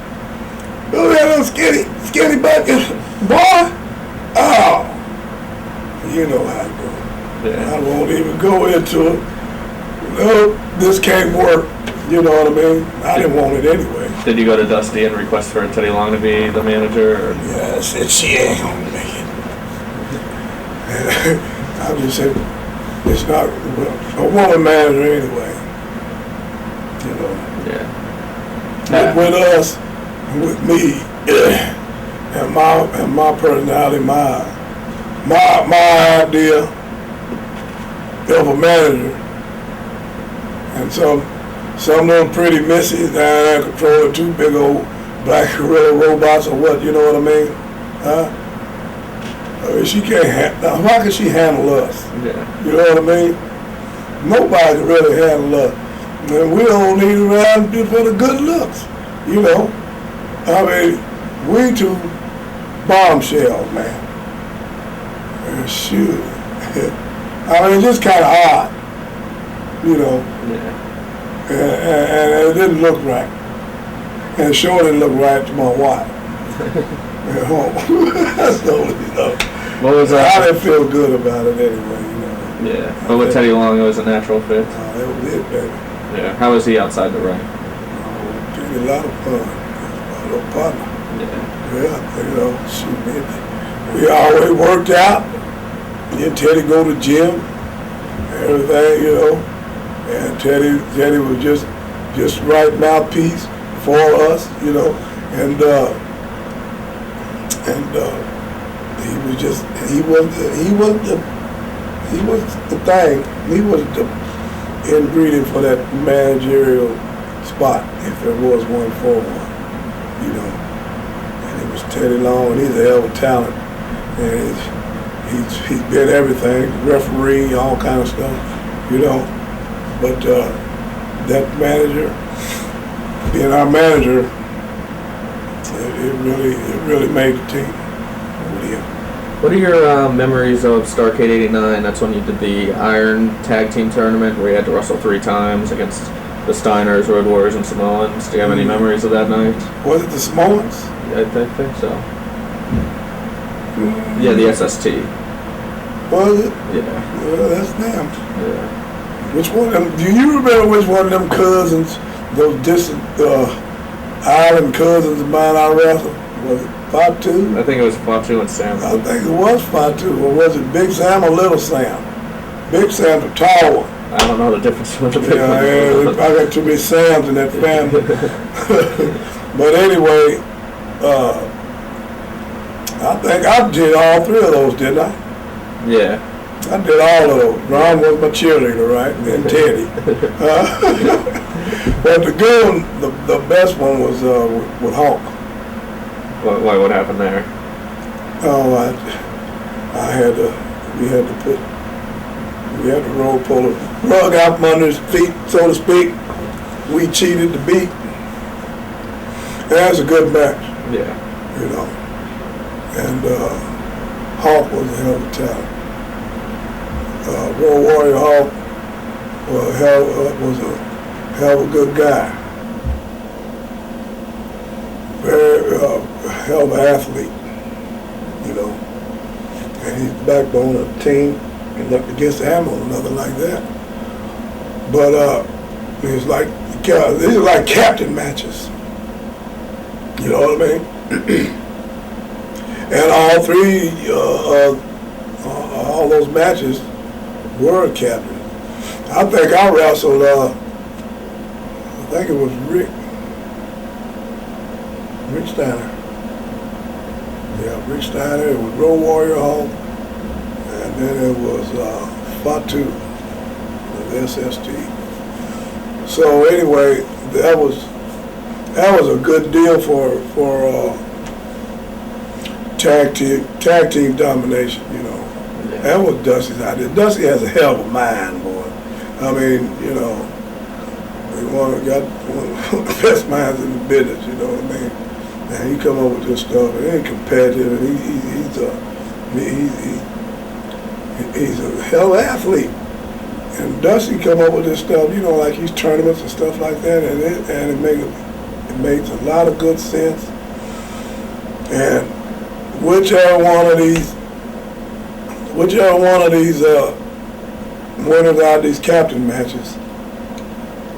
Who's that little skinny bucket? Boy? Oh. You know how it goes. Yeah. I won't even go into it. No, this can't work. You know what I mean? I didn't want it anyway. Did you go to Dusty and request for Teddy Long to be the manager? Or? Yeah, I said she ain't gonna make it. I just said it's not a woman manager anyway. You know. Yeah. With us, with me, and my personality, my idea of a manager, and some of them pretty missies down there controlling two big old black gorilla robots or what, you know what I mean? Huh? I mean, she can't now how can she handle us? Yeah. You know what I mean? Nobody can really handle us. And we don't need around for the good looks, you know? I mean, we two bombshells, man. And shoot. I mean, just kind of odd, you know? Yeah. And it didn't look right. And it sure didn't look right to my wife at home. So, you know, What was I didn't feel good about it anyway, you know. Yeah. But with Teddy Long, it was a natural fit. That was it, baby. Yeah. How was he outside the ring? Pretty a lot of fun. A little partner. Yeah. Yeah, you know, shoot, baby. We always worked out. Me and Teddy go to the gym, everything, you know. And Teddy was just right mouthpiece for us, you know. And he was just he was the thing. He was the ingredient for that managerial spot, if there was one for one, you know. And it was Teddy Long, and he's a hell of a talent. And he's been everything, referee, all kind of stuff, you know. But that manager, being our manager, it really made the team. What are your memories of Starrcade '89? That's when you did the Iron Tag Team Tournament where you had to wrestle 3 times against the Steiners, Road Warriors, and Samoans. Do you have any memories of that night? Was it the Samoans? I think so. Yeah, the SST. Was it? Yeah. Well, that's them. Yeah. Which one of them? Do you remember which one of them cousins, those distant island cousins of mine I wrestled? Was it Fatu? I think it was Fatu and Sam. I think it was Fatu, or was it Big Sam or Little Sam? Big Sam's a tall one. I don't know the difference between the big Yeah, ones. I got too many Sams in that family. But anyway, I think I did all 3 of those, didn't I? Yeah. I did all of those. Ron was my cheerleader, right? And then Teddy. But the good one, the best one was with Hawk. What happened there? Oh, we had to pull the rug out from under his feet, so to speak. We cheated the beat. That was a good match. Yeah. You know. And Hawk was a hell of a talent. Road Warrior Hawk was a hell of a good guy. Very hell of an athlete, you know. And he's the backbone of the team, and up against Ammo, nothing like that. But these are like captain matches. You know what I mean? And all 3, all those matches were captain. I think I wrestled, I think it was Rick Steiner. Yeah, Rick Steiner. It was Road Warrior Hall, and then it was Fatu, the SST. So anyway, that was a good deal for tag team domination. You know, Yeah. that was Dusty's idea. Dusty has a hell of a mind, boy. I mean, you know, got one of the best minds in the business. You know what I mean? And he come up with this stuff, and he ain't competitive, and he's a hell of an athlete. And Dusty come up with this stuff, you know, like these tournaments and stuff like that, and it makes a lot of good sense. And whichever one of these winners out of these captain matches,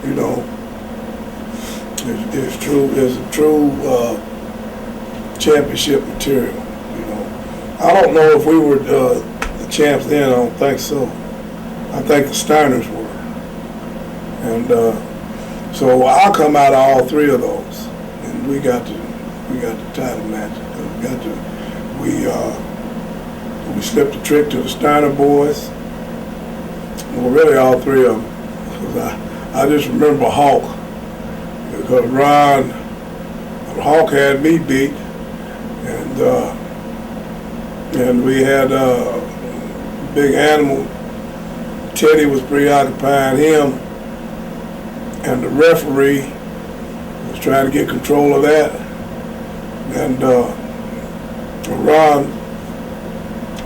you know, It's true. It's a true championship material. You know, I don't know if we were the champs then. I don't think so. I think the Steiners were, and so I'll come out of all three of those, and we got the title match. We slipped the trick to the Steiner boys. Well, really all three of them. I just remember Hawk, because Hawk had me beat, and we had Big Animal. Teddy was preoccupying him, and the referee was trying to get control of that, and Ron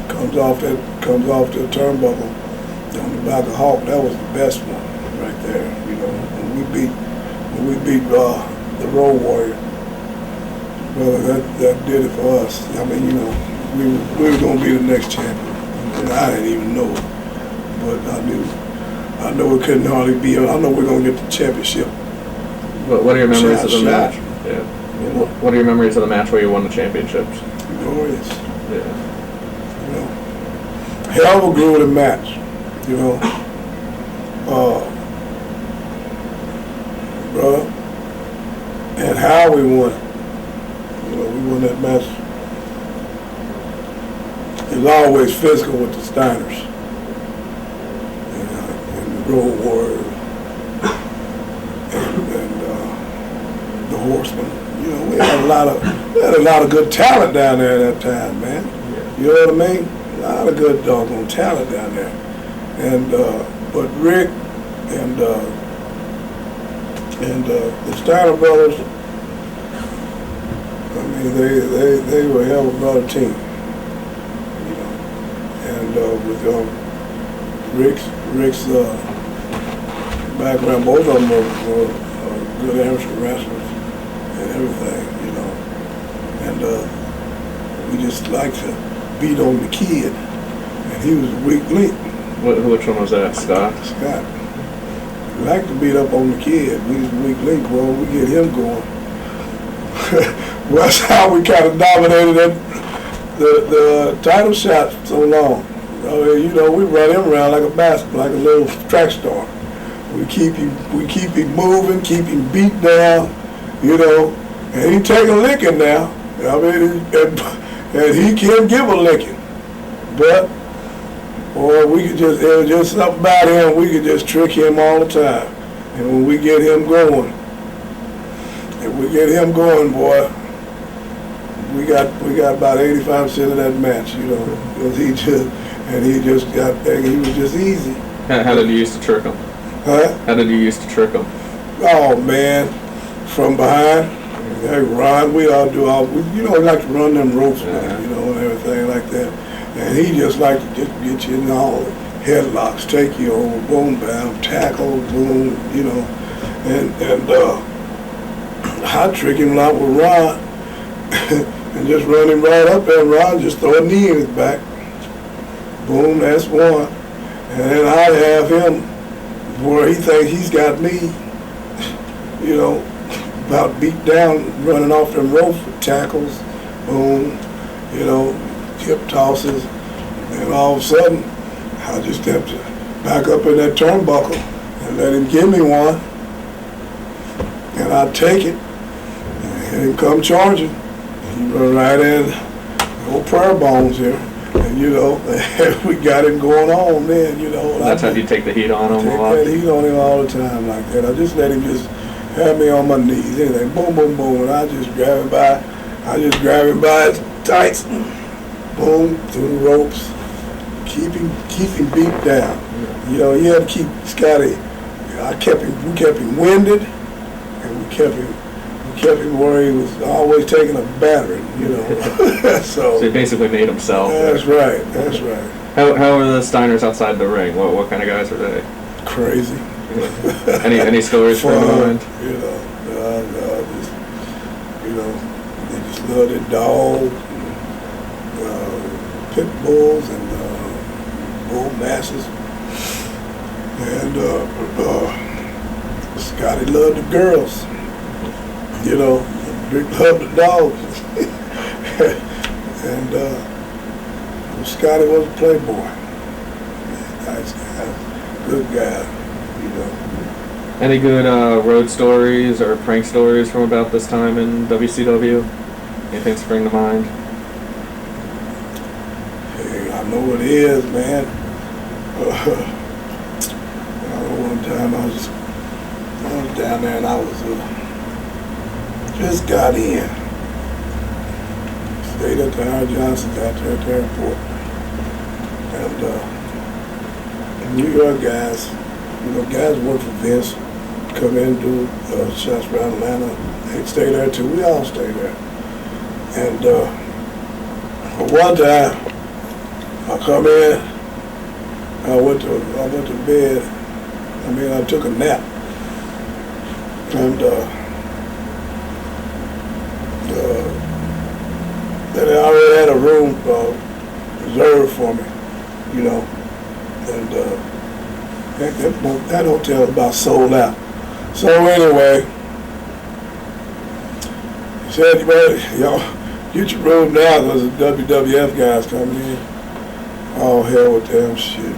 comes off the turnbuckle on the back of Hawk. That was the best one right there. You know, when we beat the Road Warrior, brother, that did it for us. I mean, you know, we were gonna be the next champion, and I didn't even know it, but I know it couldn't hardly be. I know we're gonna get the championship. What are your memories of the match? Yeah. You know? What are your memories of the match where you won the championships? Glorious. Yeah. You know, hell of a grueling match. You know, brother, and how we won it. You know, we won that match. It was always physical with the Steiners, you know, and the Road Warriors, and the Horsemen. You know, we had a lot of good talent down there at that time, man. Yeah. You know what I mean? A lot of good doggone talent down there. And but Rick and the Steiner brothers, I mean, they were a hell of another team, you know. And with Rick's background, both of them were good amateur wrestlers and everything, you know. And we just liked to beat on the kid, and he was a weak link. Which one was that, Scott? Scott. We like to beat up on the kid. We was a weak link, boy. We get him going. Well, that's how we kind of dominated the title shot so long. You know, we run him around like a basketball, like a little track star. We keep him moving, keep him beat down, you know, and he take a licking now. I mean, and he can give a licking, but. Or it was just something about him, we could just trick him all the time. And when we get him going, boy, we got about 85% of that match, you know, because he was just easy. How did you used to trick him? Huh? How did you used to trick him? Oh man, from behind. Hey, Ron, we all do you know, we like to run them ropes, man, you know, and everything like that. And he just like to just get you in all the headlocks, take you over, boom, bam, tackle, boom, you know. And I trick him out with Ron and just run him right up there, and Ron just throw a knee in his back. Boom, that's one. And then I have him where he thinks he's got me, you know, about beat down, running off them ropes with tackles, boom, you know, hip tosses, and all of a sudden, I just have to back up in that turnbuckle and let him give me one, and I take it, and him come charging, and he run right in, old prayer bones here, and you know, we got him going on then, you know. That's how you take the heat on him a lot? Take that heat on him all the time like that. I just let him just have me on my knees, anything, boom, boom, boom, and I just grab him by his tights, boom, through the ropes, keep him beat down. You know, you had to keep Scotty. We kept him winded, and we kept him where he was always taking a battering. You know, so he basically made himself. That's right. That's right. How were the Steiners outside the ring? What kind of guys were they? Crazy. Any stories from the mind? You know, they just love their dogs. Pit bulls and bull masses, and Scotty loved the girls. You know, big love to dogs. And Scotty was a playboy. Nice guy, good guy, you know. Any good road stories or prank stories from about this time in WCW? Anything spring to mind? Hey, I know it is, man. One time I was down there and I was just got in. Stayed at the Howard Johnson's out there at the airport. And New York guys, guys work for Vince, come in and do shots around Atlanta. They stay there too. We all stay there. And one time I come in, I went to bed. I took a nap. And they already had a room reserved for me, you know. And that hotel about sold out. So anyway, he said, y'all get your room now because the WWF guys coming in. Oh, hell with them shit.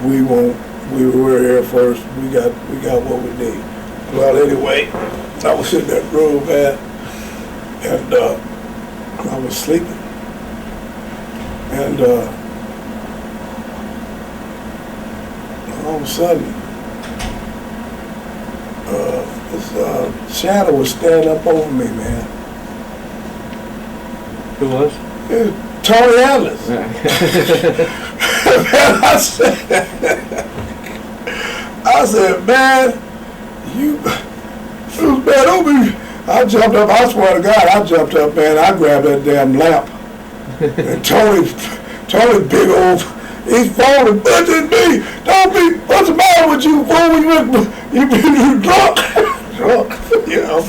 We won't. We were here first. We got what we need. Well, anyway, I was in that room, man, and I was sleeping. And all of a sudden, this shadow was standing up over me, man. Who was? It was Tony Atlas. Man, I said, man, man, don't be. I jumped up, I swear to God, I jumped up, man, I grabbed that damn lamp. And Tony big old, he's falling, Butch and me, don't be, what's the matter with you, fool? You drunk? Drunk, you know,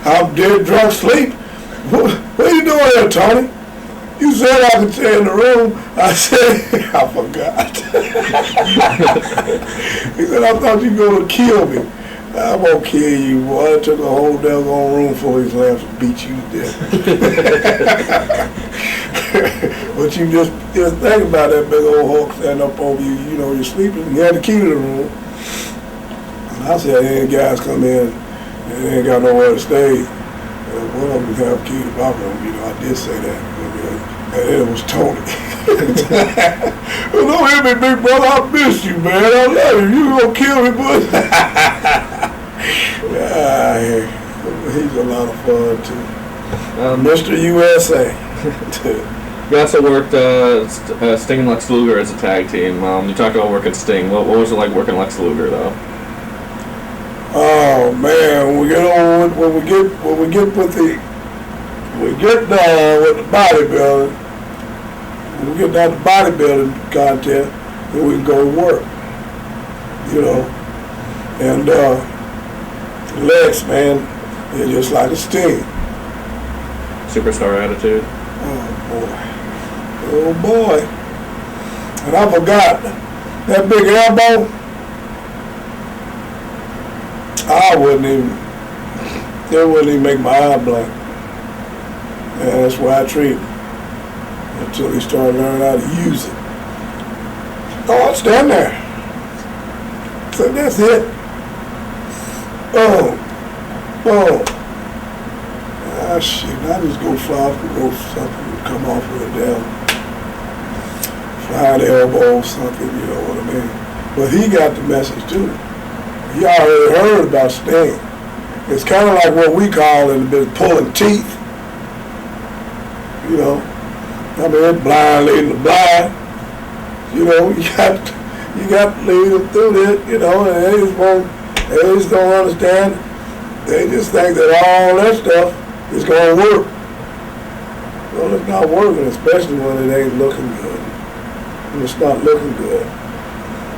I'm dead drunk, sleep. What are you doing here, Tony? You said I could stay in the room. I said, I forgot. He said, I thought you were going to kill me. I won't kill you, boy. I took a whole doggone room full of these lamps to beat you to death. But you just think about that big old Hulk standing up over you, you're sleeping, you had the key to the room. And I said, any guys come in, and they ain't got nowhere to stay. One of them have a key to my room, I did say that. And it was Tony. Well, don't hit me, big brother. I miss you, man. I love you. You gonna kill me, boy? He's a lot of fun too. Mr. USA. You also worked Sting and Lex Luger as a tag team. You talked about working Sting. What was it like working Lex Luger, though? Oh man, when we get down with the bodybuilding. When we get down to bodybuilding contest, then we can go to work, And Lex, man, is just like a Sting. Superstar attitude. Oh boy. And I forgot that big elbow. It wouldn't even make my eye blank. And that's why I treat him. Until he started learning how to use it. Oh, I'll stand there. So that's it. Oh. Ah, shit. I just go fly off the rope or something and come off with a damn flying elbow or something, you know what I mean? But he got the message too. He already heard about Sting. It's kind of like what we call in the business pulling teeth. Blind leading the blind. You got to lead them through this, and they just don't understand. They just think that all that stuff is going to work. Well, it's not working, especially when it ain't looking good. When it's not looking good.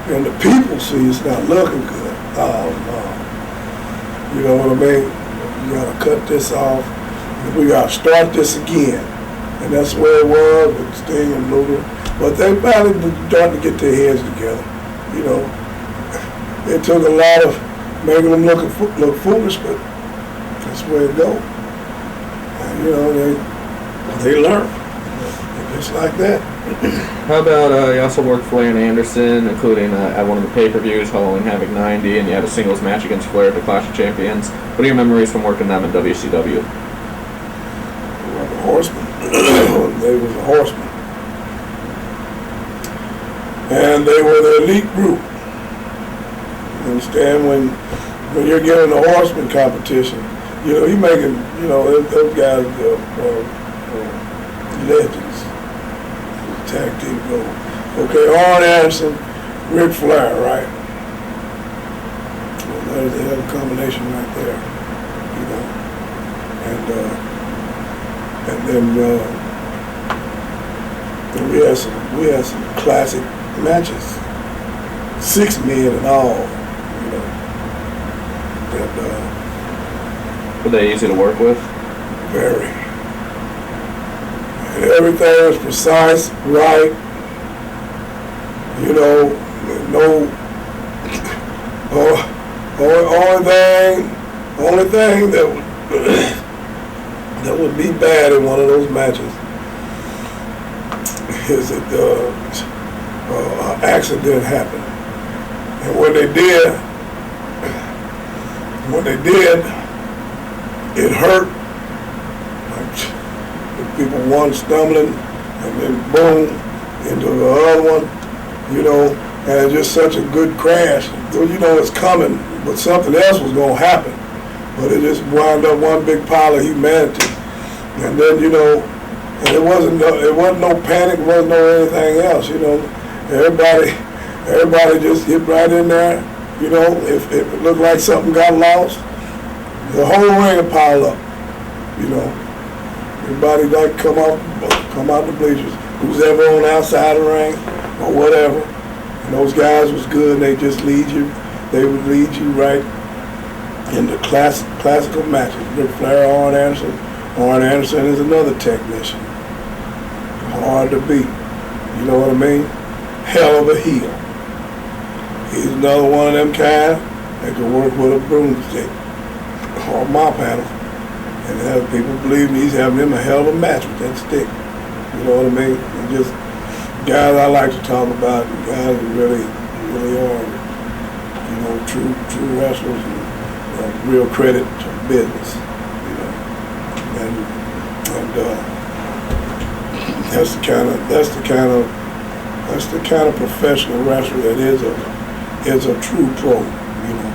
And the people see it's not looking good. Oh, no. You know what I mean? You got to cut this off. And we got to start this again. And that's where it was with Sting and Luger. But they finally started to get their heads together. It took a lot of making them look foolish, but That's the way it goes. And, you know, they learn. Just like that. How about you also worked Flair and Anderson, including at one of the pay-per-views, Halloween Havoc 90, and you had a singles match against Flair at the Clash of Champions. What are your memories from working them in WCW? Well, the Horsemen. They was a Horseman. And they were the elite group. You understand? When you're getting the Horseman competition, you know, you're making, you know, those guys legends. Tag team gold. Okay, Arn Anderson, Ric Flair, right? Well, there's the other combination right there, you know. And then we had some classic matches, 6 men and all, you know. And were they easy to work with? Very. And everything was precise, right. You know, no. Only thing that would be bad in one of those matches is that an accident happened, and when they did, it hurt. People one stumbling and then boom into the other one, you know, and just such a good crash. You know it's coming, but something else was going to happen. But it just wound up one big pile of humanity. And then, you know, and it wasn't no panic, wasn't no anything else, you know. Everybody just hit right in there, you know. If it looked like something got lost, the whole ring would pile up, you know. Everybody like come out the bleachers. Who's ever on the outside of the ring or whatever. And those guys was good. They just lead you. They would lead you right into classical matches. Ric Flair, Arn Anderson. Arn Anderson is another technician. Hard to beat. You know what I mean? Hell of a heel. He's another one of them kind that can work with a broomstick or a mop handle. And have people believe me, he's having him a hell of a match with that stick. You know what I mean? And just guys I like to talk about, guys who really are, you know, true wrestlers and real credit to business. You know, and that's the kind of professional wrestler that is a true pro. You know,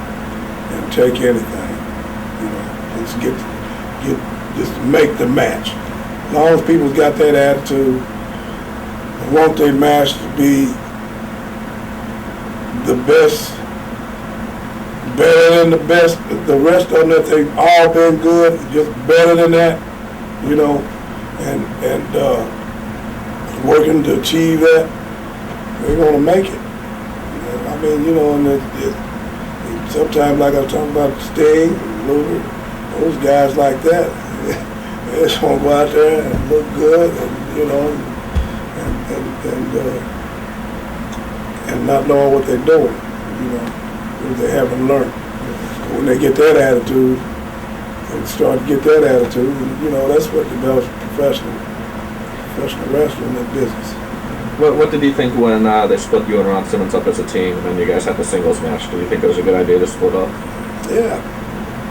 and take anything. You know, just make the match. As long as people's got that attitude, and want their match to be the best, better than the best, the rest of them, if they've all been good, just better than that, you know, and working to achieve that, they're going to make it. I mean, you know, and sometimes, like I was talking about Sting, Luther, those guys like that, they just want to go out there and look good, and you know, and not knowing what they're doing, you know, because they haven't learned. When they get that attitude, and start to get that attitude, you know, that's what develops professional wrestling in that business. What did you think when they split you and Ron Simmons up as a team, and then you guys had the singles match? Did you think it was a good idea to split up? Yeah.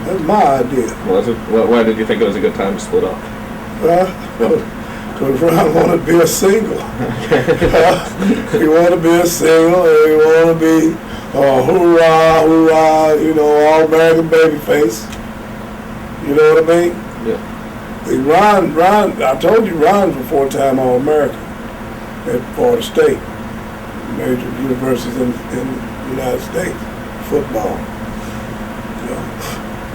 That's my idea. Why did you think it was a good time to split up? Because Ron wanted to be a single. He wanted to be a single, and he wanted to be hoorah, you know, all-American babyface. You know what I mean? Yeah. Ron, I told you Ron's a 4-time All-American at Florida State, major universities in the United States, football.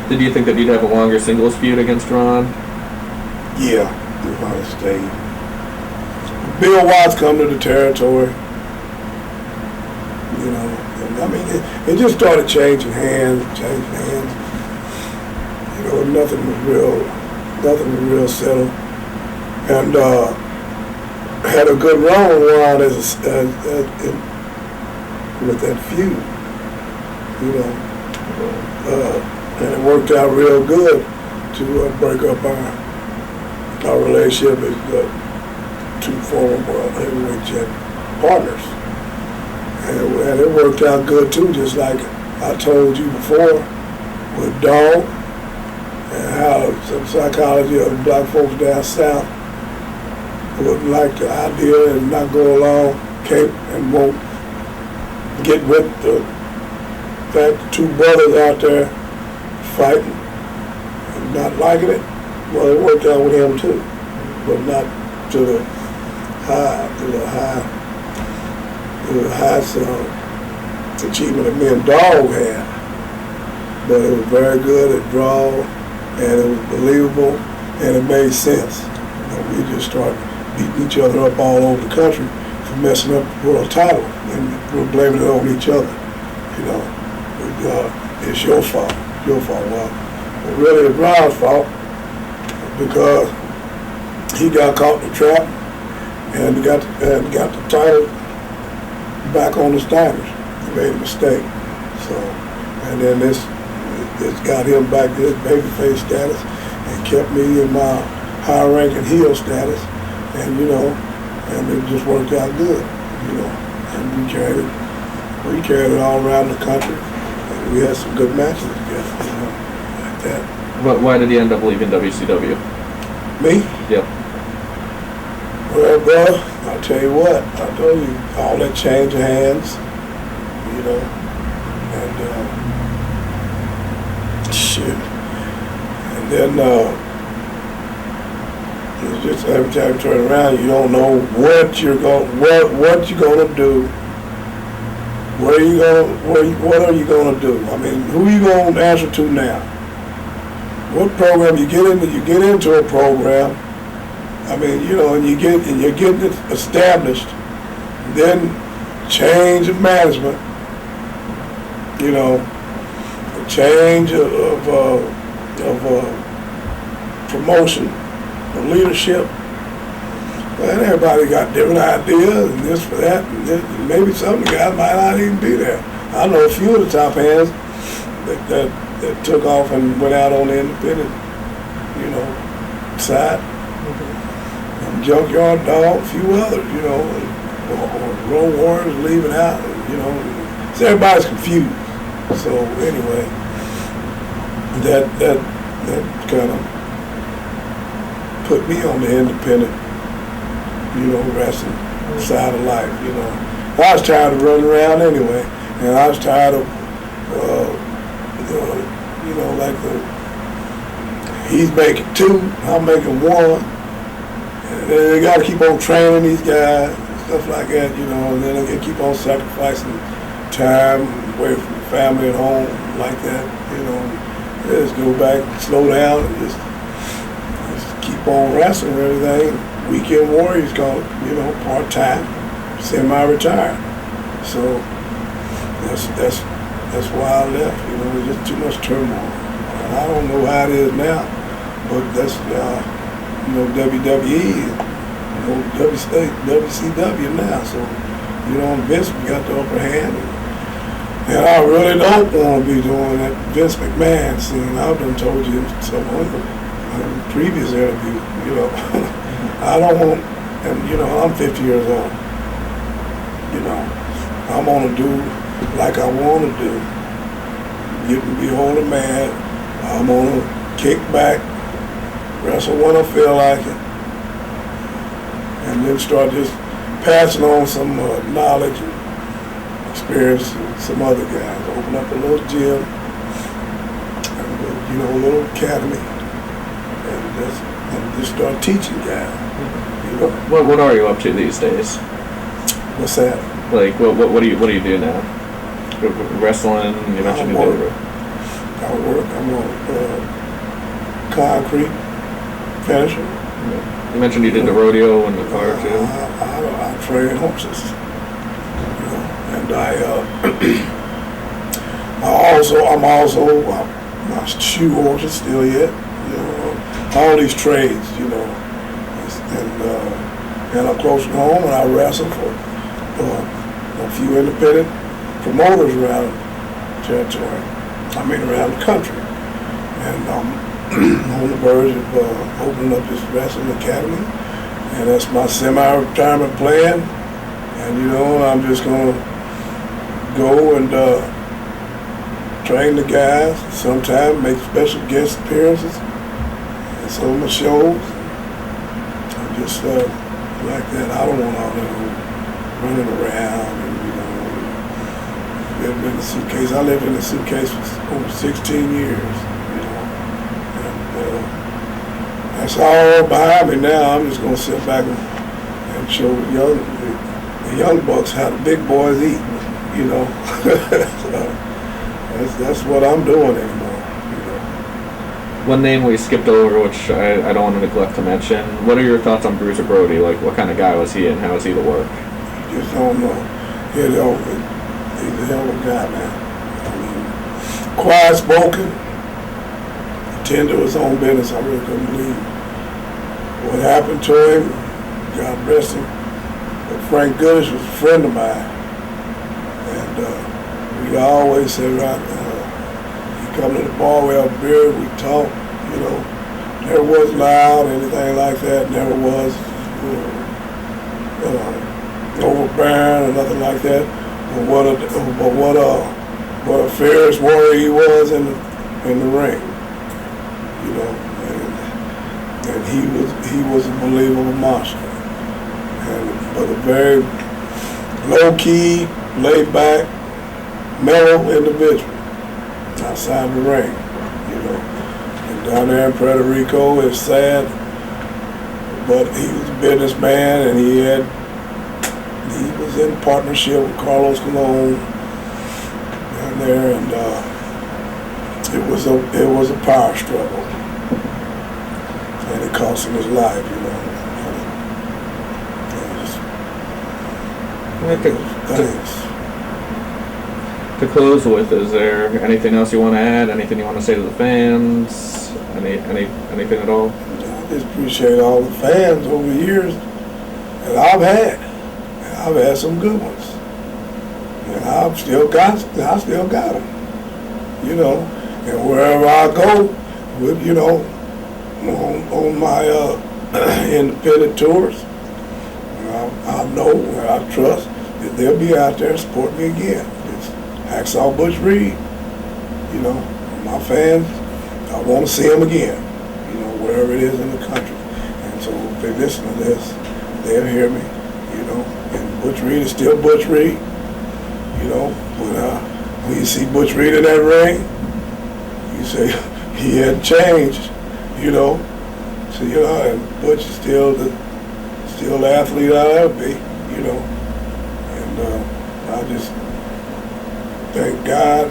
Did you think that you'd have a longer singles feud against Ron? Yeah, Ohio State. Bill Watts come to the territory. You know, I mean, it just started changing hands. You know, nothing was real settled. And had a good run with Ron with that feud. You know. And it worked out real good. to break up our relationship as two former world heavyweight champ partners. And it worked out good too, just like I told you before with Dog and how some psychology of the black folks down south wouldn't like the idea and not go along, and won't get with the fact the two brothers out there fighting and not liking it. Well, it worked out with him too, but not to the highest achievement that me and Dog had. But it was very good at draw, and it was believable, and it made sense. We just started beating each other up all over the country for messing up the world title, and we're blaming it on each other. It's your fault. Well, really it's Ron's fault, because he got caught in the trap and got the title back on the Steiners. He made a mistake. So, and then this got him back to his babyface status and kept me in my high-ranking heel status, and and it just worked out good, and we carried it all around the country, and we had some good matches together, like that. Why did he end up leaving WCW? Me? Yep. Well, bro, I'll tell you what, I told you, all that change of hands, and shit. And then it's just every time you turn around, you don't know what you're gonna do. What are you gonna do? I mean, who are you gonna answer to now? What program you get into? You get into a program. I mean, and you're getting it established. Then change of management. A change of promotion, of leadership. And everybody got different ideas, and this for that, and this, and maybe some of the guys might not even be there. I know a few of the top hands that took off and went out on the independent, side. And Junkyard Dog, a few others, or Road Warriors leaving out, so everybody's confused. So anyway, that kind of put me on the independent, wrestling side of life, I was tired of running around anyway, and I was tired of, he's making 2, I'm making 1, and they got to keep on training these guys, stuff like that, and then they keep on sacrificing time away from the family at home like that, They just go back, slow down, and just keep on wrestling and everything. Weekend Warriors call it, part-time, semi-retired. So that's why I left. There's just too much turmoil. And I don't know how it is now, but that's WWE, WCW now. So Vince got the upper hand, and I really don't want to be doing that Vince McMahon scene. I've done told you so in the previous interview. I don't want, and I'm 50 years old. I'm gonna do like I want to do. You can be older man. I'm gonna kick back, wrestle when I feel like it, and then start just passing on some knowledge and experience to some other guys. Open up a little gym, and a little academy, and just start teaching guys. What are you up to these days? What's that? Like what do you do now? Wrestling? You mentioned you did. I work. I'm a concrete finisher. Yeah. You mentioned you did the rodeo and the car too. I train horses. And I'm also my shoe horses still yet. All these trades, and I'm close to home, and I wrestle for a few independent promoters around the territory. Around the country. And on the verge of opening up this wrestling academy, and that's my semi-retirement plan. And you know, I'm just gonna go and train the guys. Sometimes make special guest appearances and some of my shows. I'm just like that. I don't want all that running around and living in a suitcase. I lived in a suitcase for over 16 years. That's all behind me now. I'm just gonna sit back and show the young bucks how the big boys eat. So that's what I'm doing anymore. One name we skipped over, which I don't want to neglect to mention. What are your thoughts on Bruiser Brody? Like, what kind of guy was he, and how was he to work? Just don't know. He's a hell of a guy, man. Quiet spoken. Tend to his own business. I really couldn't believe what happened to him. God rest him. But Frank Goodish was a friend of mine, and we always say, right, he come to the bar, we have beer, we talk. Never was loud, anything like that. Never was overbearing or nothing like that. But what a fierce warrior he was in the ring. And he was a believable monster, but a very low-key, laid-back, mellow individual outside the ring. And down there in Puerto Rico, it's sad, but he was a businessman, and he was in partnership with Carlos Colon down there, and it was a power struggle. And it cost him his life, To close with, is there anything else you want to add? Anything you want to say to the fans? Anything at all? I just appreciate all the fans over the years that I've had. I've had some good ones, and I've still got them. And wherever I go, with on my independent tours, I know and I trust that they'll be out there supporting me again. It's Hacksaw Butch Reed. My fans, I want to see them again, wherever it is in the country. And so if they listen to this, they'll hear me, and Butch Reed is still Butch Reed, but when you see Butch Reed in that ring, you say he had changed. So and Butch is still the athlete I'll ever be, and I just thank God,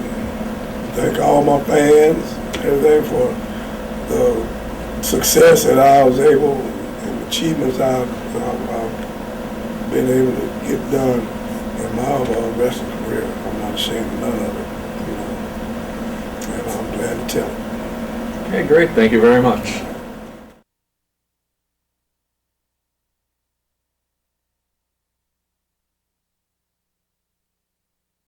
thank all my fans, everything for the success that I was able, and achievements I've been able to get done in my wrestling career. I'm not ashamed of none of it, and I'm glad to tell it. Okay, great. Thank you very much.